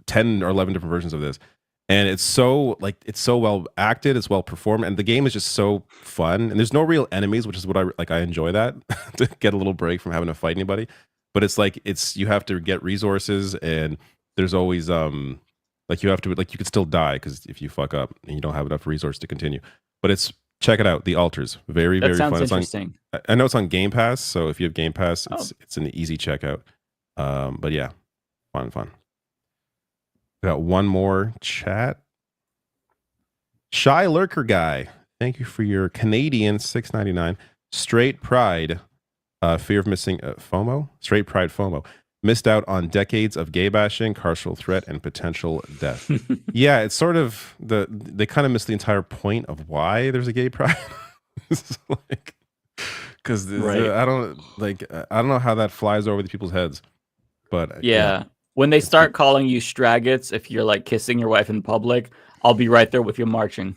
10 or 11 different versions of this, and it's so well acted, it's well performed, and the game is just so fun, and there's no real enemies, which is what I enjoy that to get a little break from having to fight anybody. But it's you have to get resources, and there's always you have to you could still die because if you fuck up and you don't have enough resource to continue. But check it out, The Alters, very That very sounds fun. interesting. I know it's on Game Pass, so if you have Game Pass, it's an easy checkout. But yeah, fun. Got one more chat. Shy Lurker Guy, thank you for your Canadian $6.99. Straight Pride, fear of missing FOMO. Straight Pride FOMO. Missed out on decades of gay bashing, carceral threat, and potential death. Yeah, it's sort of they kind of miss the entire point of why there's a gay pride. Because I don't know how that flies over the people's heads. But Yeah. When they start calling you straggots if you're kissing your wife in public, I'll be right there with you marching.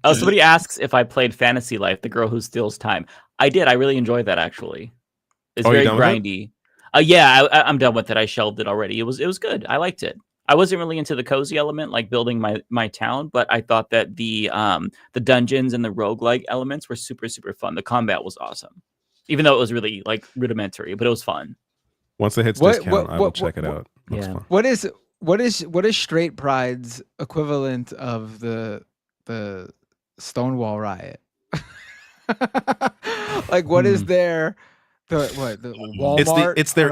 Oh, somebody asks if I played Fantasy Life, the girl who steals time. I did. I really enjoyed that, actually. It's very grindy. Yeah, I'm done with it. I shelved it already. It was good. I liked it. I wasn't really into the cozy element, like building my town, but I thought that the dungeons and the roguelike elements were super, super fun. The combat was awesome, even though it was really like rudimentary, but it was fun. Once it hits discount, I will check it out. Looks fun. What is Straight Pride's equivalent of the Stonewall riot? Like, what is their the Walmart? It's their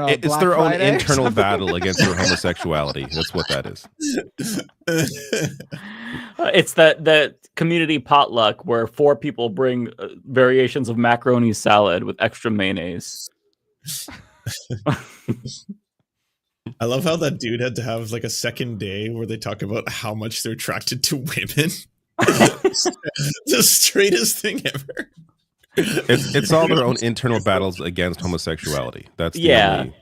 own internal battle against their homosexuality. That's what that is. It's the community potluck where 4 people bring variations of macaroni salad with extra mayonnaise. I love how that dude had to have like a second day where they talk about how much they're attracted to women. The straightest thing ever. It's all their own internal battles against homosexuality. That's the only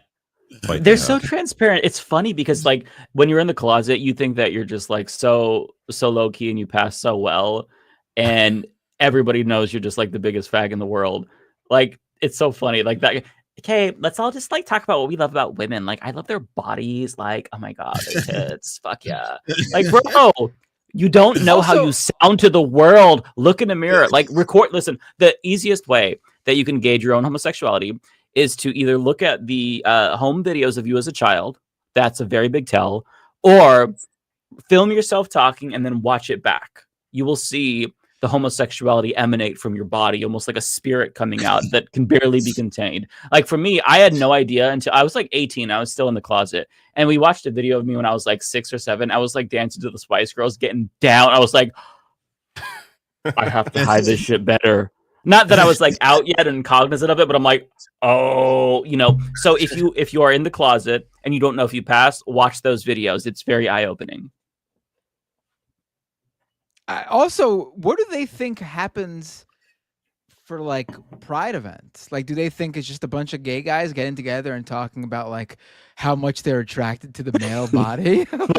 fight they're so transparent. It's funny because like when you're in the closet, you think that you're just like so low key and you pass so well, and everybody knows you're just like the biggest fag in the world. Like it's so funny. Like that. Okay, let's all just like talk about what we love about women. Like I love their bodies. Like oh my god, their tits. Fuck yeah. Like bro. You don't know how you sound to the world. Look in the mirror. Like record. Listen, the easiest way that you can gauge your own homosexuality is to either look at the home videos of you as a child. That's a very big tell. Or film yourself talking and then watch it back. You will see the homosexuality emanate from your body, almost like a spirit coming out that can barely be contained. Like for me, I had no idea until I was like 18. I was still in the closet. And we watched a video of me when I was like 6 or 7. I was like dancing to the Spice Girls, getting down. I was like, I have to hide this shit better. Not that I was like out yet and cognizant of it, but I'm like, oh, you know. So if you are in the closet and you don't know if you pass, watch those videos. It's very eye-opening. Also, what do they think happens for like pride events? Like, do they think it's just a bunch of gay guys getting together and talking about like how much they're attracted to the male body? What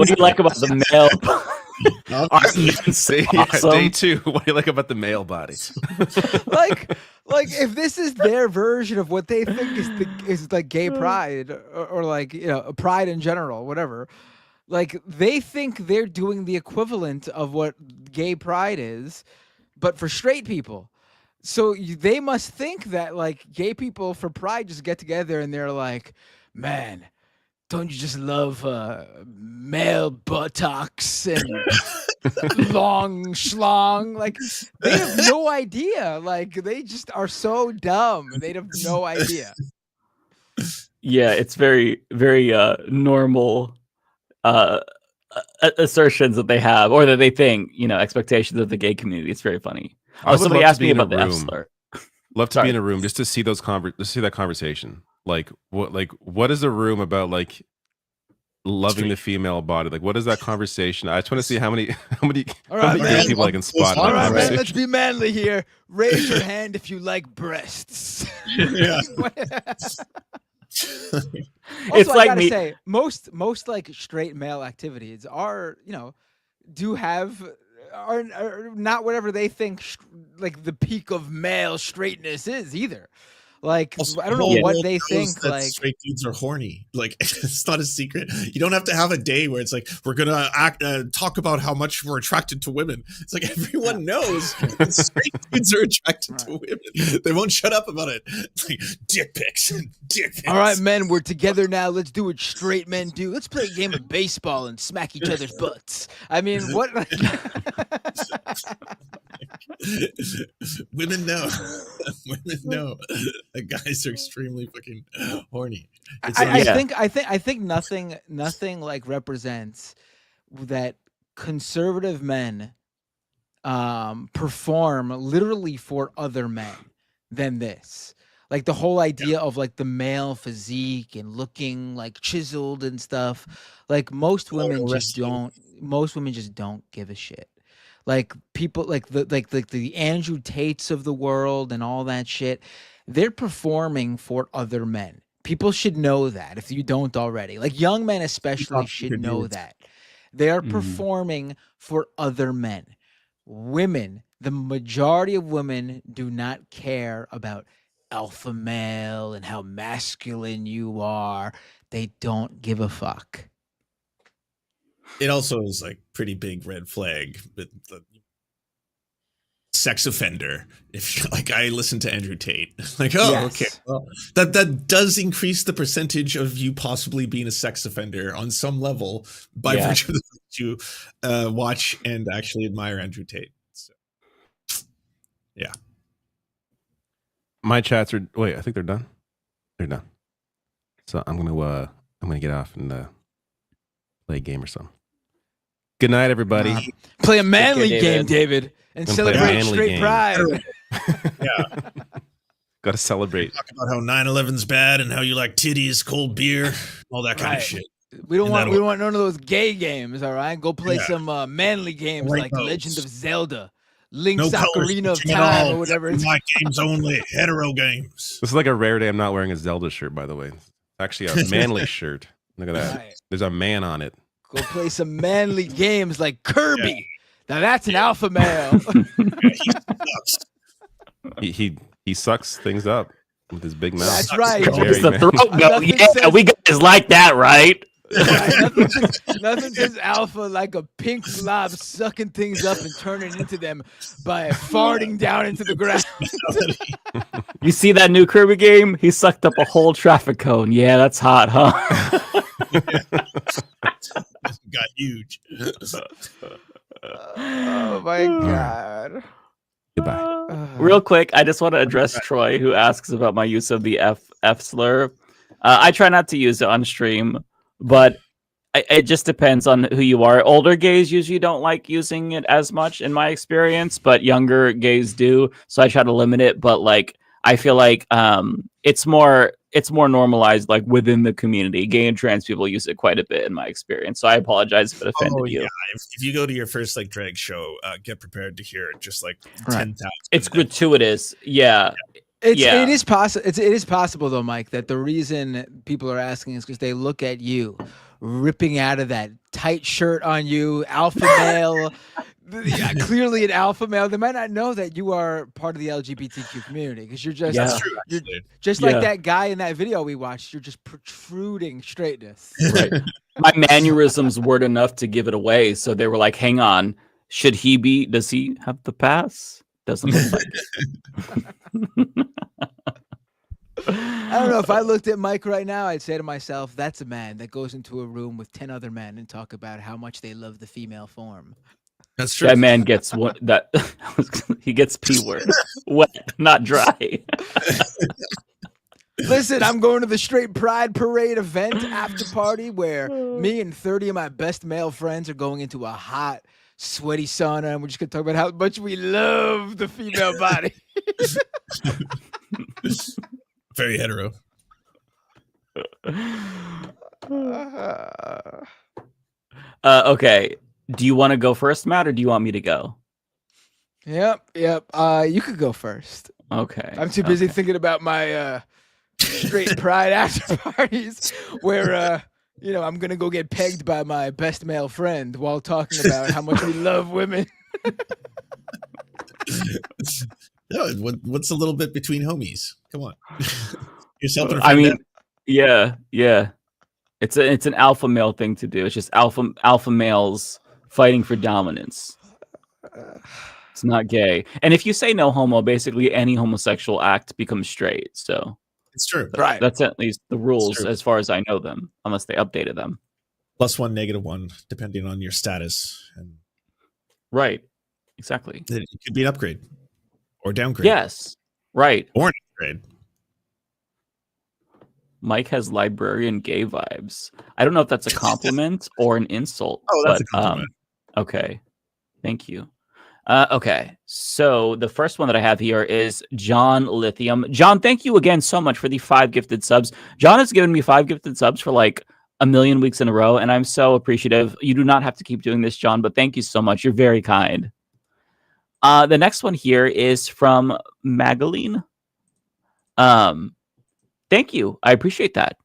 do you like about the male body? Awesome. Day 2. What do you like about the male body? like if this is their version of what they think is like gay pride or like, you know, pride in general, whatever. Like they think they're doing the equivalent of what gay pride is, but for straight people. So they must think that like gay people for pride just get together and they're like, man, don't you just love male buttocks and long schlong? Like they have no idea. Like they just are so dumb. They have no idea. Yeah, it's very, very normal assertions that they have, or that they think, you know, expectations of the gay community. It's very funny. Oh, somebody asked me about the F slur. Love to be in a room just to see those that conversation. Like what is a room about like loving the female body? Like what is that conversation? I just want to see how many gay people I can spot. All right, man, let's be manly here. Raise your hand if you like breasts. Yeah. It's like I gotta say, most like straight male activities are, you know, are not whatever they think like the peak of male straightness is either. Like also, I don't know what they think. Like straight dudes are horny. Like it's not a secret. You don't have to have a day where it's like we're gonna talk about how much we're attracted to women. It's like everyone knows straight dudes are attracted to women. They won't shut up about it. It's like dick pics. All right, men, we're together now. Let's do what straight men do. Let's play a game of baseball and smack each other's butts. I mean, what? Women know. Women know that guys are extremely fucking horny. I think nothing like represents that conservative men perform literally for other men than this. Like the whole idea of like the male physique and looking like chiseled and stuff. Like most women just don't give a shit. Like people like the Andrew Tates of the world and all that shit, they're performing for other men. People should know that if you don't already. Like young men especially should know that. They are performing for other men. Women, the majority of women do not care about alpha male and how masculine you are. They don't give a fuck. It also is like pretty big red flag, but the sex offender. If like I listen to Andrew Tate, like okay, well, that does increase the percentage of you possibly being a sex offender on some level by virtue of the fact you watch and actually admire Andrew Tate. So, yeah. My chats are wait. I think they're done. They're done. So I'm gonna get off and play a game or something. Good night, everybody. Play a manly game, David, and celebrate straight pride. Yeah. Got to celebrate. Talk about how 9/11's bad and how you like titties, cold beer, all that kind of shit. We don't want none of those gay games, all right? Go play some manly games like Legend of Zelda, Link's Ocarina of Time, or whatever. It's my games only, hetero games. This is like a rare day I'm not wearing a Zelda shirt, by the way. It's actually a manly shirt. Look at that. Right. There's a man on it. Go play some manly games like Kirby. Yeah. Now that's an alpha male. He sucks things up with his big mouth. That's right. The throat go. Yeah, we guys like that, right? Nothing says alpha like a pink blob sucking things up and turning into them by farting down into the ground. You see that new Kirby game? He sucked up a whole traffic cone. Yeah, that's hot, huh? Got huge. Oh my god. Goodbye. Real quick, I just want to address Troy, who asks about my use of the F slur. I try not to use it on stream, but it just depends on who you are. Older gays usually don't like using it as much, in my experience, but younger gays do. So I try to limit it. But like, I feel like it's more normalized, like within the community. Gay and trans people use it quite a bit, in my experience. So I apologize if it offended you. Yeah. If you go to your first like drag show, get prepared to hear it just like 10,000. It's gratuitous. Yeah. It is possible. It is possible though, Mike, that the reason people are asking is because they look at you ripping out of that tight shirt on you, alpha male. Clearly an alpha male. They might not know that you are part of the LGBTQ community because you're just you're just like that guy in that video we watched. You're just protruding straightness. Right. My mannerisms weren't enough to give it away, so they were like, "Hang on, does he have the pass? Doesn't look like it." I don't know. If I looked at Mike right now, I'd say to myself, "That's a man that goes into a room with 10 other men and talk about how much they love the female form." That's true. That man gets he gets P word wet, not dry. Listen, I'm going to the Straight Pride Parade event after party where me and 30 of my best male friends are going into a hot, sweaty sauna, and we're just gonna talk about how much we love the female body. Very hetero. Okay. Do you want to go first, Matt, or do you want me to go? Yep. You could go first. Okay. I'm too busy thinking about my straight pride after parties where I'm gonna go get pegged by my best male friend while talking about how much we love women. No, what's a little bit between homies? Come on. I mean, yeah. It's an alpha male thing to do. It's just alpha males fighting for dominance. It's not gay. And if you say no homo, basically any homosexual act becomes straight. So it's true. Right. That's at least the rules as far as I know them, unless they updated them. +1, -1, depending on your status. And right. Exactly. It could be an upgrade or downgrade. Yes. Right. Or an upgrade. Mike has librarian gay vibes. I don't know if that's a compliment or an insult. Oh, that's a compliment. Okay. Thank you. Okay. So the first one that I have here is John Lithium. John, thank you again so much for the 5 gifted subs. John has given me 5 gifted subs for like a million weeks in a row, and I'm so appreciative. You do not have to keep doing this, John, but thank you so much. You're very kind. The next one here is from Magaline. Thank you. I appreciate that.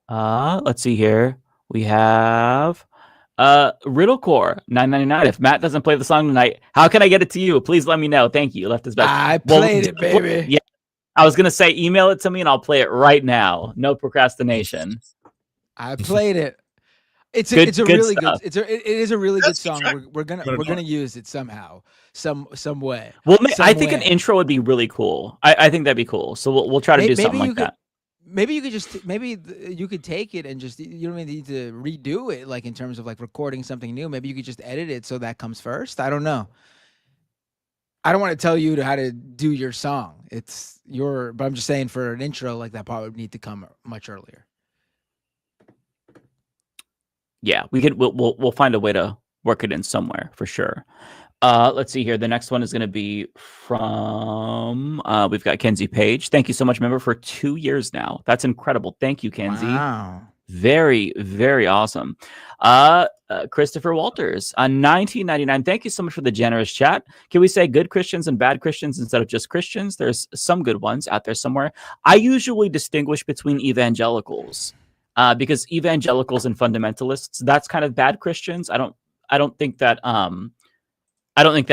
Let's see here. We have Riddlecore 999. If Matt doesn't play the song tonight, how can I get it to you? Please let me know. Thank you. Left is back. I played it, baby. Yeah. I was gonna say email it to me and I'll play it right now. No procrastination. I played it. It's a Good really stuff. good. It is a really good song. We're gonna use it somehow, some way. Well, I think an intro would be really cool. I think that'd be cool. So we'll try to do something like that. Maybe you could you could take it and just, you don't even need to redo it, like in terms of like recording something new. Maybe you could just edit it so that comes first. I don't know. I don't want to tell you how to do your song. But I'm just saying, for an intro, like, that part would need to come much earlier. Yeah, we'll find a way to work it in somewhere for sure. Let's see here. The next one is going to be from we've got Kenzie Page. Thank you so much, member, for 2 years now. That's incredible. Thank you, Kenzie. Wow. Very, very awesome. Christopher Walters on 1999. Thank you so much for the generous chat. Can we say good Christians and bad Christians instead of just Christians? There's some good ones out there somewhere. I usually distinguish between evangelicals. Because evangelicals and fundamentalists, that's kind of bad Christians. I don't think that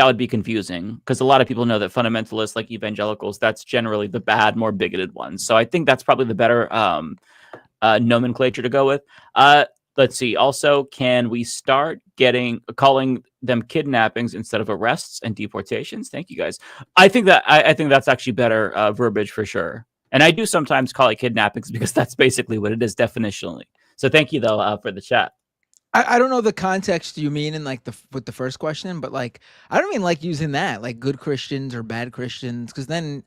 would be confusing, because a lot of people know that fundamentalists, like evangelicals, that's generally the bad, more bigoted ones. So I think that's probably the better nomenclature to go with. Let's see. Also, can we start calling them kidnappings instead of arrests and deportations? Thank you, guys. I think that's actually better verbiage for sure. And I do sometimes call it kidnappings because that's basically what it is definitionally. So thank you, though, for the chat. I don't know the context you mean in like with the first question, but like, I don't even like using that, like good Christians or bad Christians, because then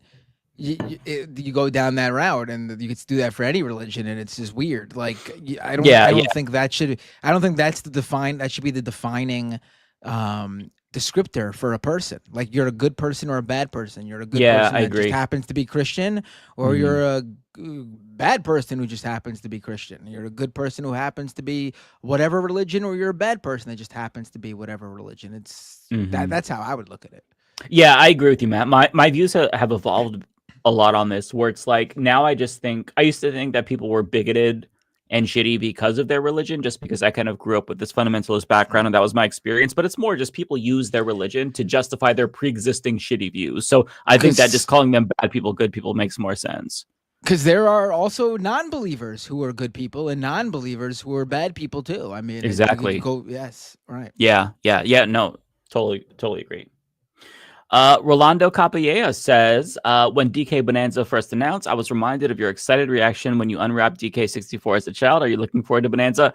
you go down that route, and you could do that for any religion, and it's just weird. Like, I don't think that should. I don't think that should be the defining descriptor for a person. Like, you're a good person or a bad person. You're a good person that just happens to be Christian, or you're a bad person who just happens to be Christian. You're a good person who happens to be whatever religion, or you're a bad person that just happens to be whatever religion. It's that's how I would look at it. Yeah, I agree with you, Matt. My views have evolved a lot on this, where it's like, now I used to think that people were bigoted and shitty because of their religion, just because I kind of grew up with this fundamentalist background and that was my experience. But it's more just people use their religion to justify their pre-existing shitty views. So I think that just calling them bad people, good people makes more sense. Because there are also non-believers who are good people and non-believers who are bad people too. I mean, exactly. Yes, right. Yeah. No, totally agree. Rolando Capella says, when DK Bonanza first announced, I was reminded of your excited reaction when you unwrapped DK64 as a child. Are you looking forward to Bonanza?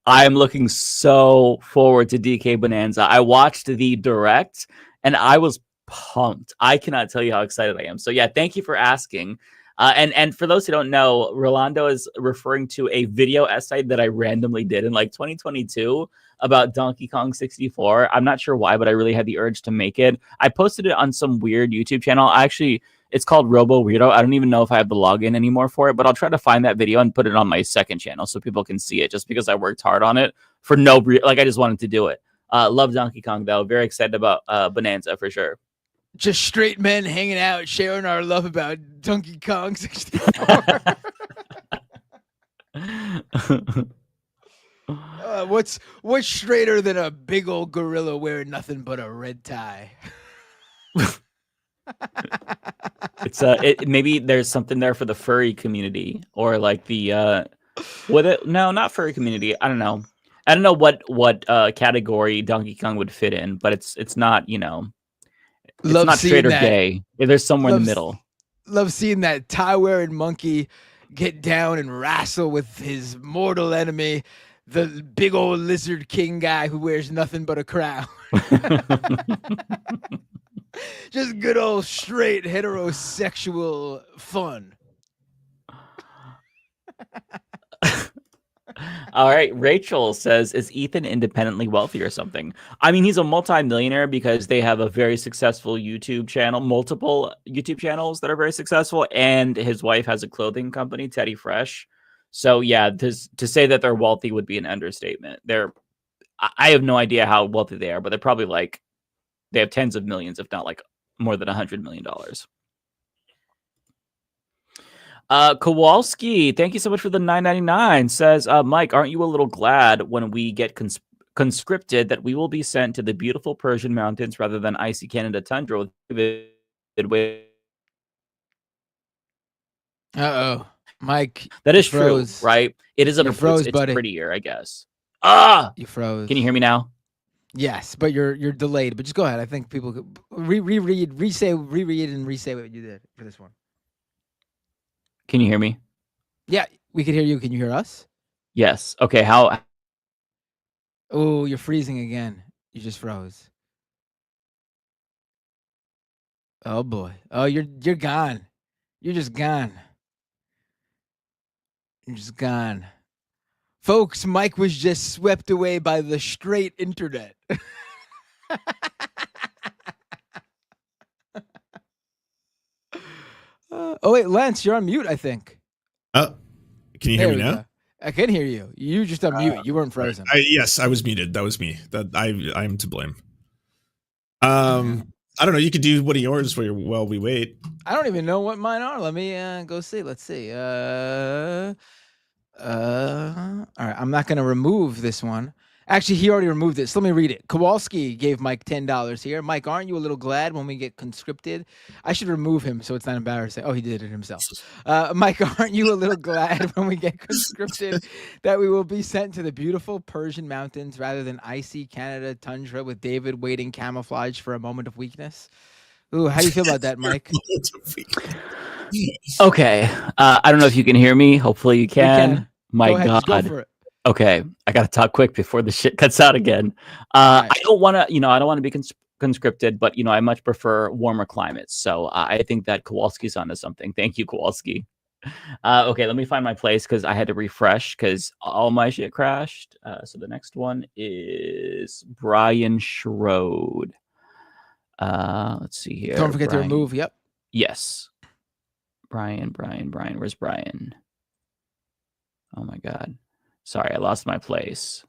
I'm looking so forward to DK Bonanza. I watched the direct and I was pumped. I cannot tell you how excited I am. So yeah, thank you for asking. And for those who don't know, Rolando is referring to a video essay that I randomly did in like 2022 about Donkey Kong 64. I'm not sure why, but I really had the urge to make it. I posted it on some weird YouTube channel. It's called Robo Weirdo. I don't even know if I have the login anymore for it, but I'll try to find that video and put it on my second channel so people can see it, just because I worked hard on it for I just wanted to do it. Love Donkey Kong, though. Very excited about Bonanza for sure. Just straight men hanging out, sharing our love about Donkey Kong 64. What's straighter than a big old gorilla wearing nothing but a red tie? It's maybe there's something there for the furry community, or like the no, not furry community. I don't know what category Donkey Kong would fit in, but it's not, it's not straight or gay. There's somewhere in the middle. Love seeing that tie-wearing monkey get down and wrestle with his mortal enemy, the big old lizard king guy who wears nothing but a crown. Just good old straight heterosexual fun. All right, Rachel says, is Ethan independently wealthy or something? I mean, he's a multi-millionaire because they have a very successful YouTube channel, multiple YouTube channels that are very successful, and his wife has a clothing company, Teddy Fresh. So yeah, to say that they're wealthy would be an understatement. I have no idea how wealthy they are, but they're probably they have tens of millions, if not like more than $100 million. Kowalski, thank you so much for the $9.99. Says, Mike, aren't you a little glad when we get conscripted that we will be sent to the beautiful Persian mountains rather than icy Canada tundra with Uh-oh. Mike, that is true, froze. right? It is You froze, it's buddy. prettier, I guess. You froze. Can you hear me now? Yes, but you're delayed. But just go ahead. I think people could reread and re-say what you did for this one. Can you hear me? Yeah, we can hear you. Can you hear us? Yes. Okay. How? Oh, you're freezing again. You just froze. Oh boy. Oh, you're gone. You're just gone. You're just gone. Folks, Mike was just swept away by the straight internet. Oh wait, Lance, you're on mute, I think. Can you hear me now? Go. I can hear you. You just unmute. You weren't frozen. Yes, I was muted. That was me. That I'm to blame. I don't know. You could do one of yours while we wait. I don't even know what mine are. Let me go see. Let's see. All right. I'm not going to remove this one. Actually, he already removed it. So let me read it. Kowalski gave Mike $10 here. Mike, aren't you a little glad when we get conscripted? I should remove him so it's not embarrassing. Oh, he did it himself. Mike, aren't you a little glad when we get conscripted that we will be sent to the beautiful Persian mountains rather than icy Canada tundra with David waiting camouflage for a moment of weakness? Ooh, how do you feel about that, Mike? Okay. I don't know if you can hear me. Hopefully you can. My go ahead, God. just go for it. Okay, I gotta talk quick before the shit cuts out again. I don't want to, I don't want to be conscripted, but I much prefer warmer climates. So I think that Kowalski's onto something. Thank you, Kowalski. Okay, let me find my place because I had to refresh because all my shit crashed. So the next one is Brian Schroed. Let's see here. Don't forget to remove. Yep. Yes. Brian. Where's Brian? Oh my God. Sorry, I lost my place.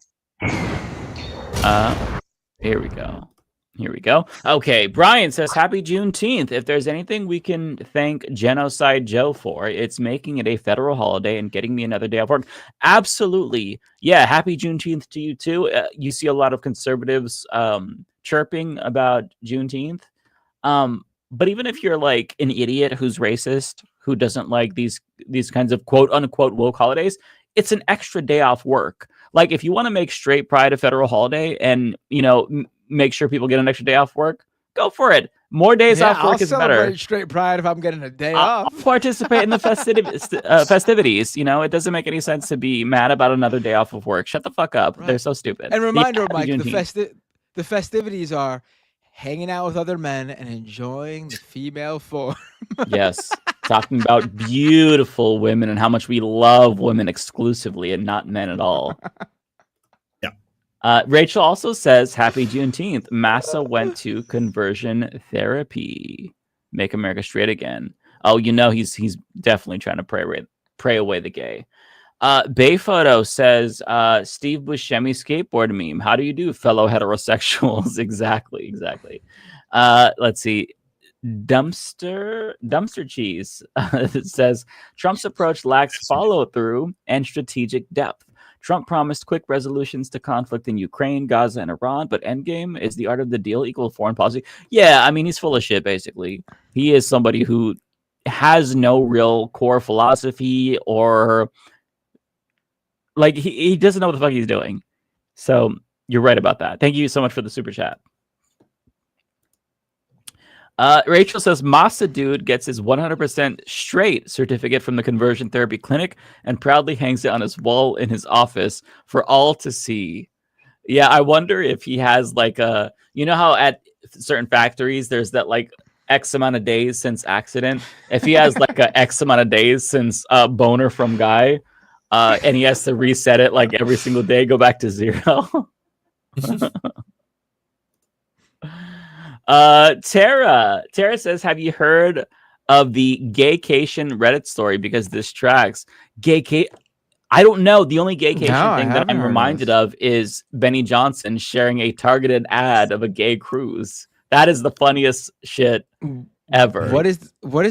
Here we go. Okay, Brian says, Happy Juneteenth. If there's anything we can thank Genocide Joe for, it's making it a federal holiday and getting me another day off work. Absolutely. Yeah, happy Juneteenth to you too. You see a lot of conservatives chirping about Juneteenth. But even if you're like an idiot who's racist, who doesn't like these kinds of quote unquote woke holidays, it's an extra day off work. Like if you want to make straight pride a federal holiday and, make sure people get an extra day off work, go for it. More days off work is better. I'll celebrate straight pride if I'm getting a day off. I'll participate in the festivities. It doesn't make any sense to be mad about another day off of work. Shut the fuck up. Right. They're so stupid. And reminder, Mike, the festivities are hanging out with other men and enjoying the female form. Yes. Talking about beautiful women and how much we love women exclusively and not men at all. Yeah. Rachel also says, Happy Juneteenth. Massa went to conversion therapy. Make America straight again. Oh, he's definitely trying to pray away the gay. Bay Photo says, Steve Buscemi skateboard meme. How do you do, fellow heterosexuals? Exactly. Let's see. Dumpster Cheese says Trump's approach lacks follow-through and strategic depth. Trump promised quick resolutions to conflict in Ukraine, Gaza, and Iran, but endgame is the art of the deal equal foreign policy. Yeah, I mean, he's full of shit, basically. He is somebody who has no real core philosophy or like he doesn't know what the fuck he's doing. So you're right about that. Thank you so much for the super chat. Rachel says Massa dude gets his 100% straight certificate from the conversion therapy clinic and proudly hangs it on his wall in his office for all to see. Yeah, I wonder if he has like a, how at certain factories there's that like X amount of days since accident. If he has like a X amount of days since boner from guy, and he has to reset it like every single day, go back to 0. Tara says, have you heard of the gaycation Reddit story? Because this tracks I don't know. The only gaycation thing that I'm reminded of is Benny Johnson sharing a targeted ad of a gay cruise. That is the funniest shit ever. What is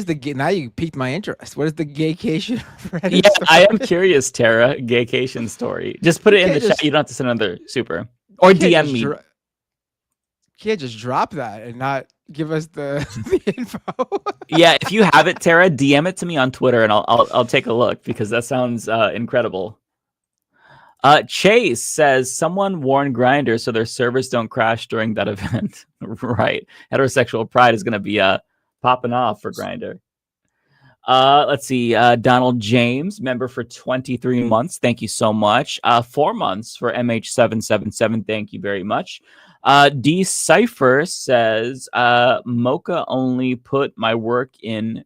the gay? Now you piqued my interest. What is the gaycation? Yeah, I am curious, Tara. Gaycation story. Just put it in the chat. You don't have to send another super or DM me. Can't just drop that and not give us the info. Yeah, if you have it, Tara, DM it to me on Twitter and I'll take a look because that sounds incredible. Chase says someone warned Grindr so their servers don't crash during that event. Right, heterosexual pride is going to be popping off for Grindr. Let's see. Donald James, member for 23 months. Thank you so much. 4 months for MH777. Thank you very much. D Cypher says Mocha only put my work in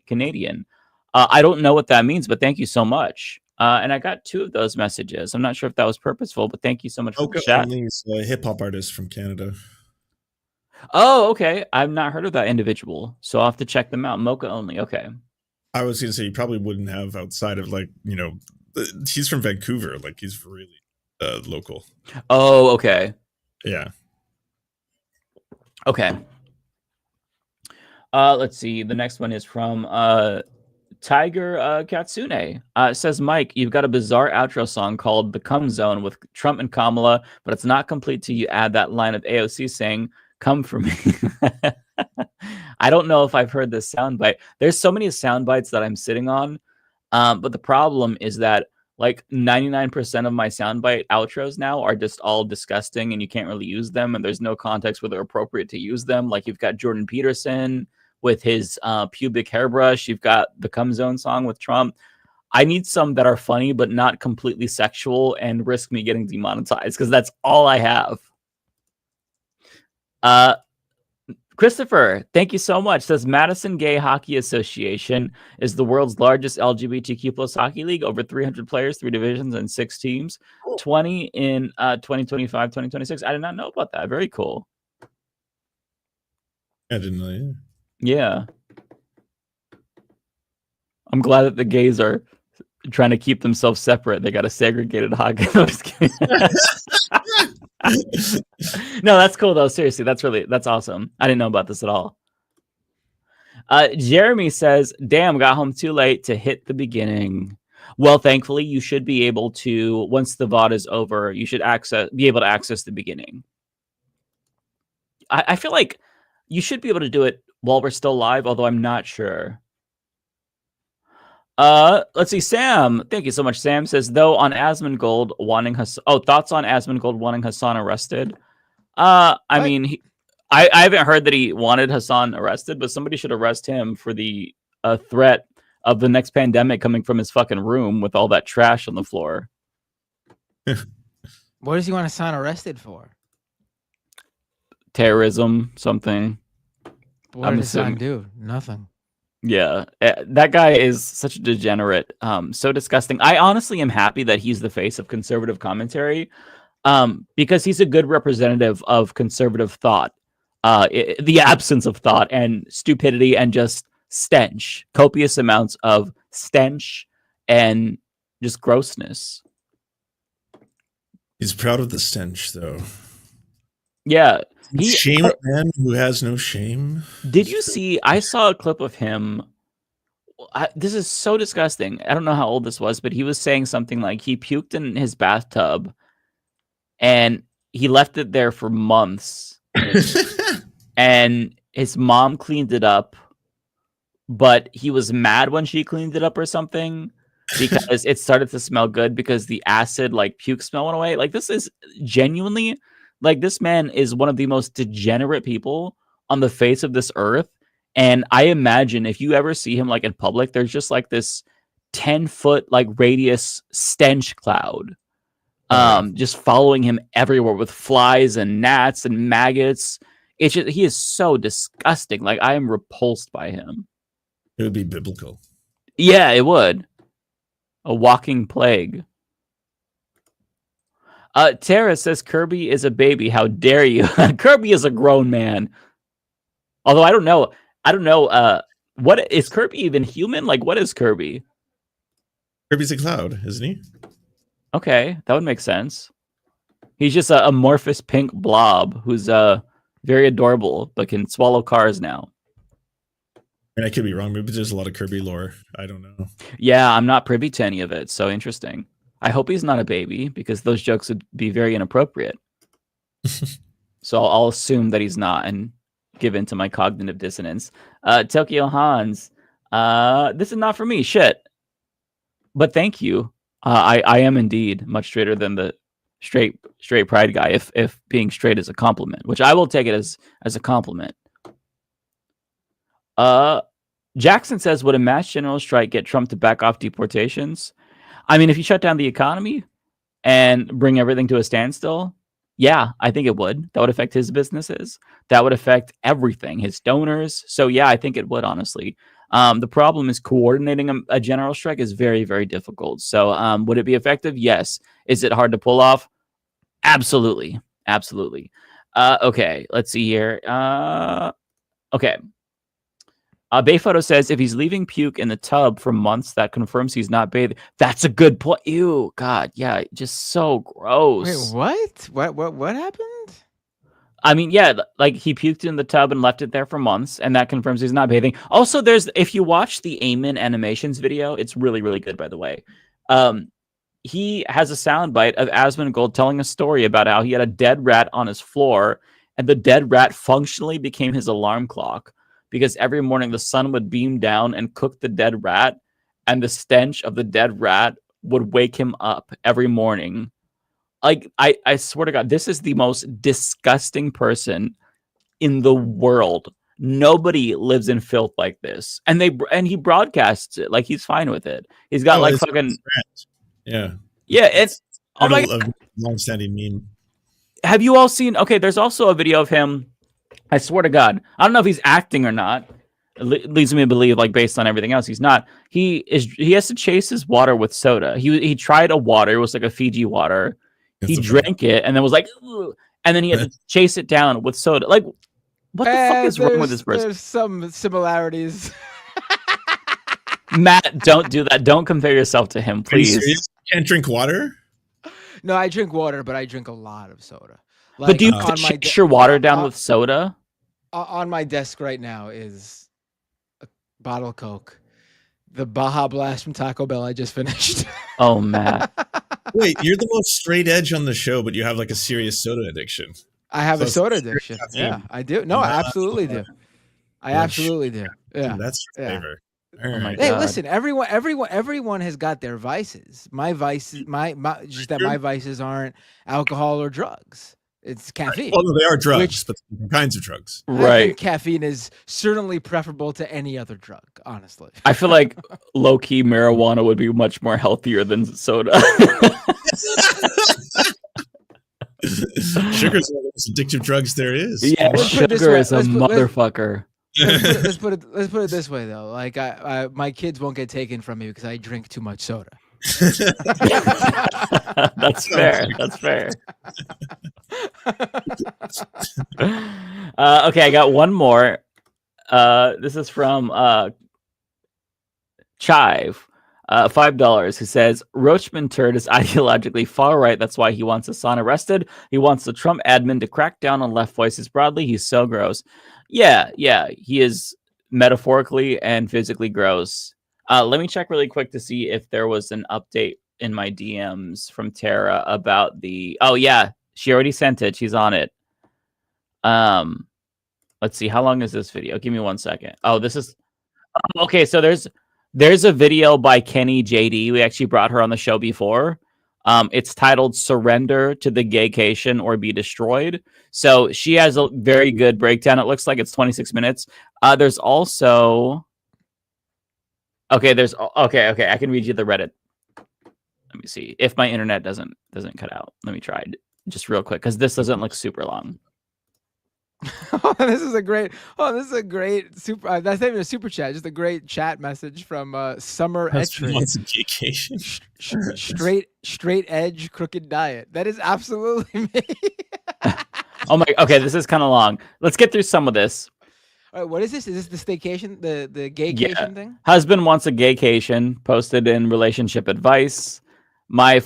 Canadian. I don't know what that means, but thank you so much. And I got 2 of those messages. I'm not sure if that was purposeful, but thank you so much for the chat. Only is a hip hop artist from Canada. Oh, okay. I've not heard of that individual, so I'll have to check them out. Mocha only. Okay. I was going to say you probably wouldn't have outside of he's from Vancouver. Like he's really local. Oh, okay. Yeah. Okay. Let's see. The next one is from Tiger Katsune. It says, Mike, you've got a bizarre outro song called The Come Zone with Trump and Kamala, but it's not complete till you add that line of AOC saying, come for me. I don't know if I've heard this soundbite. There's so many soundbites that I'm sitting on. But the problem is that like 99% of my soundbite outros now are just all disgusting and you can't really use them. And there's no context where they're appropriate to use them. Like you've got Jordan Peterson with his pubic hairbrush. You've got the Come Zone song with Trump. I need some that are funny, but not completely sexual and risk me getting demonetized because that's all I have. Christopher, thank you so much. Says Madison Gay Hockey Association is the world's largest LGBTQ plus hockey league. Over 300 players, 3 divisions, and 6 teams. 20 in 2025, 2026. I did not know about that. Very cool. I didn't know. Yeah. I'm glad that the gays are trying to keep themselves separate. They got a segregated hockey. No, just kidding. No, that's cool though. Seriously, that's awesome. I didn't know about this at all. Jeremy says, damn, got home too late to hit the beginning. Well, thankfully, you should be able to, once the VOD is over, you should be able to access the beginning. I feel like you should be able to do it while we're still live, although I'm not sure. Let's see. Sam, thank you so much. Sam says, though, on Asmongold wanting Hassan. Oh, thoughts on Asmongold wanting Hassan arrested? I mean, I haven't heard that he wanted Hassan arrested, but somebody should arrest him for the threat of the next pandemic coming from his fucking room with all that trash on the floor. What does he want Hassan arrested for? Terrorism, something. What did Hassan do? Nothing. Yeah, that guy is such a degenerate, so disgusting. I honestly am happy that he's the face of conservative commentary, because he's a good representative of conservative thought, the absence of thought and stupidity and just stench, copious amounts of stench and just grossness. He's proud of the stench, though. Yeah. Shame a man who has no shame. Did you see? I saw a clip of him. This is so disgusting. I don't know how old this was, but he was saying something like he puked in his bathtub and he left it there for months. And his mom cleaned it up, but he was mad when she cleaned it up or something because it started to smell good because the acid, like puke smell, went away. Like, this is genuinely... Like, this man is one of the most degenerate people on the face of this earth. And I imagine if you ever see him like in public, there's just like this 10-foot like radius stench cloud just following him everywhere with flies and gnats and maggots. It's just, he is so disgusting. Like, I am repulsed by him. It would be biblical. Yeah, it would. A walking plague. Tara says Kirby is a baby. How dare you? Kirby is a grown man. Although I don't know. What is Kirby even human? Like, what is Kirby? Kirby's a cloud, isn't he? Okay, that would make sense. He's just a amorphous pink blob who's very adorable, but can swallow cars now. And I could be wrong. Maybe there's a lot of Kirby lore. I don't know. Yeah, I'm not privy to any of it. So interesting. I hope he's not a baby because those jokes would be very inappropriate. So I'll assume that he's not and give in to my cognitive dissonance. Tokyo Hans, this is not for me. Shit. But thank you. I am indeed much straighter than the straight pride guy. If being straight is a compliment, which I will take it as a compliment. Jackson says, would a mass general strike get Trump to back off deportations? I mean, if you shut down the economy and bring everything to a standstill, yeah, I think it would. That would affect his businesses. That would affect everything, his donors. So yeah, I think it would, honestly. The problem is coordinating a general strike is very, very difficult. So would it be effective? Yes. Is it hard to pull off? Absolutely. Absolutely. Okay, let's see here. Okay. Bayphoto says, if he's leaving puke in the tub for months, that confirms he's not bathing. That's a good point. Ew, God, yeah, just so gross. Wait, what happened? I mean, yeah, like he puked in the tub and left it there for months, and that confirms he's not bathing. Also, if you watch the Eamon animations video, it's really, really good, by the way. He has a soundbite of Asmongold telling a story about how he had a dead rat on his floor, and the dead rat functionally became his alarm clock. Because every morning the sun would beam down and cook the dead rat, and the stench of the dead rat would wake him up every morning. Like, I swear to God, this is the most disgusting person in the world. Nobody lives in filth like this. And he broadcasts it like he's fine with it. He's got like fucking... Yeah. Yeah, it's... Oh my God. Long-standing meme. Have you all seen... Okay, there's also a video of him... I swear to God, I don't know if he's acting or not. It leads me to believe, like, based on everything else, he's not. He has to chase his water with soda. He tried a water. It was like a Fiji water. He drank it and then was like, ugh, and then he had to chase it down with soda. Like, what the fuck is wrong with this person? There's some similarities. Matt, don't do that. Don't compare yourself to him, please. You can't drink water? No, I drink water, but I drink a lot of soda. Like, but do you chase your water down with soda? On my desk right now is a bottle of Coke. The Baja Blast from Taco Bell I just finished. Oh, Matt. Wait, you're the most straight edge on the show, but you have like a serious soda addiction. I have a soda addiction. Yeah, I do. No, I absolutely do. I absolutely do. Yeah. Dude, that's your flavor. Oh my God. Hey, listen, everyone has got their vices. My vices, my vices aren't alcohol or drugs. It's caffeine. Well, no, they are drugs, but different kinds of drugs. Right. I think caffeine is certainly preferable to any other drug, honestly. I feel like low-key marijuana would be much more healthier than soda. Sugar is one of the most addictive drugs there is. Yeah, sugar is a motherfucker. Let's put it this way, though. Like, my kids won't get taken from me because I drink too much soda. That's fair. That's fair. Okay, I got one more. This is from Chive, $5, who says Roachman turd is ideologically far right. That's why he wants Hassan arrested. He wants the Trump admin to crack down on left voices broadly. He's so gross. Yeah, he is metaphorically and physically gross. Let me check really quick to see if there was an update in my DMs from Tara about the... Oh, yeah. She already sent it. She's on it. Let's see. How long is this video? Give me 1 second. Oh, this is... Okay, so there's a video by Kenny JD. We actually brought her on the show before. It's titled Surrender to the Gaycation or Be Destroyed. So she has a very good breakdown. It looks like it's 26 minutes. There's also... Okay, okay. I can read you the Reddit. Let me see if my internet doesn't cut out. Let me try just real quick because this doesn't look super long. This is a great super. That's not even a super chat. Just a great chat message from Summer Etridge. Straight edge crooked diet. That is absolutely me. Oh my. Okay, this is kind of long. Let's get through some of this. All right, what is this? Is this the staycation, the gaycation thing? Husband wants a gaycation. Posted in relationship advice. My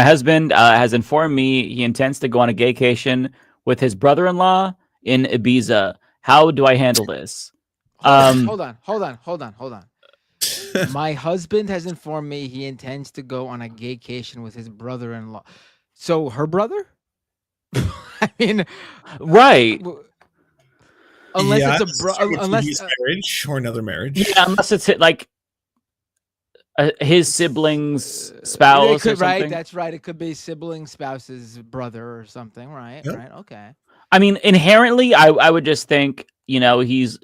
husband has informed me he intends to go on a gaycation with his brother-in-law in Ibiza. How do I handle this? Hold on. My husband has informed me he intends to go on a gaycation with his brother-in-law. So her brother? I mean, right. Unless it's unless marriage or another marriage. Yeah, unless it's like his sibling's spouse or something. Right, that's right. It could be sibling, spouse's brother or something, right? Yep. Right, okay. I mean, inherently, I would just think, he's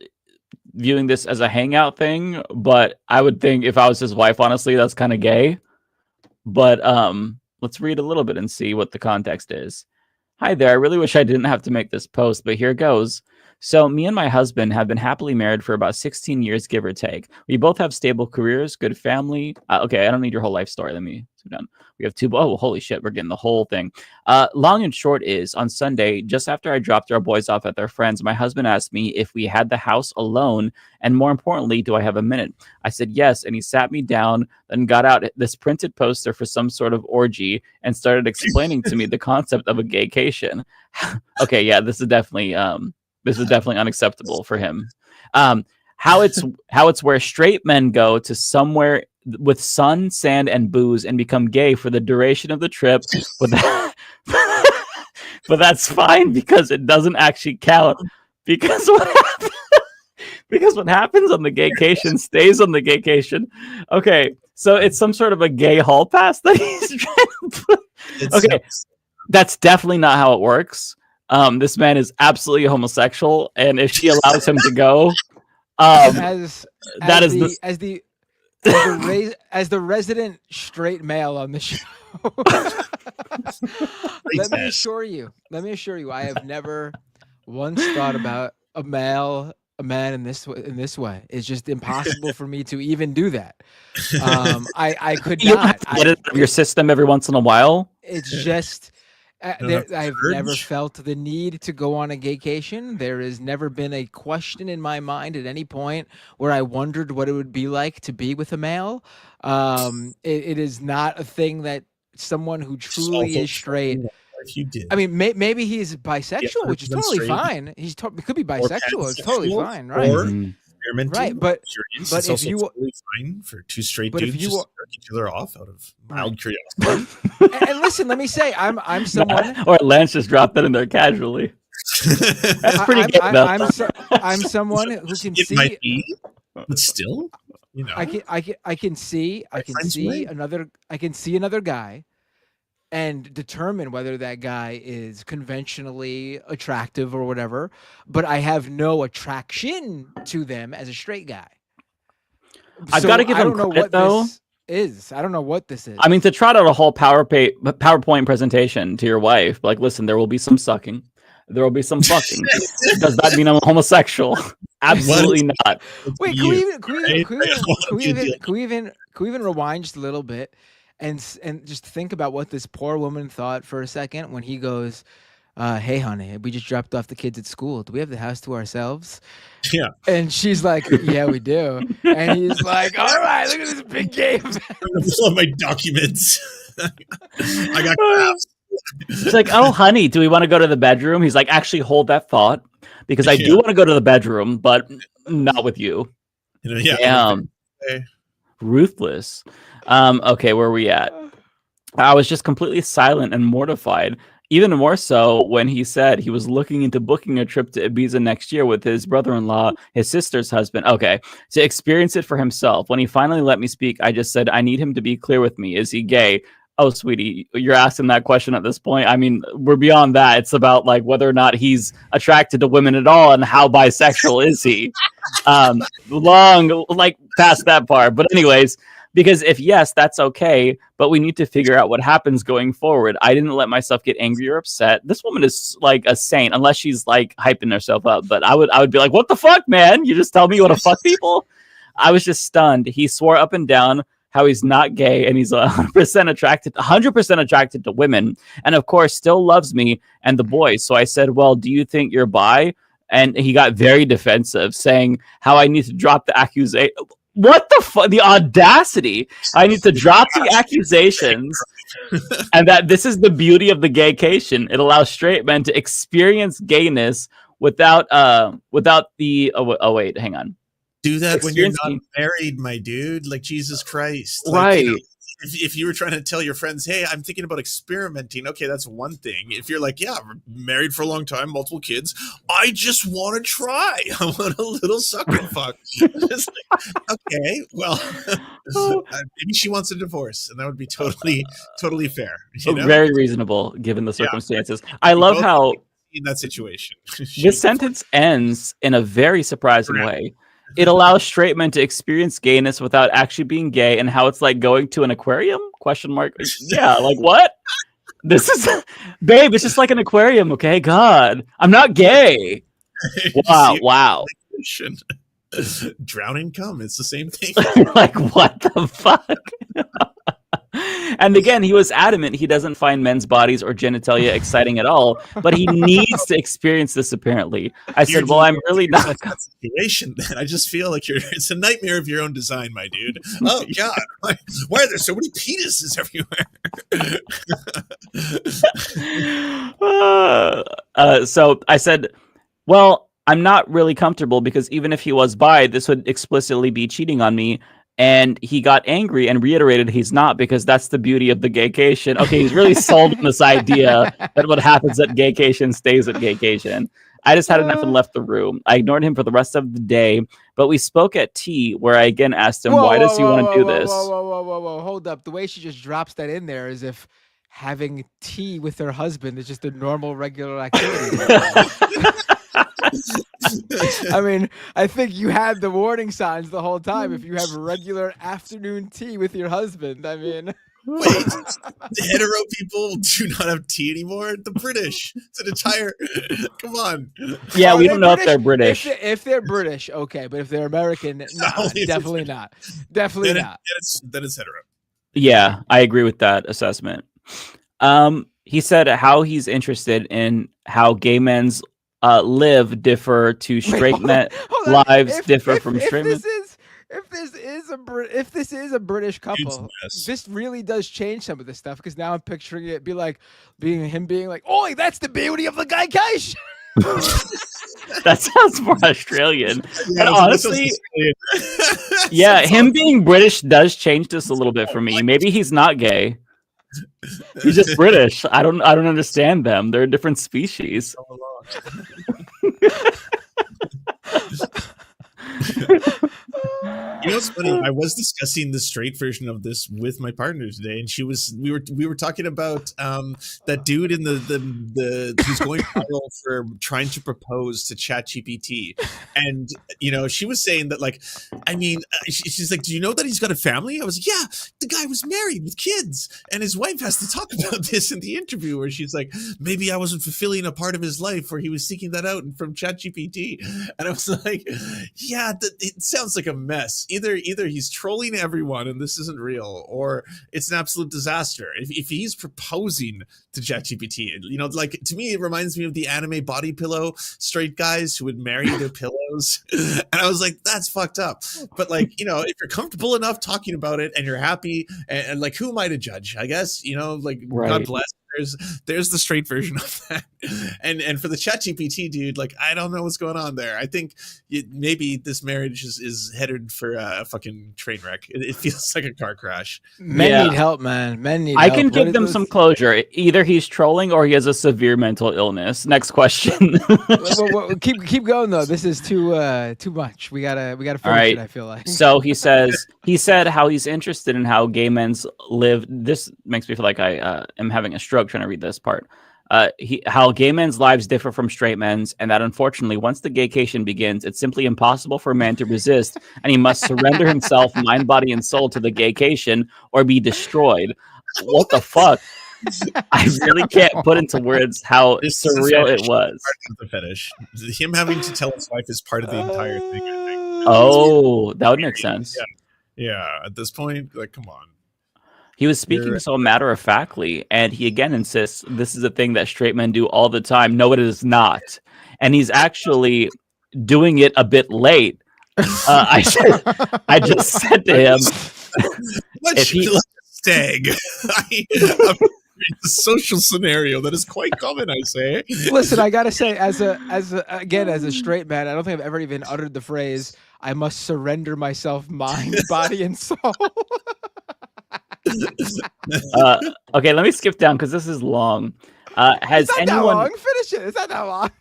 viewing this as a hangout thing, but I would think if I was his wife, honestly, that's kind of gay. But let's read a little bit and see what the context is. Hi there. I really wish I didn't have to make this post, but here goes. So me and my husband have been happily married for about 16 years, give or take. We both have stable careers, good family. Okay, I don't need your whole life story. Let me sit down. We have two. Oh, holy shit. We're getting the whole thing. Long and short is, on Sunday, just after I dropped our boys off at their friends, my husband asked me if we had the house alone, and more importantly, do I have a minute? I said yes, and he sat me down, then got out this printed poster for some sort of orgy and started explaining to me the concept of a gaycation. Okay, yeah, this is definitely unacceptable for him. How it's where straight men go to somewhere with sun, sand, and booze and become gay for the duration of the trip, but that's fine because it doesn't actually count. Because what happens on the gaycation stays on the gaycation. Okay, so it's some sort of a gay hall pass that he's trying to put. Okay, that's definitely not how it works. This man is absolutely homosexual, and if she allows him to go, as the resident straight male on the show, let me assure you, I have never once thought about a man in this way. It's just impossible for me to even do that. I could not get it out of your system every once in a while. It's just. I've never felt the need to go on a gaycation. There has never been a question in my mind at any point where I wondered what it would be like to be with a male. It is not a thing that someone who truly is straight. If you did, I mean, maybe he's bisexual, which is totally fine. He could be bisexual. It's totally fine, right? Right, but if you totally fine for two straight dudes just to jerk each other off out of mild curiosity. And listen, let me say, I'm someone. Or Lance just dropped that in there casually. That's pretty good. I'm someone who can see. Might be, but still, I can see another guy and determine whether that guy is conventionally attractive or whatever, but I have no attraction to them as a straight guy. I've got to give him credit, though. I don't know what this is. I mean, to trot out a whole PowerPoint presentation to your wife, like, listen, there will be some sucking, there will be some fucking. Does that mean I'm a homosexual? Absolutely not. Wait, can we even rewind just a little bit? And just think about what this poor woman thought for a second when he goes, hey, honey, we just dropped off the kids at school. Do we have the house to ourselves? Yeah. And she's like, yeah, we do. And he's like, all right, look at this big game. All my documents. I got crafts. She's like, oh, honey, do we want to go to the bedroom? He's like, actually, hold that thought because I do want to go to the bedroom, but not with you. Damn. Ruthless. Okay, where are we at? I was just completely silent and mortified. Even more so when he said he was looking into booking a trip to Ibiza next year with his brother-in-law, his sister's husband. Okay, to experience it for himself. When he finally let me speak, I just said, I need him to be clear with me. Is he gay? Oh, sweetie, you're asking that question at this point. I mean, we're beyond that. It's about like whether or not he's attracted to women at all and how bisexual is he. Long, like past that part. But anyways, because if yes, that's okay, but we need to figure out what happens going forward. I didn't let myself get angry or upset. This woman is like a saint, unless she's like hyping herself up. But I would be like, what the fuck, man? You just tell me you want to fuck people? I was just stunned. He swore up and down how he's not gay and he's 100% attracted to women, and of course still loves me and the boys. So I said, well, do you think you're bi? And he got very defensive, saying how I need to drop the accusation. What the fuck? The audacity! I need to drop the accusations, and that this is the beauty of the gaycation. It allows straight men to experience gayness without the wait, hang on. Do that when you're not Experiencing- married, my dude. Like, Jesus Christ. Right. You know, if you were trying to tell your friends, hey, I'm thinking about experimenting, okay, that's one thing. If you're like, yeah, we're married for a long time, multiple kids, I just want to try. I want a little suck and fuck. Just like, okay, well, maybe she wants a divorce, and that would be totally fair. You know? Very reasonable given the circumstances. Yeah. I love how in that situation. this sentence ends in a very surprising way. It allows straight men to experience gayness without actually being gay, and how it's like going to an aquarium? ? Yeah, like what? This is, babe. It's just like an aquarium, okay? God, I'm not gay. Wow. Drowning cum. It's the same thing. Like what the fuck? And again, he was adamant he doesn't find men's bodies or genitalia exciting at all, but he needs to experience this apparently. I said, well, I'm really not. Situation, then. I just feel like it's a nightmare of your own design, my dude. Oh, God. Why are there so many penises everywhere? So I said, well, I'm not really comfortable because even if he was bi, this would explicitly be cheating on me. And he got angry and reiterated he's not, because that's the beauty of the gaycation. Okay, he's really sold on this idea that what happens at gaycation stays at gaycation. I just had enough and left the room. I ignored him for the rest of the day, but we spoke at tea, where I again asked him, why does he want to do this? Whoa, hold up. The way she just drops that in there is if having tea with her husband is just a normal, regular activity. I mean, I think you had the warning signs the whole time. If you have regular afternoon tea with your husband, I mean... Wait, hetero people do not have tea anymore? The British. It's an entire... Come on. Yeah, we don't know if they're British. If they're British, okay. But if they're American, no, definitely not. Definitely not. That is hetero. Yeah, I agree with that assessment. He said how he's interested in how gay men's live differ to straight men lives differ from straight men. If this is a British couple, this really does change some of this stuff, because now I'm picturing it being like, "Oi, that's the beauty of the gaycation." That sounds more Australian. And honestly, yeah, him being British does change this a little bit for me. Maybe he's not gay. He's just British. I don't understand them. They're a different species. You know what's funny? I was discussing the straight version of this with my partner today, and we were talking about that dude in the who's going viral for trying to propose to ChatGPT, and she was saying that, like, I mean, she's like, do you know that he's got a family? I was like, yeah, the guy was married with kids, and his wife has to talk about this in the interview, where she's like, maybe I wasn't fulfilling a part of his life where he was seeking that out from ChatGPT, and I was like, yeah, it sounds like a mess. Either he's trolling everyone and this isn't real, or it's an absolute disaster. If he's proposing to ChatGPT, like, to me, it reminds me of the anime body pillow straight guys who would marry their pillows. And I was like, that's fucked up. But, like, if you're comfortable enough talking about it and you're happy, and like, who am I to judge? I guess, like, right. God bless. There's the straight version of that, and for the ChatGPT dude, like, I don't know what's going on there. I think maybe this marriage is headed for a fucking train wreck. It feels like a car crash. Men need help, man. Men need. I can give them some closure. Either he's trolling or he has a severe mental illness. Next question. Keep going though. This is too much. We gotta finish it. I feel like. So he said how he's interested in how gay men's live. This makes me feel like I am having a stroke trying to read this part. How gay men's lives differ from straight men's, and that unfortunately, once the gaycation begins, it's simply impossible for a man to resist, and he must surrender himself, mind, body, and soul to the gaycation or be destroyed. What the fuck? I really can't put into words how surreal it was. The fetish, him having to tell his wife is part of the entire thing. I think. Oh, that would make sense. Yeah. At this point, like, come on. He was speaking so matter-of-factly, and he again insists this is a thing that straight men do all the time. No, it is not. And he's actually doing it a bit late. I just said to him, if he like a stag. a social scenario that is quite common, I say. Listen, I gotta say, as a straight man, I don't think I've ever even uttered the phrase "I must surrender myself, mind, body, and soul." Okay, let me skip down because this is long. Has It's not anyone? that long. Finish it. It's not that long.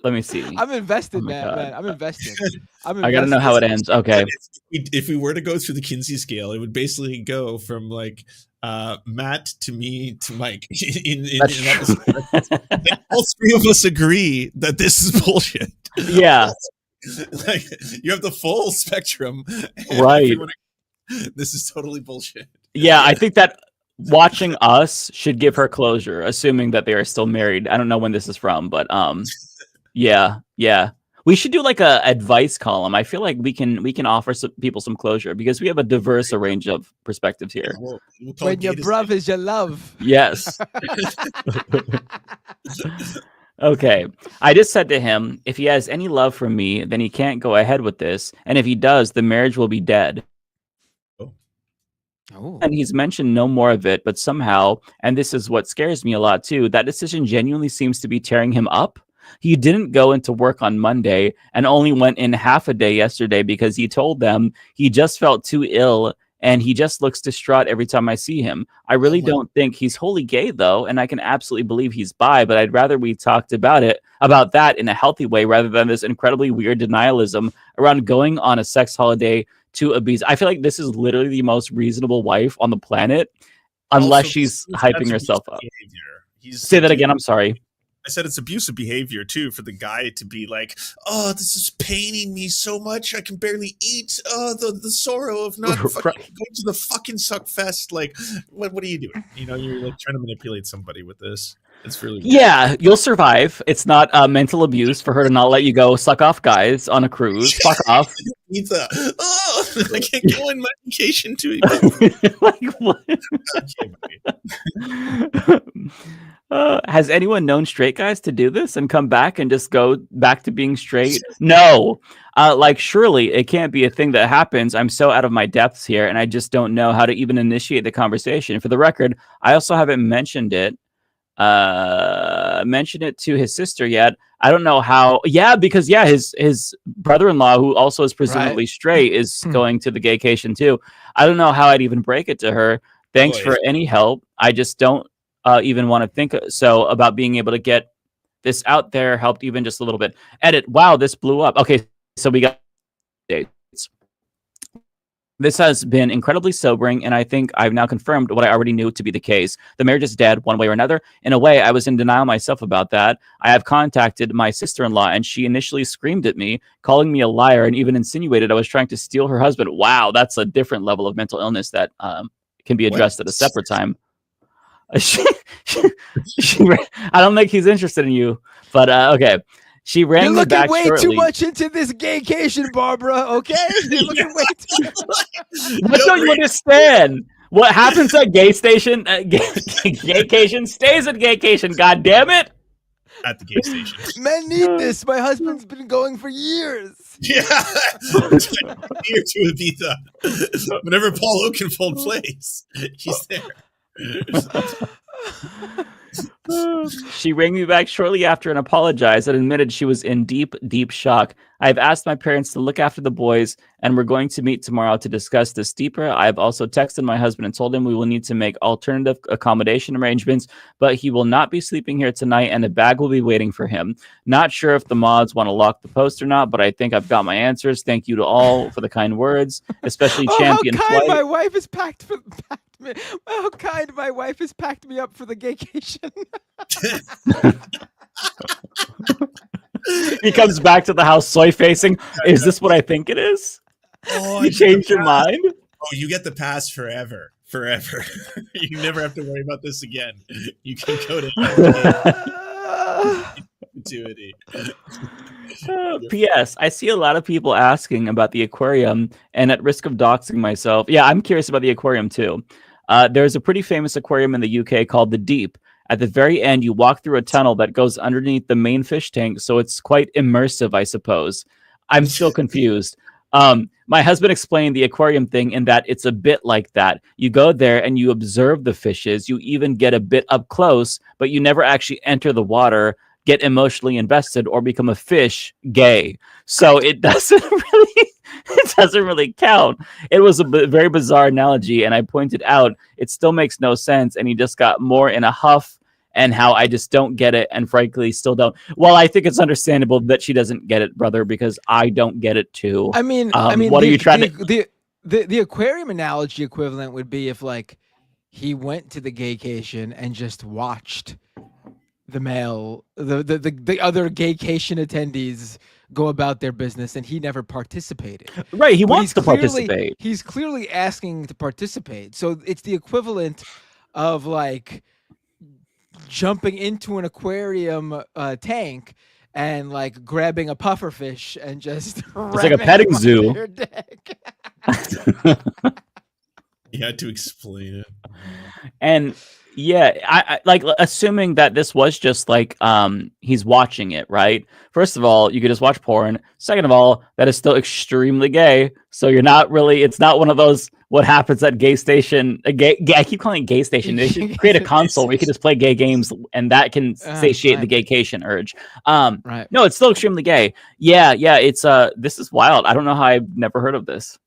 Let me see. I'm invested, my man. God. I'm invested. I gotta know how it ends. Okay. If we were to go through the Kinsey scale, it would basically go from like Matt to me to Mike. In that all three of us agree that this is bullshit. Yeah. Like you have the full spectrum, Right. This is totally bullshit. Yeah, I think that watching us should give her closure, assuming that they are still married. I don't know when this is from, but yeah. We should do like a advice column. I feel like we can offer people some closure because we have a diverse range of perspectives here. We'll When your bruv is your love. Yes. Okay. I just said to him, if he has any love for me, then he can't go ahead with this. And if he does, the marriage will be dead. Oh. And he's mentioned no more of it, but somehow, and this is what scares me a lot too, that decision genuinely seems to be tearing him up. He didn't go into work on Monday and only went in half a day yesterday because he told them he just felt too ill and he just looks distraught every time I see him. I really don't think he's wholly gay though, and I can absolutely believe he's bi, but I'd rather we talked about that in a healthy way rather than this incredibly weird denialism around going on a sex holiday to abuse. I feel like this is literally the most reasonable wife on the planet, unless Also, she's that's hyping herself up. Behavior. Say that again. I'm sorry. I said it's abusive behavior too for the guy to be like, "Oh, this is paining me so much. I can barely eat. Oh, the sorrow of not fucking going to the fucking suck fest. Like, what are you doing? You know, you're like trying to manipulate somebody with this. It's really weird. Yeah, you'll survive. It's not mental abuse for her to not let you go suck off guys on a cruise. Fuck off. I can't go on my vacation to like what? Has anyone known straight guys to do this and come back and just go back to being straight? No. Like, surely it can't be a thing that happens. I'm so out of my depths here, and I just don't know how to even initiate the conversation. For the record, I also haven't mentioned it to his sister yet. I don't know how. Yeah, because his brother-in-law, who also is presumably straight, is going to the gaycation too. I don't know how I'd even break it to her. Thanks for any help. I just don't even want to think so about being able to get this out there. Helped even just a little bit. Edit. Wow, this blew up. Okay, so we got dates. This has been incredibly sobering, and I think I've now confirmed what I already knew to be the case. The marriage is dead one way or another. In a way, I was in denial myself about that. I have contacted my sister-in-law, and she initially screamed at me, calling me a liar, and even insinuated I was trying to steal her husband. Wow, that's a different level of mental illness that can be addressed at a separate time. I don't think he's interested in you, but okay. She ran You're me looking back way shortly. too much into this gaycation, Barbara. Okay, you're looking way too. What don't you understand? What happens at gay station? Gaycation stays at gaycation. God damn it! At the gay station. Men need this. My husband's been going for years. Yeah, here to Ibiza. Whenever Paul Oakenfold plays, he's there. She rang me back shortly after and apologized and admitted she was in deep, deep shock. I've asked my parents to look after the boys, and we're going to meet tomorrow to discuss this deeper. I've also texted my husband and told him we will need to make alternative accommodation arrangements, but he will not be sleeping here tonight, and a bag will be waiting for him. Not sure if the mods want to lock the post or not, but I think I've got my answers. Thank you to all for the kind words, especially Champion How kind Flight. my wife has packed me. How kind my wife has packed me up for the gaycation. He comes back to the house soy facing. Is this what I think it is? Oh, you changed your mind? Oh, you get the pass forever. You never have to worry about this again. You can go to perpetuity. P.S. I see a lot of people asking about the aquarium, and at risk of doxing myself, yeah, I'm curious about the aquarium too. There's a pretty famous aquarium in the UK called the Deep. At the very end, you walk through a tunnel that goes underneath the main fish tank, so it's quite immersive, I suppose. I'm still confused. My husband explained the aquarium thing in that it's a bit like that. You go there and you observe the fishes. You even get a bit up close, but you never actually enter the water, get emotionally invested, or become a fish gay. So it doesn't really count. It was a very bizarre analogy, and I pointed out it still makes no sense, and he just got more in a huff, and how I just don't get it, and frankly still don't. Well, I think it's understandable that she doesn't get it, brother, because I don't get it too. I mean, what are you trying to? The aquarium analogy equivalent would be if like he went to the gaycation and just watched the other gaycation attendees go about their business, and he never participated. Right, he wants to participate. He's clearly asking to participate. So it's the equivalent of like jumping into an aquarium tank and like grabbing a pufferfish and just it's like a petting zoo. You had to explain it. And yeah, I like assuming that this was just like he's watching it, right? First of all, you could just watch porn. Second of all, that is still extremely gay. So you're not really, it's not one of those what happens at gay station. I keep calling it gay station. They should create a console where you can just play gay games, and that can satiate the gaycation urge. Right. No, it's still extremely gay. Yeah, it's this is wild. I don't know how I've never heard of this.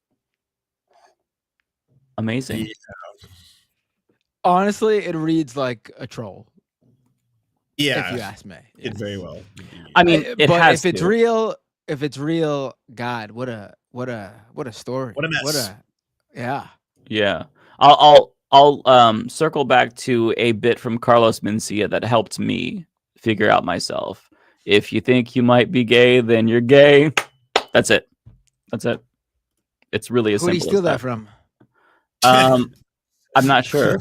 Amazing. Yeah. Honestly, it reads like a troll. Yeah, if you ask me, it very well. I mean, but if it's real, God, what a story. What a mess. Yeah. I'll circle back to a bit from Carlos Mencia that helped me figure out myself. If you think you might be gay, then you're gay. That's it. It's really as simple. Who did you steal that from? I'm not sure.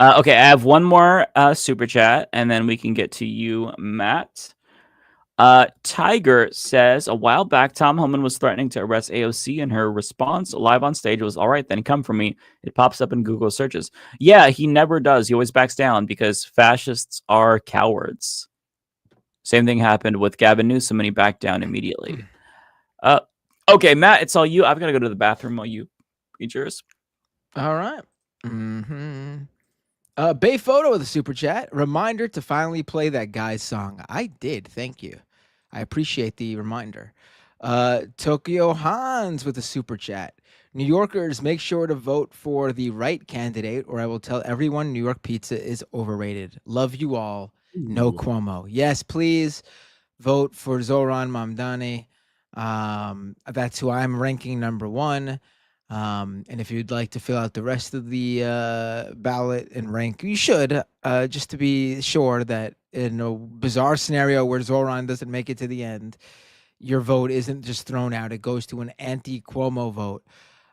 Okay, I have one more super chat, and then we can get to you, Matt. Tiger says, a while back, Tom Homan was threatening to arrest AOC, and her response live on stage was, all right, then come for me. It pops up in Google searches. Yeah, he never does. He always backs down because fascists are cowards. Same thing happened with Gavin Newsom, and he backed down immediately. Okay, Matt, it's all you. I've got to go to the bathroom while you read yours. All right. Bay Photo with a super chat. Reminder to finally play that guy's song. I did. Thank you. I appreciate the reminder. Tokyo Hans with a super chat. New Yorkers, make sure to vote for the right candidate, or I will tell everyone New York pizza is overrated. Love you all. No Cuomo. Yes, please vote for Zoran Mamdani. That's who I'm ranking number one. And if you'd like to fill out the rest of the ballot and rank, you should, just to be sure that in a bizarre scenario where Zoran doesn't make it to the end, your vote isn't just thrown out. It goes to an anti-Cuomo vote.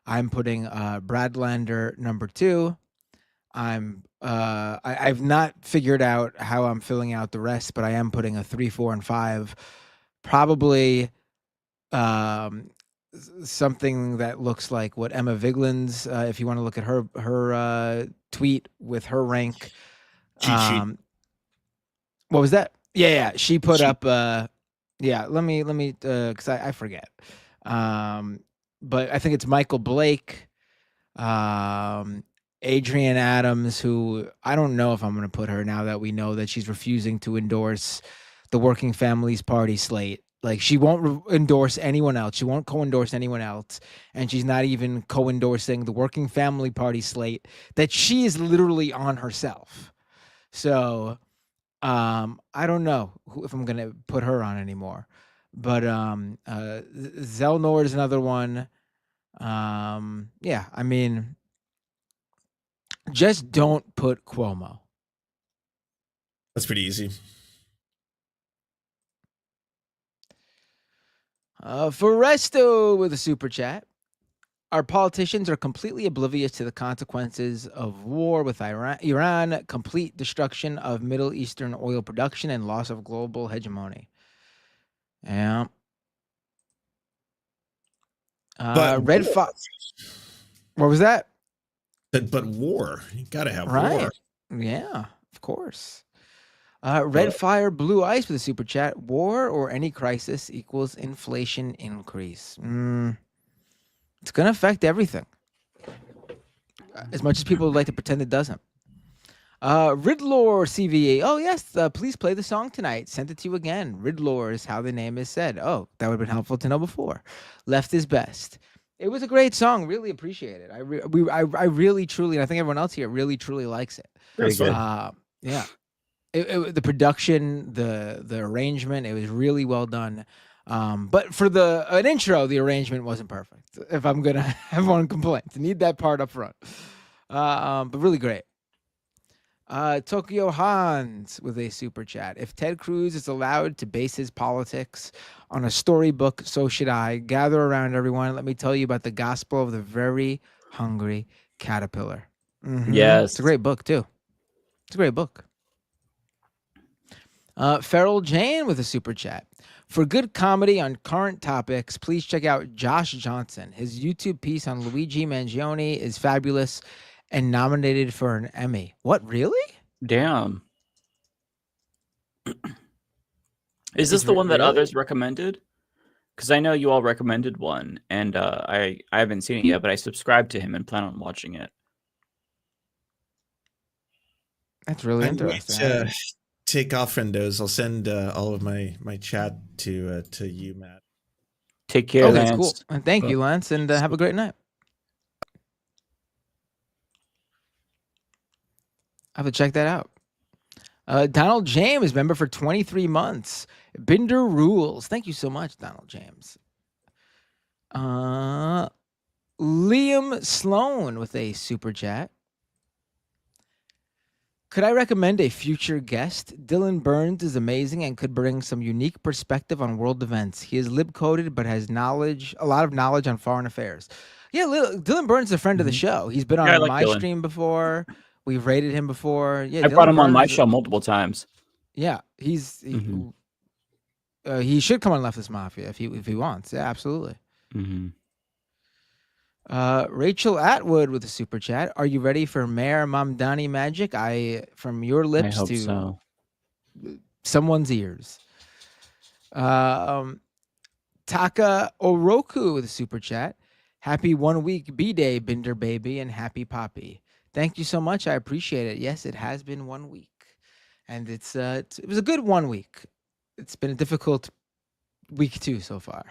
I'm putting Brad Lander number 2. I've not figured out how I'm filling out the rest, but I am putting a 3, 4, and 5. Probably something that looks like what Emma Vigland's, if you want to look at her tweet with her rank. What was that? Yeah. She put up, let me, cause I forget. But I think it's Michael Blake, Adrienne Adams, who I don't know if I'm going to put her now that we know that she's refusing to endorse the Working Families Party slate. Like, she won't endorse anyone else. She won't co-endorse anyone else. And she's not even co-endorsing the Working Family Party slate that she is literally on herself. So I don't know if I'm going to put her on anymore. But Zelnor is another one. I mean, just don't put Cuomo. That's pretty easy. Foresto with a super chat. Our politicians are completely oblivious to the consequences of war with Iran, complete destruction of Middle Eastern oil production, and loss of global hegemony. Yeah. Red Fox. What was that? But war. You gotta have war. Yeah, of course. Red Fire Blue Ice with a super chat. War or any crisis equals inflation increase. It's going to affect everything. As much as people would like to pretend it doesn't. Riddlor CVA. Oh, yes. Please play the song tonight. Sent it to you again. Riddlor is how the name is said. Oh, that would have been helpful to know before. Left is best. It was a great song. Really appreciate it. I really, truly, and I think everyone else here really, truly likes it. Very good. Yeah. The production, the arrangement, it was really well done. But for an intro, the arrangement wasn't perfect. If I'm gonna have one complaint, need that part up front. But really great. Tokyo Hans with a super chat. If Ted Cruz is allowed to base his politics on a storybook, so should I. Gather around, everyone. Let me tell you about the gospel of the very hungry caterpillar. Yes. It's a great book, too. It's a great book. Feral Jane with a super chat. For good comedy on current topics, please check out Josh Johnson. His YouTube piece on Luigi Mangione is fabulous and nominated for an Emmy. What, really? Damn. Is this the one that others recommended? Because I know you all recommended one, and I haven't seen it yet, but I subscribed to him and plan on watching it. That's really interesting. Take off, friendos. I'll send all of my chat to you, Matt. Take care, Lance. That's cool. And thank you, Lance, and have a great night. I have to check that out. Donald James, member for 23 months. Binder rules. Thank you so much, Donald James. Liam Sloan with a super chat. Could I recommend a future guest? Dylan Burns is amazing and could bring some unique perspective on world events. He is lib-coded but has a lot of knowledge on foreign affairs. Yeah, Dylan Burns is a friend of the show. He's been on my stream before. We've rated him before. Yeah, I brought him on my show multiple times. Yeah, he should come on Leftist Mafia if he wants. Yeah, absolutely. Rachel Atwood with a super chat. Are you ready for Mayor Mamdani magic? From your lips to someone's ears. Taka Oroku with a super chat. Happy 1 week B-Day, Binder Baby, and happy Poppy. Thank you so much. I appreciate it. Yes, it has been 1 week. And it was a good 1 week. It's been a difficult week too so far.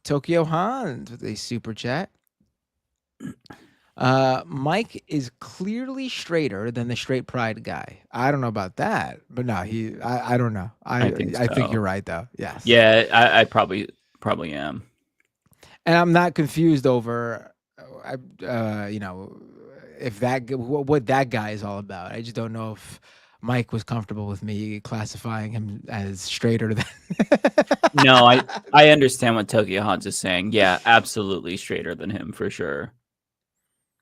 Tokyo Hans with a super chat. Mike is clearly straighter than the straight pride guy. I don't know about that, but no, I don't know. I think you're right though. Yes. Yeah, I probably am. And I'm not confused over, if what that guy is all about. I just don't know if Mike was comfortable with me classifying him as straighter than. No, I understand what Tokyo Hans is saying. Yeah, absolutely straighter than him for sure.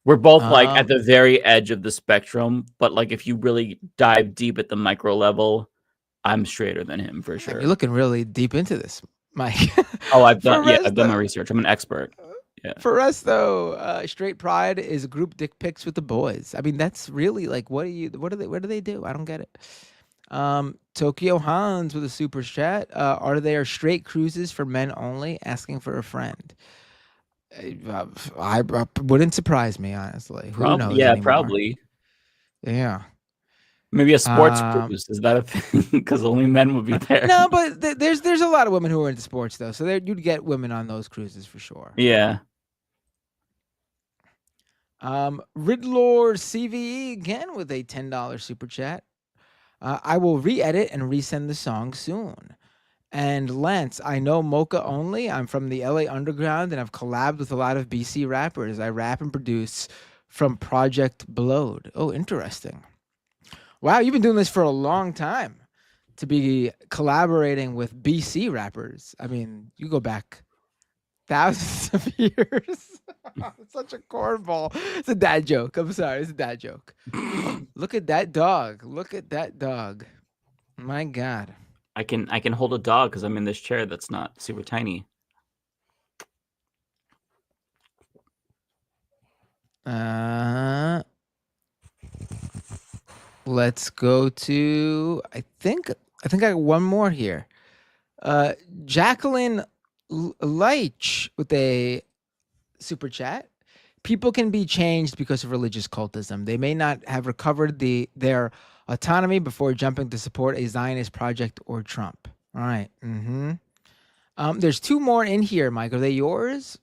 We're both like at the very edge of the spectrum, but like if you really dive deep at the micro level, I'm straighter than him for sure. You're looking really deep into this, Mike. Oh, I've done my research. I'm an expert. Yeah. For us though, straight pride is group dick pics with the boys. I mean, that's really like what do they do? I don't get it. Tokyo Hans with a super chat. Are there straight cruises for men only? Asking for a friend. I wouldn't surprise me, honestly. Who knows? Yeah, anymore? probably. Yeah. Maybe a sports cruise. Is that a thing? Because only men would be there. No, but there's a lot of women who are into sports though, so you'd get women on those cruises for sure. Yeah. Riddlor CVE again with a $10 super chat. I will re-edit and resend the song soon. And Lance, I know Mocha only. I'm from the LA Underground and I've collabed with a lot of BC rappers. I rap and produce from Project Blowed. Oh, interesting. Wow, you've been doing this for a long time to be collaborating with BC rappers. I mean, you go back thousands of years. It's such a cornball. It's a dad joke. I'm sorry. It's a dad joke. Look at that dog. Look at that dog. My God. I can hold a dog because I'm in this chair that's not super tiny. Let's go to. I think I got one more here. Jacqueline Leitch with a super chat. People can be changed because of religious cultism. They may not have recovered their autonomy before jumping to support a Zionist project or Trump. All right. There's two more in here, Mike. Are they yours?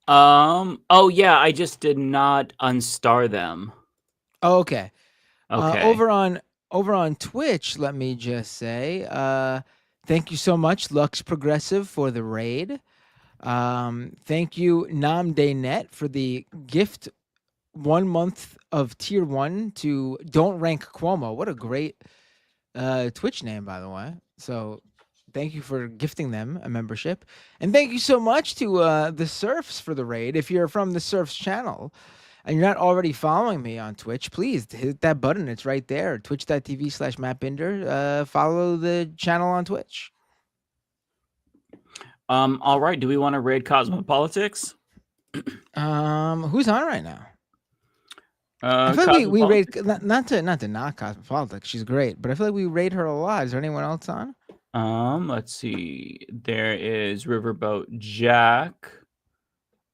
Oh yeah, I just did not unstar them. Oh, okay. Okay. Over on Twitch, let me just say, thank you so much, Lux Progressive, for the raid. Thank you, NamDayNet, for the gift 1 month of tier 1 to Don't Rank Cuomo. What a great Twitch name, by the way. So thank you for gifting them a membership. And thank you so much to the Serfs for the raid. If you're from the Serfs channel and you're not already following me on Twitch, please hit that button. It's right there, twitch.tv/MattBinder. Follow the channel on Twitch. All right. Do we want to raid Cosmopolitics? Who's on right now? I feel like we raid not to knock Cosmopolitics. She's great, but I feel like we raid her a lot. Is there anyone else on? Let's see. There is Riverboat Jack.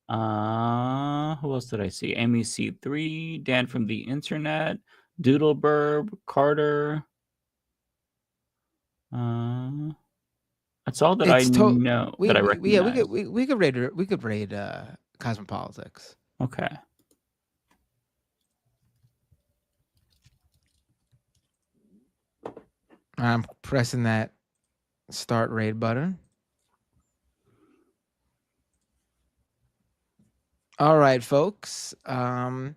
Who else did I see? Amy C3, Dan from the Internet, Doodleburb, Carter. That's all that I know that I recognize. Yeah, we could raid her. We could raid Cosmopolitics. Okay. I'm pressing that start raid button. All right, folks. It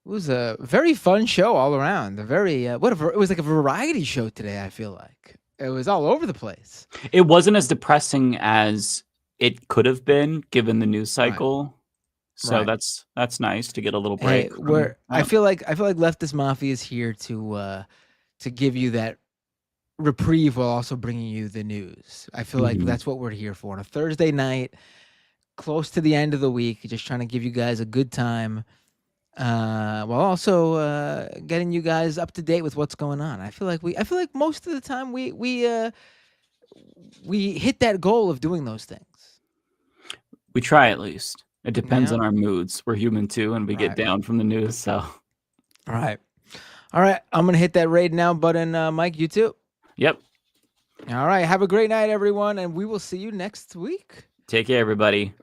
was a very fun show all around. It was like a variety show today. I feel like it was all over the place. It wasn't as depressing as it could have been given the news cycle. Right. So that's nice to get a little break. Hey, I feel like Leftist Mafia is here to give you that reprieve while also bringing you the news. I feel like that's what we're here for on a Thursday night, close to the end of the week, just trying to give you guys a good time, while also getting you guys up to date with what's going on. I feel like most of the time we hit that goal of doing those things. We try, at least. It depends on our moods. We're human too, and we get down from the news. So, all right. I'm gonna hit that raid now button, Mike. You too. Yep. All right. Have a great night, everyone, and we will see you next week. Take care, everybody.